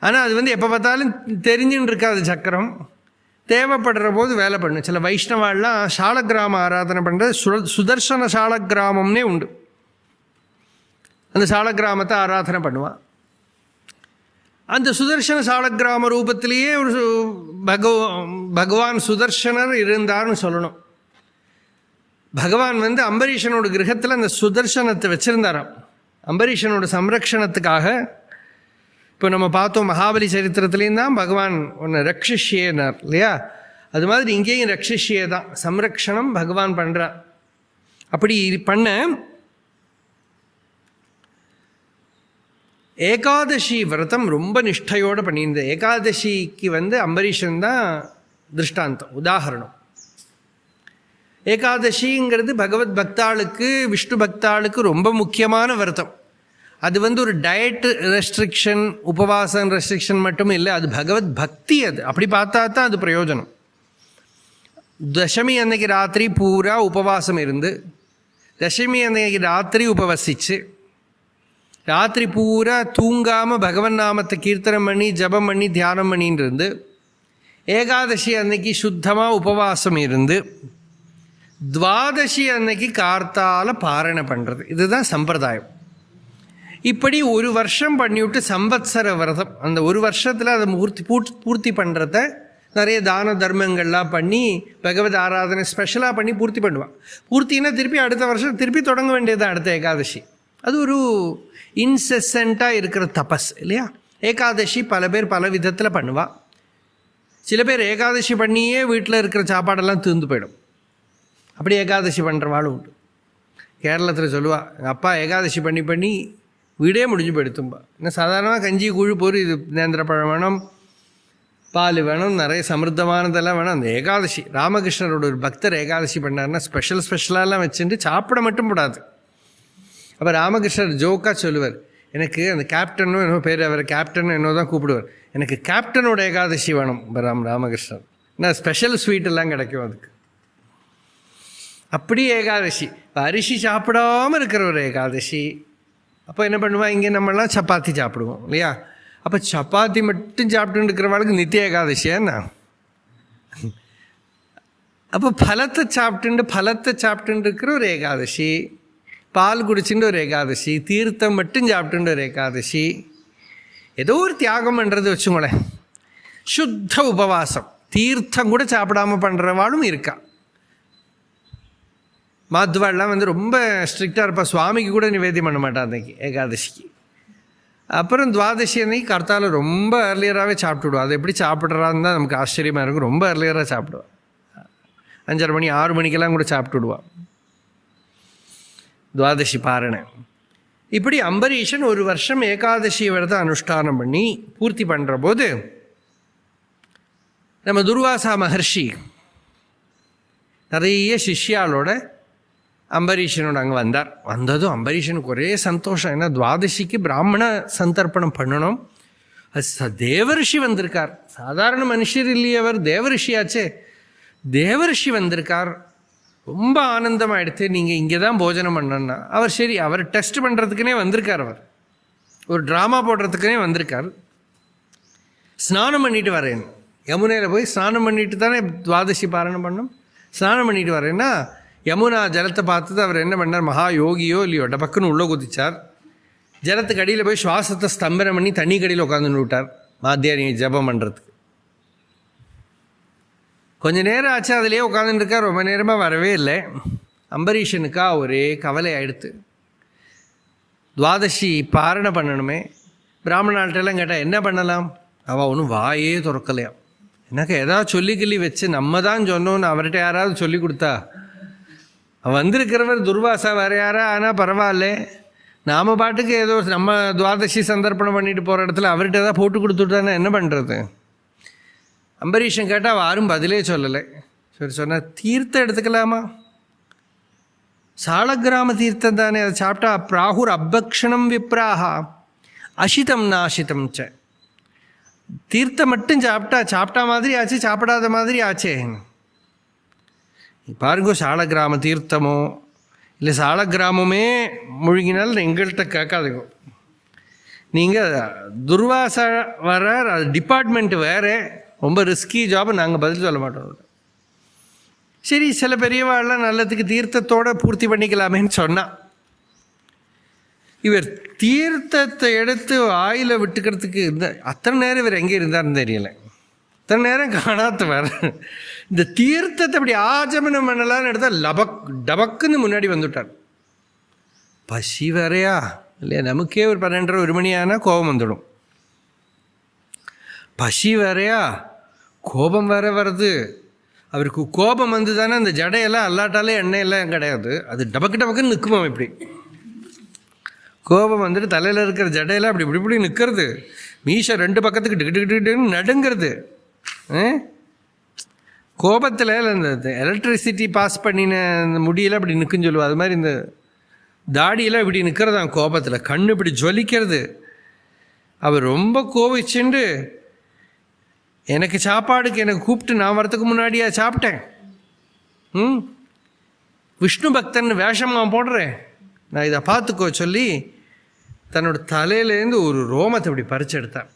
ஆனால் அது எப்போ பார்த்தாலும் தெரிஞ்சுன்னு இருக்காது சக்கரம். தேவைப்படுற போது வேலை பண்ணும். சில வைஷ்ணவாலாம் சாலக்கிராம ஆராதனை பண்ணுறது சுதர்சன சாலக்கிராமம்னே உண்டு. அந்த சாலக்கிராமத்தை ஆராதனை பண்ணுவான். அந்த சுதர்சன சாலக்கிராம ரூபத்திலேயே ஒரு பகவான் சுதர்சனர் இருந்தார்னு சொல்லணும். பகவான் அம்பரீஷனோட கிரகத்தில் அந்த சுதர்சனத்தை வச்சுருந்தாராம். அம்பரீஷனோட சம்ரக்ஷணத்துக்காக. இப்போ நம்ம பார்த்தோம் மகாபலி சரித்திரத்துலேயும் தான் பகவான் ஒன்று ரக்ஷிஷ்யேனார் இல்லையா, அது மாதிரி இங்கேயும் ரக்ஷிஷ்யே தான், சம்ரக்ஷணம் பகவான் பண்ணுறார். அப்படி பண்ண ஏகாதசி விரதம் ரொம்ப நிஷ்டையோடு பண்ணியிருந்தேன். ஏகாதசிக்கு அம்பரீஷன் தான் திருஷ்டாந்தம், உதாகரணம். ஏகாதசிங்கிறது பகவத் பக்தாளுக்கு, விஷ்ணு பக்தாளுக்கு ரொம்ப முக்கியமான விரதம். அது ஒரு டயட் ரெஸ்ட்ரிக்ஷன், உபவாசம் ரெஸ்ட்ரிக்ஷன் மட்டும் இல்லை, அது பகவத் பக்தி. அது அப்படி பார்த்தா தான் அது பிரயோஜனம். தசமி அன்னைக்கு ராத்திரி பூரா உபவாசம் இருந்து, தசமி அன்னைக்கு ராத்திரி உபவசிச்சு, ராத்திரி பூரா தூங்காமல் பகவன் நாமத்தை கீர்த்தனம் பண்ணி ஜபம் பண்ணி தியானம் பண்ணின்னு இருந்து, ஏகாதசி அன்னைக்கு சுத்தமாக உபவாசம் இருந்து, துவாதசி அன்னைக்கு கார்த்தால பாரணை பண்ணுறது, இதுதான் சம்பிரதாயம். இப்படி ஒரு வருஷம் பண்ணிவிட்டு சம்பத்சர விரதம், அந்த ஒரு வருஷத்தில் அதை பூர்த்தி பண்ணுறத நிறைய தான தர்மங்கள்லாம் பண்ணி பகவத் ஆராதனை ஸ்பெஷலாக பண்ணி பூர்த்தி பண்ணுவான். பூர்த்தின்னா திருப்பி அடுத்த வருஷம் திருப்பி தொடங்க வேண்டியது அடுத்த ஏகாதசி. அது ஒரு இன்செசண்ட்டாக இருக்கிற தபஸ் இல்லையா. ஏகாதசி பல பேர் பல விதத்தில் பண்ணுவாள். சில பேர் ஏகாதசி பண்ணியே வீட்டில் இருக்கிற சாப்பாடெல்லாம் தீர்ந்து போயிடும். அப்படி ஏகாதசி பண்ணுறவாளும் உண்டு. கேரளத்தில் சொல்லுவாள், எங்கள் அப்பா ஏகாதசி பண்ணி வீடே முடிஞ்சு போயிடுத்தும்பா. இன்னும் சாதாரணமாக கஞ்சி கூழ் போர், இது நேந்திரப்பழம் வேணும், பால் வேணும், நிறைய சமிருத்தமானதெல்லாம் வேணும். அந்த ஏகாதசி, ராமகிருஷ்ணரோட ஒரு பக்தர் ஏகாதசி பண்ணார்னா ஸ்பெஷலாலாம் வச்சுட்டு சாப்பிட மட்டும் கூடாது. அப்போ ராமகிருஷ்ணர் ஜோக்காக சொல்லுவார், எனக்கு அந்த கேப்டனும் என்னோ பேர் அவர் கேப்டன் என்னோ தான் கூப்பிடுவார். எனக்கு கேப்டனோட ஏகாதசி வேணும் ராமகிருஷ்ணன். நான் ஸ்பெஷல் ஸ்வீட்டெல்லாம் கிடைக்கும் அதுக்கு. அப்படி ஏகாதசி அரிசி சாப்பிடாமல் இருக்கிற ஒரு ஏகாதசி. அப்போ என்ன பண்ணுவான், இங்கே நம்மளாம் சப்பாத்தி சாப்பிடுவோம் இல்லையா? அப்போ சப்பாத்தி மட்டும் சாப்பிட்டுன்னு இருக்கிறவளுக்கு நித்திய ஏகாதசியாண்ணா. அப்போ பழத்தை சாப்பிட்டுன்னு இருக்கிற ஒரு ஏகாதசி, பால் குடிச்சுட்டு ஒரு ஏகாதசி, தீர்த்தம் மட்டும் சாப்பிட்டுன்னு ஒரு ஏகாதசி, ஏதோ ஒரு தியாகம் பண்ணுறது வச்சுங்களேன். சுத்த உபவாசம், தீர்த்தம் கூட சாப்பிடாமல் பண்ணுறவாளும் இருக்கா. மாத்வாள்லாம் ரொம்ப ஸ்ட்ரிக்டாக இருப்பா. சுவாமிக்கு கூட நிவேதியம் பண்ண மாட்டான் அன்றைக்கி ஏகாதசிக்கு. அப்புறம் துவாதசி அன்னைக்கு கர்த்தால ரொம்ப ஏர்லியராகவே சாப்பிட்டுடுவோம். அது எப்படி சாப்பிட்றான்னு தான் நமக்கு ஆச்சரியமாக இருக்கும். ரொம்ப ஏர்லியராக சாப்பிடுவான். 5:30 மணி 6 மணிக்கெல்லாம் கூட சாப்பிட்டுடுவான் துவாதசி பாரணை. இப்படி அம்பரீஷன் ஒரு வருஷம் ஏகாதசி விரதம் அனுஷ்டானம் பண்ணி பூர்த்தி பண்ணுற போது நம்ம துர்வாசா மகர்ஷி நிறைய சிஷ்யாலோட அம்பரீஷனோட அங்கே வந்தார். வந்ததும் அம்பரீஷனுக்கு ஒரே சந்தோஷம். ஏன்னா துவாதசிக்கு பிராமண சந்தர்ப்பணம் பண்ணணும். அது தேவரிஷி வந்திருக்கார். சாதாரண மனுஷர் இல்லையே, அவர் தேவரிஷியாச்சே. தேவரிஷி வந்திருக்கார். ரொம்ப ஆனந்தமாகிடுத்து. நீங்கள் இங்கே தான் போஜனம் பண்ணணுன்னா அவர் சரி, அவர் டெஸ்ட் பண்ணுறதுக்குனே வந்திருக்கார். அவர் ஒரு ட்ராமா போடுறதுக்குனே வந்திருக்கார். ஸ்நானம் பண்ணிட்டு வரேன், யமுனையில் போய் ஸ்நானம் பண்ணிட்டு தானே துவாதசி பாரணம் பண்ணணும். ஸ்நானம் பண்ணிட்டு வரேன்னா யமுனா ஜலத்தை பார்த்துட்டு அவர் என்ன பண்ணார், மகா யோகியோ இல்லையோ டபக்குன்னு உள்ளே குதிச்சார். ஜலத்துக்கு அடியில் போய் சுவாசத்தை ஸ்தம்பனம் பண்ணி தண்ணி கடியில் உட்காந்துன்னு விட்டார் மாத்தியானி ஜபம் பண்ணுறதுக்கு. கொஞ்சம் நேரம் ஆச்சு, அதிலே உட்காந்துருக்கார். ரொம்ப நேரமாக வரவே இல்லை. அம்பரீஷனுக்கா ஒரே கவலை ஆகிடுத்து. துவாதசி பாரணை பண்ணணுமே. பிராமணால்கிட்டெல்லாம் கேட்டால் என்ன பண்ணலாம், அவள் ஒன்றும் வாயே திறக்கலையாம். எனக்கு ஏதாவது சொல்லி வச்சு நம்ம தான் சொன்னோன்னு அவர்கிட்ட யாராவது சொல்லி கொடுத்தா, வந்திருக்கிறவர் துர்வாசா வேறு யாரா ஆனால் பரவாயில்ல, நாம் பாட்டுக்கு ஏதோ நம்ம துவாதசி சந்தர்ப்பணம் பண்ணிட்டு போகிற இடத்துல அவர்கிட்ட ஏதாவது போட்டு கொடுத்துட்டானே என்ன பண்ணுறது. அம்பரீஷன் கேட்டால் யாரும் பதிலே சொல்லலை. சரி சொன்னால் தீர்த்தம் எடுத்துக்கலாமா, சாலக்கிராம தீர்த்தம் தானே, அதை சாப்பிட்டா பிராகுர் அபக்ஷணம் விப்ராஹா அசிதம் நாசிதம் ச. தீர்த்தம் மட்டும் சாப்பிட்டா மாதிரி ஆச்சு, சாப்பிடாத மாதிரி ஆச்சே. பாருங்க, சாலக்கிராம தீர்த்தமோ இல்லை சாலக்கிராமமே முழுகினால் எங்கள்கிட்ட கேட்காதுங்க. நீங்கள் துர்வாசா வர அது டிபார்ட்மெண்ட் வேறு, ரொம்ப ரிஸ்கி ஜாப், நாங்கள் பதில் சொல்ல மாட்டோம். சரி, சில பெரியவாள்லாம் நல்லதுக்கு தீர்த்தத்தோடு பூர்த்தி பண்ணிக்கலாமேன்னு சொன்னான். இவர் தீர்த்தத்தை எடுத்து ஆயில விட்டுக்கிறதுக்கு அத்தனை நேரம் இவர் எங்கே இருந்தார்னு தெரியலை. அத்தனை நேரம் காணாத்தவர் இந்த தீர்த்தத்தை அப்படி ஆஜமனம் பண்ணலான்னு எடுத்தால் டபக்குன்னு முன்னாடி வந்துவிட்டார். பசி வேறையா இல்லையா, நமக்கே ஒரு 12:30 மணி ஆனால் கோபம் வந்துடும். பசி வேறையா, கோபம் வேற வருது. அவருக்கு கோபம் வந்து தானே அந்த ஜடையெல்லாம் அல்லாட்டாலே எண்ணெயெல்லாம் கிடையாது, அது டபக்குன்னு நிற்குமா இப்படி. கோபம் வந்துட்டு தலையில் இருக்கிற ஜடையெல்லாம் அப்படி இப்படி நிற்கிறது. மீசை 2 பக்கத்துக்கு டிக்கிட்டுன்னு நடுங்கிறது. கோபத்தில் இந்த எலக்ட்ரிசிட்டி பாஸ் பண்ணின இந்த முடியெல்லாம் இப்படி நிற்குன்னு சொல்லுவோம். அது மாதிரி இந்த தாடியெல்லாம் இப்படி நிற்கிறதான் கோபத்தில். கண் இப்படி ஜொலிக்கிறது. அவர் ரொம்ப கோபிச்சுண்டு, எனக்கு சாப்பாடுக்கு எனக்கு கூப்பிட்டு நான் வரத்துக்கு முன்னாடியா சாப்பிட்டேன், விஷ்ணு பக்தன் வேஷமாக போடுறேன், நான் இதை பார்த்துக்கோ சொல்லி தன்னோட தலையிலேருந்து ஒரு ரோமத்தை இப்படி பறிச்சு எடுத்தான்.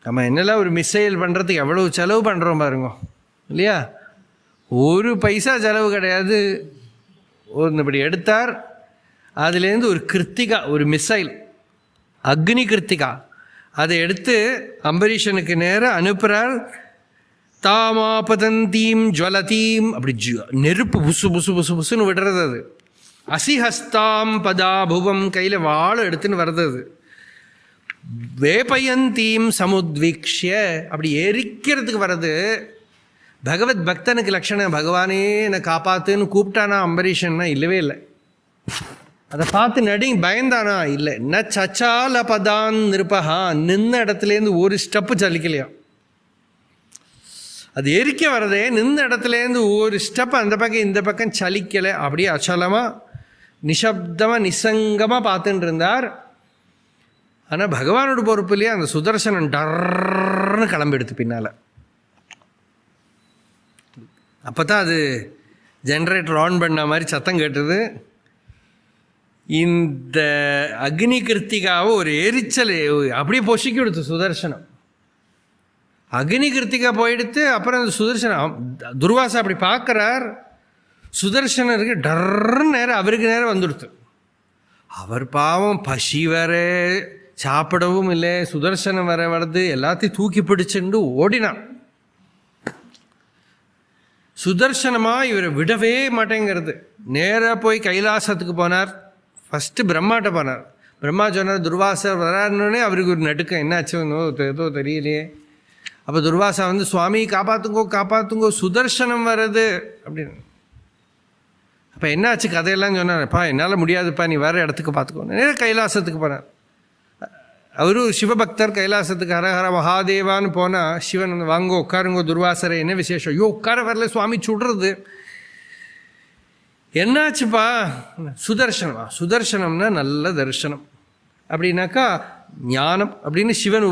நம்ம என்னெல்லாம் ஒரு மிசைல் பண்ணுறதுக்கு எவ்வளோ செலவு பண்ணுறோம் பாருங்க இல்லையா. ஒரு பைசா செலவு கிடையாது. ஒன்று இப்படி எடுத்தார். அதுலேருந்து ஒரு கிருத்திகா, ஒரு மிசைல், அக்னி கிருத்திகா, அதை எடுத்து அம்பரீஷனுக்கு நேரம் அனுப்புகிறார். தாமாபதந்தீம் ஜுவலதீம், அப்படி நெருப்பு புசு புசு புசு புசுன்னு விடுறது. அது அசிஹஸ்தாம் பதாபுவம், கையில் வாழை எடுத்துன்னு வர்றது. அது வேபயந்தீம் சமுத்வீக்ஷ்ய, அப்படி எரிக்கிறதுக்கு வர்றது. பகவத் பக்தனுக்கு லட்சணம், பகவானே என்னை காப்பாத்துன்னு கூப்பிட்டானா அம்பரீஷன்னா இல்லவே இல்லை. அதை பார்த்து பயந்தானா இல்லை. ந சச்சால பதான் நிருபஹா, நின்ன இடத்துலேருந்து ஒரு ஸ்டெப்பு சலிக்கலையா. அது எரிக்க வரதே, நின்ன இடத்துலேருந்து ஒரு ஸ்டெப் அந்த பக்கம் இந்த பக்கம் சலிக்கலை. அப்படியே அச்சலமாக நிசப்தமாக நிசங்கமாக பார்த்துட்டு இருந்தார். ஆனால் பகவானோட பொறுப்புலையே அந்த சுதர்சனம் டர்ன்னு கிளம்பிடுது பின்னால். அப்போ தான் அது ஜென்ரேட்டர் ஆன் பண்ண மாதிரி சத்தம் கேட்டது. இந்த அக்னி கிருத்திகாவை ஒரு எரிச்சல் அப்படியே பொசிக்கி கொடுத்து சுதர்சனம். அக்னி கிருத்திகா போயிடுத்து. அப்புறம் அந்த சுதர்சனம் துர்வாசா அப்படி பார்க்குறார். சுதர்சனருக்கு டர்ன்னு நேரம் அவருக்கு நேரம் வந்துடுத்து. அவர் பாவம் பசி வர சாப்பிடவும் இல்லை, சுதர்சனம் வர வருது, எல்லாத்தையும் தூக்கி பிடிச்சுண்டு ஓடினான். சுதர்சனமாக இவரை விடவே மாட்டேங்கிறது. நேராக போய் கைலாசத்துக்கு போனார். ஃபஸ்ட்டு பிரம்மாட்ட போனார். பிரம்மா சொன்னார் துர்வாசர் வராருன்னே அவருக்கு ஒரு நடுக்கம், என்னாச்சு ஏதோ தெரியலையே. அப்போ துர்வாசா வந்து சுவாமி காப்பாற்றுங்கோ காப்பாற்றுங்கோ சுதர்சனம் வர்றது அப்படின்னு. அப்போ என்னாச்சு கதையெல்லாம் சொன்னார்ப்பா, என்னால் முடியாதுப்பா, நீ வேறு இடத்துக்கு பார்த்துக்கோ. நேராக கைலாசத்துக்கு போனார். அவரும் சிவபக்தர். கைலாசத்துக்கு ஹரஹர மகாதேவான்னு போனால் சிவன் வாங்கோ உட்காருங்கோ துர்வாசரை, என்ன விசேஷம்? ஐயோ உட்கார வரல சுவாமி சுடுறது. என்னாச்சுப்பா? சுதர்சனமா? சுதர்சனம்னா நல்ல தரிசனம் அப்படின்னாக்கா ஞானம் அப்படின்னு சிவன்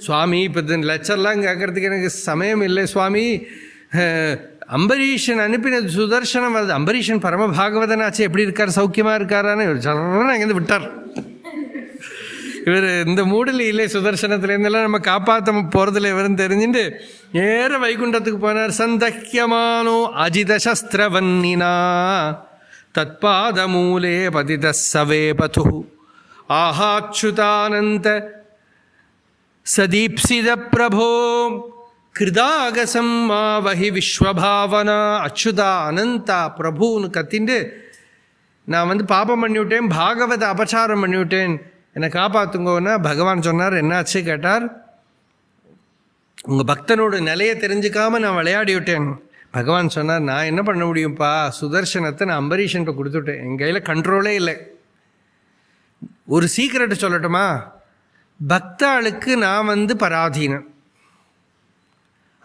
சுவாமி இப்போ லெக்சர்லாம் கேட்கறதுக்கு எனக்கு சமயம் இல்லை சுவாமி, அம்பரீஷன் அனுப்பினது சுதர்சனம் வருது. அம்பரீஷன் பரம பாகவதனாச்சு, எப்படி இருக்கார், சௌக்கியமாக இருக்காரான்னு இவர் சொல்கிறேன்னு அங்கேருந்து விட்டார். இவர் இந்த மூடல் இல்லை, சுதர்சனத்துலேருந்தெல்லாம் நம்ம காப்பாற்ற போகிறதில்ல இவருன்னு தெரிஞ்சுட்டு நேர வைகுண்டத்துக்கு போனார். சந்தக்கியமானோ அஜித சஸ்திரவன்னினா தத்பாத மூலே பதித சவே பது ஆஹாச்சுதானந்த சதீப்சித பிரபோ கிருதாகசம் மாவஹி விஸ்வபாவனா. அச்சுதா அனந்தா பிரபுன்னு கத்திண்டு, நான் வந்து பாபம் பண்ணிவிட்டேன், பாகவத அபச்சாரம் பண்ணிவிட்டேன், என்னை காப்பாற்றுங்கோன்னா பகவான் சொன்னார். என்னாச்சு கேட்டார். உங்கள் பக்தனோட நிலையை தெரிஞ்சுக்காமல் நான் விளையாடி விட்டேன். பகவான் சொன்னார், நான் என்ன பண்ண முடியும்ப்பா, சுதர்சனத்தை நான் அம்பரீஷன்ட்ட கொடுத்துட்டேன், என் கையில் கண்ட்ரோலே இல்லை. ஒரு சீக்கிரட்டை சொல்லட்டுமா? பக்தாளுக்கு நான் வந்து பராதீனன்.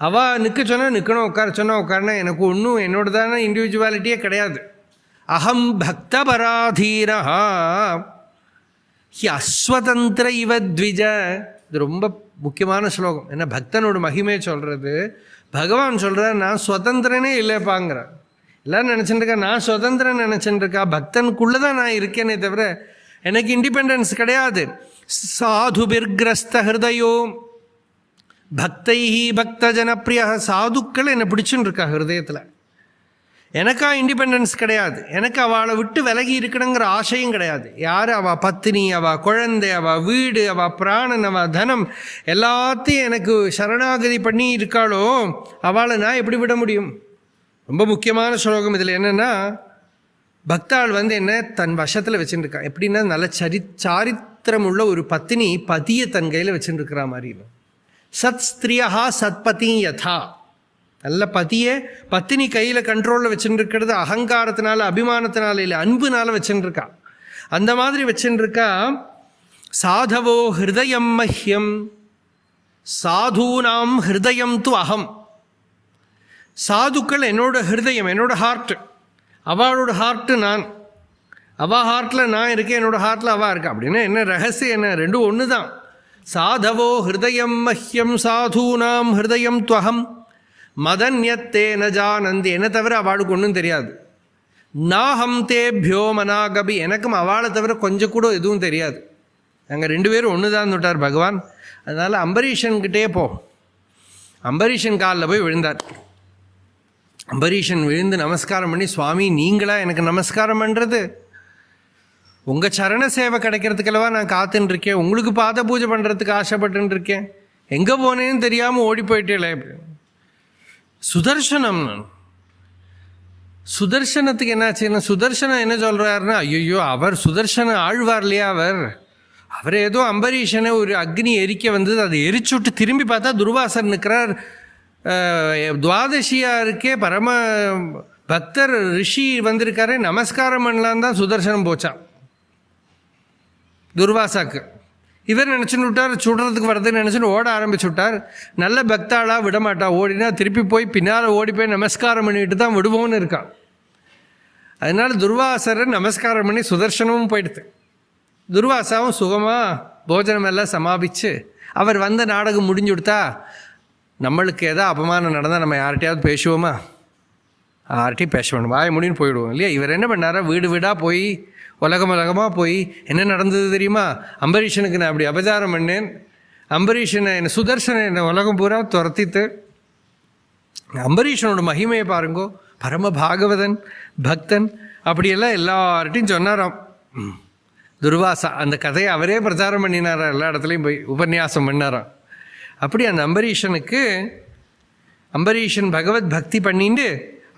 அவள் நிற்க சொன்னால் நிற்கணும், உட்கார சொன்னால் உட்காரனா, எனக்கு ஒன்றும் என்னோடதான இண்டிவிஜுவாலிட்டியே கிடையாது. அகம் பக்த பராதீனா ஹி அஸ்வதந்திர இவ த்விஜ. இது ரொம்ப முக்கியமான ஸ்லோகம். ஏன்னா பக்தனோட மகிமையை சொல்கிறது. பகவான் சொல்கிறார், நான் சுதந்திரனே இல்லைப்பாங்கிறார். எல்லோரும் நினச்சிட்டுருக்கா நான் சுதந்திரன் நினச்சிட்டுருக்கா, பக்தனுக்குள்ளே தான் நான் இருக்கேனே தவிர எனக்கு இண்டிபெண்டன்ஸ் கிடையாது. சாதுபிர்கிரஸ்த ஹிருதயோ பக்தை பக்த ஜனப்பிரியா. சாதுக்கள் என்னை பிடிச்சுன்னு இருக்கா ஹிருதயத்தில். எனக்கா இண்டிபெண்டன்ஸ் கிடையாது. எனக்கு அவளை விட்டு விலகி இருக்கணுங்கிற ஆசையும் கிடையாது. யார் அவள் பத்தினி, அவள் குழந்தை, அவள் வீடு, அவள் பிராணன், அவள் தனம் எல்லாத்தையும் எனக்கு சரணாகதி பண்ணி இருக்காளோ அவளை நான் எப்படி விட முடியும்? ரொம்ப முக்கியமான ஸ்லோகம் இதில். என்னென்னா பக்தாள் வந்து என்ன தன் வசத்தில் வச்சுட்டுருக்கா. எப்படின்னா நல்ல சாரித்திரம் உள்ள ஒரு பத்தினி பதியை தன் கையில் வச்சுட்டுருக்கிற மாதிரி. சத் ஸ்திரியா சத்பதி யதா. நல்ல பதியை பத்தினி கையில் கண்ட்ரோலில் வச்சுட்டுருக்கிறது அகங்காரத்தினால அபிமானத்தினால இல்லை, அன்புனால வச்சுட்டுருக்கா. அந்த மாதிரி வச்சுட்டுருக்கா. சாதவோ ஹிருதயம் மஹ்யம் சாதூனாம் ஹிருதயம் து அகம். சாதுக்கள் என்னோட ஹிருதயம், என்னோட ஹார்ட்டு, அவளோட ஹார்ட்டு நான். அவள் ஹார்ட்டில் நான் இருக்கேன், என்னோடய ஹார்ட்டில் அவள் இருக்கா. அப்படின்னா என்ன ரகசியம்? என்ன ரெண்டும் ஒன்று தான். சாதவோ ஹிருதயம் மஹ்யம் சாதூனாம் ஹிருதயம் துவகம் மதன்யத்தே ந ஜானந்தி. என்னை தவிர அவளுக்கு ஒன்றும் தெரியாது. நாஹம் தேபியோ மனாகபி. எனக்கும் அவளை தவிர கொஞ்சம் கூட எதுவும் தெரியாது. நாங்கள் ரெண்டு பேரும் ஒன்று தான் விட்டார் பகவான். அதனால் அம்பரீஷன்கிட்டே போ. அம்பரீஷன் காலில் போய் விழுந்தார். அம்பரீஷன் விழுந்து நமஸ்காரம் பண்ணி, சுவாமி நீங்களா எனக்கு நமஸ்காரம் பண்ணுறது? உங்கள் சரண சேவை கிடைக்கிறதுக்கல்லவா நான் காத்துன்ட்ருக்கேன், உங்களுக்கு பாத பூஜை பண்ணுறதுக்கு ஆசைப்பட்டுருக்கேன், எங்கே போனேன்னு தெரியாமல் ஓடி போயிட்டேல. சுதர்சனம். சுதர்சனத்துக்கு என்னாச்சுன்னா, சுதர்சனம் என்ன சொல்கிறாருன்னா, ஐயோ அவர் சுதர்சனம் ஆழ்வார் இல்லையா, அவர் ஏதோ அம்பரீஷனை ஒரு அக்னி எரிக்க வந்தது, அதை எரிச்சுட்டு திரும்பி பார்த்தா துர்வாசர் நிற்கிறார். துவாதசியாக இருக்கே, பரம பக்தர் ரிஷி வந்திருக்காரு, நமஸ்காரம் பண்ணலான் தான் சுதர்சனம் போச்சான் துர்வாசாக்கு. இவர் நினச்சின்னு விட்டார், சுடுறதுக்கு வர்றதுன்னு நினச்சின்னு ஓட ஆரம்பிச்சு விட்டார். நல்ல பக்தாளாக விடமாட்டா, ஓடினா திருப்பி போய் பின்னால் ஓடி போய் நமஸ்காரம் பண்ணிட்டு தான் விடுவோன்னு இருக்கான். அதனால் துர்வாசரை நமஸ்காரம் பண்ணி சுதர்சனமும் போயிடுது. துர்வாசாவும் சுகமாக போஜனம் எல்லாம் சமாபித்து அவர் வந்த நாடகம் முடிஞ்சு கொடுத்தா நம்மளுக்கு எதா அபமானம் நடந்தால் நம்ம யார்கிட்டையாவது பேசுவோமா? யார்கிட்டையும் பேச வேணும், வாய முடின்னு போயிடுவோம் இல்லையா? இவர் என்ன பண்ணாரா, வீடு வீடாக போய் உலகமாக போய் என்ன நடந்தது தெரியுமா? அம்பரீஷனுக்கு நான் அப்படி அபச்சாரம் பண்ணேன், அம்பரீஷனை என்னை சுதர்சனை என்னை உலகம் பூரா துரத்தித்து. அம்பரீஷனோட மகிமையை பாருங்கோ, பரம பாகவதன் பக்தன் அப்படியெல்லாம் எல்லார்ட்டையும் சொன்னாராம் துர்வாசா. அந்த கதையை அவரே பிரச்சாரம் பண்ணினாரா, எல்லா இடத்துலையும் போய் உபன்யாசம் பண்ணாராம். அப்படி அந்த அம்பரீஷன் பகவத் பக்தி பண்ணிட்டு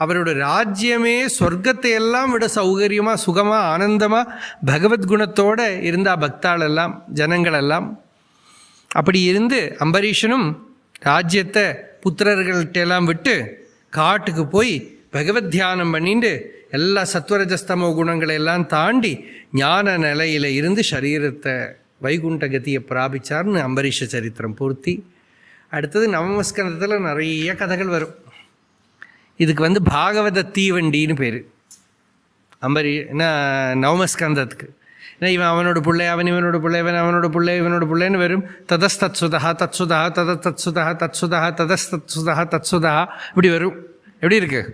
அவரோட ராஜ்யமே சொர்க்கத்தை எல்லாம் விட சௌகரியமாக சுகமாக ஆனந்தமாக பகவத்குணத்தோடு இருந்தா பக்தாள் எல்லாம் ஜனங்கள் எல்லாம். அப்படி இருந்து அம்பரீஷனும் ராஜ்யத்தை புத்திரர்கள்ட்டெல்லாம் விட்டு காட்டுக்கு போய் பகவத் தியானம் பண்ணிட்டு எல்லா சத்வரஜஸ்தமோ குணங்களை எல்லாம் தாண்டி ஞான நிலையில் இருந்து சரீரத்தை வைகுண்ட கதியை பிராபிச்சார்னு அம்பரீஷ சரித்திரம் பூர்த்தி. அடுத்தது நவமஸ்கந்தத்தில் நிறைய கதைகள் வரும். இதுக்கு பாகவத தீவண்டின்னு பேர் என்ன நவமஸ்கந்தத்துக்கு. ஏன்னா இவன் அவனோட பிள்ளை, அவன் இவனோட பிள்ளை, அவனோட பிள்ளை, இவனோட பிள்ளைன்னு வரும். ததஸ் தத்சுதா தத்சுதா தத்சுதா தத்சுதா ததஸ் தத்சுதா தத்சுதா இப்படி வரும். எப்படி இருக்குது?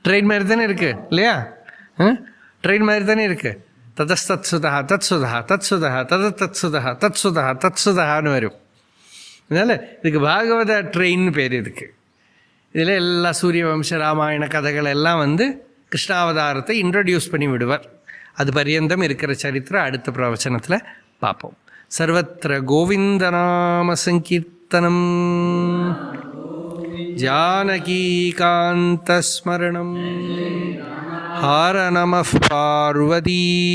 ட்ரெயின் மாதிரி தானே இருக்குது இல்லையா? ட்ரெயின் மாதிரி தானே இருக்குது. ததஸ் தத்சுதா தத்சுதா தத்சுதா தத தத்சுதா தத்சுதா தத்சுதான்னு வரும். அதனால் இதுக்கு பாகவத ட்ரெயின்னு பேர் இதுக்கு. இதில் எல்லா சூரிய வம்ச ராமாயண கதைகள் எல்லாம் கிருஷ்ணாவதாரத்தை இன்ட்ரடியூஸ் பண்ணி விடுவார். அது பரியந்தம் இருக்கிற சரித்திரம் அடுத்த பிரவச்சனத்தில் பார்ப்போம். சர்வத்திர கோவிந்தநாம சங்கீர்த்தனம் ஜானகீகாந்தஸ்மரணம் ஹர நமः பார்வதீபதயே.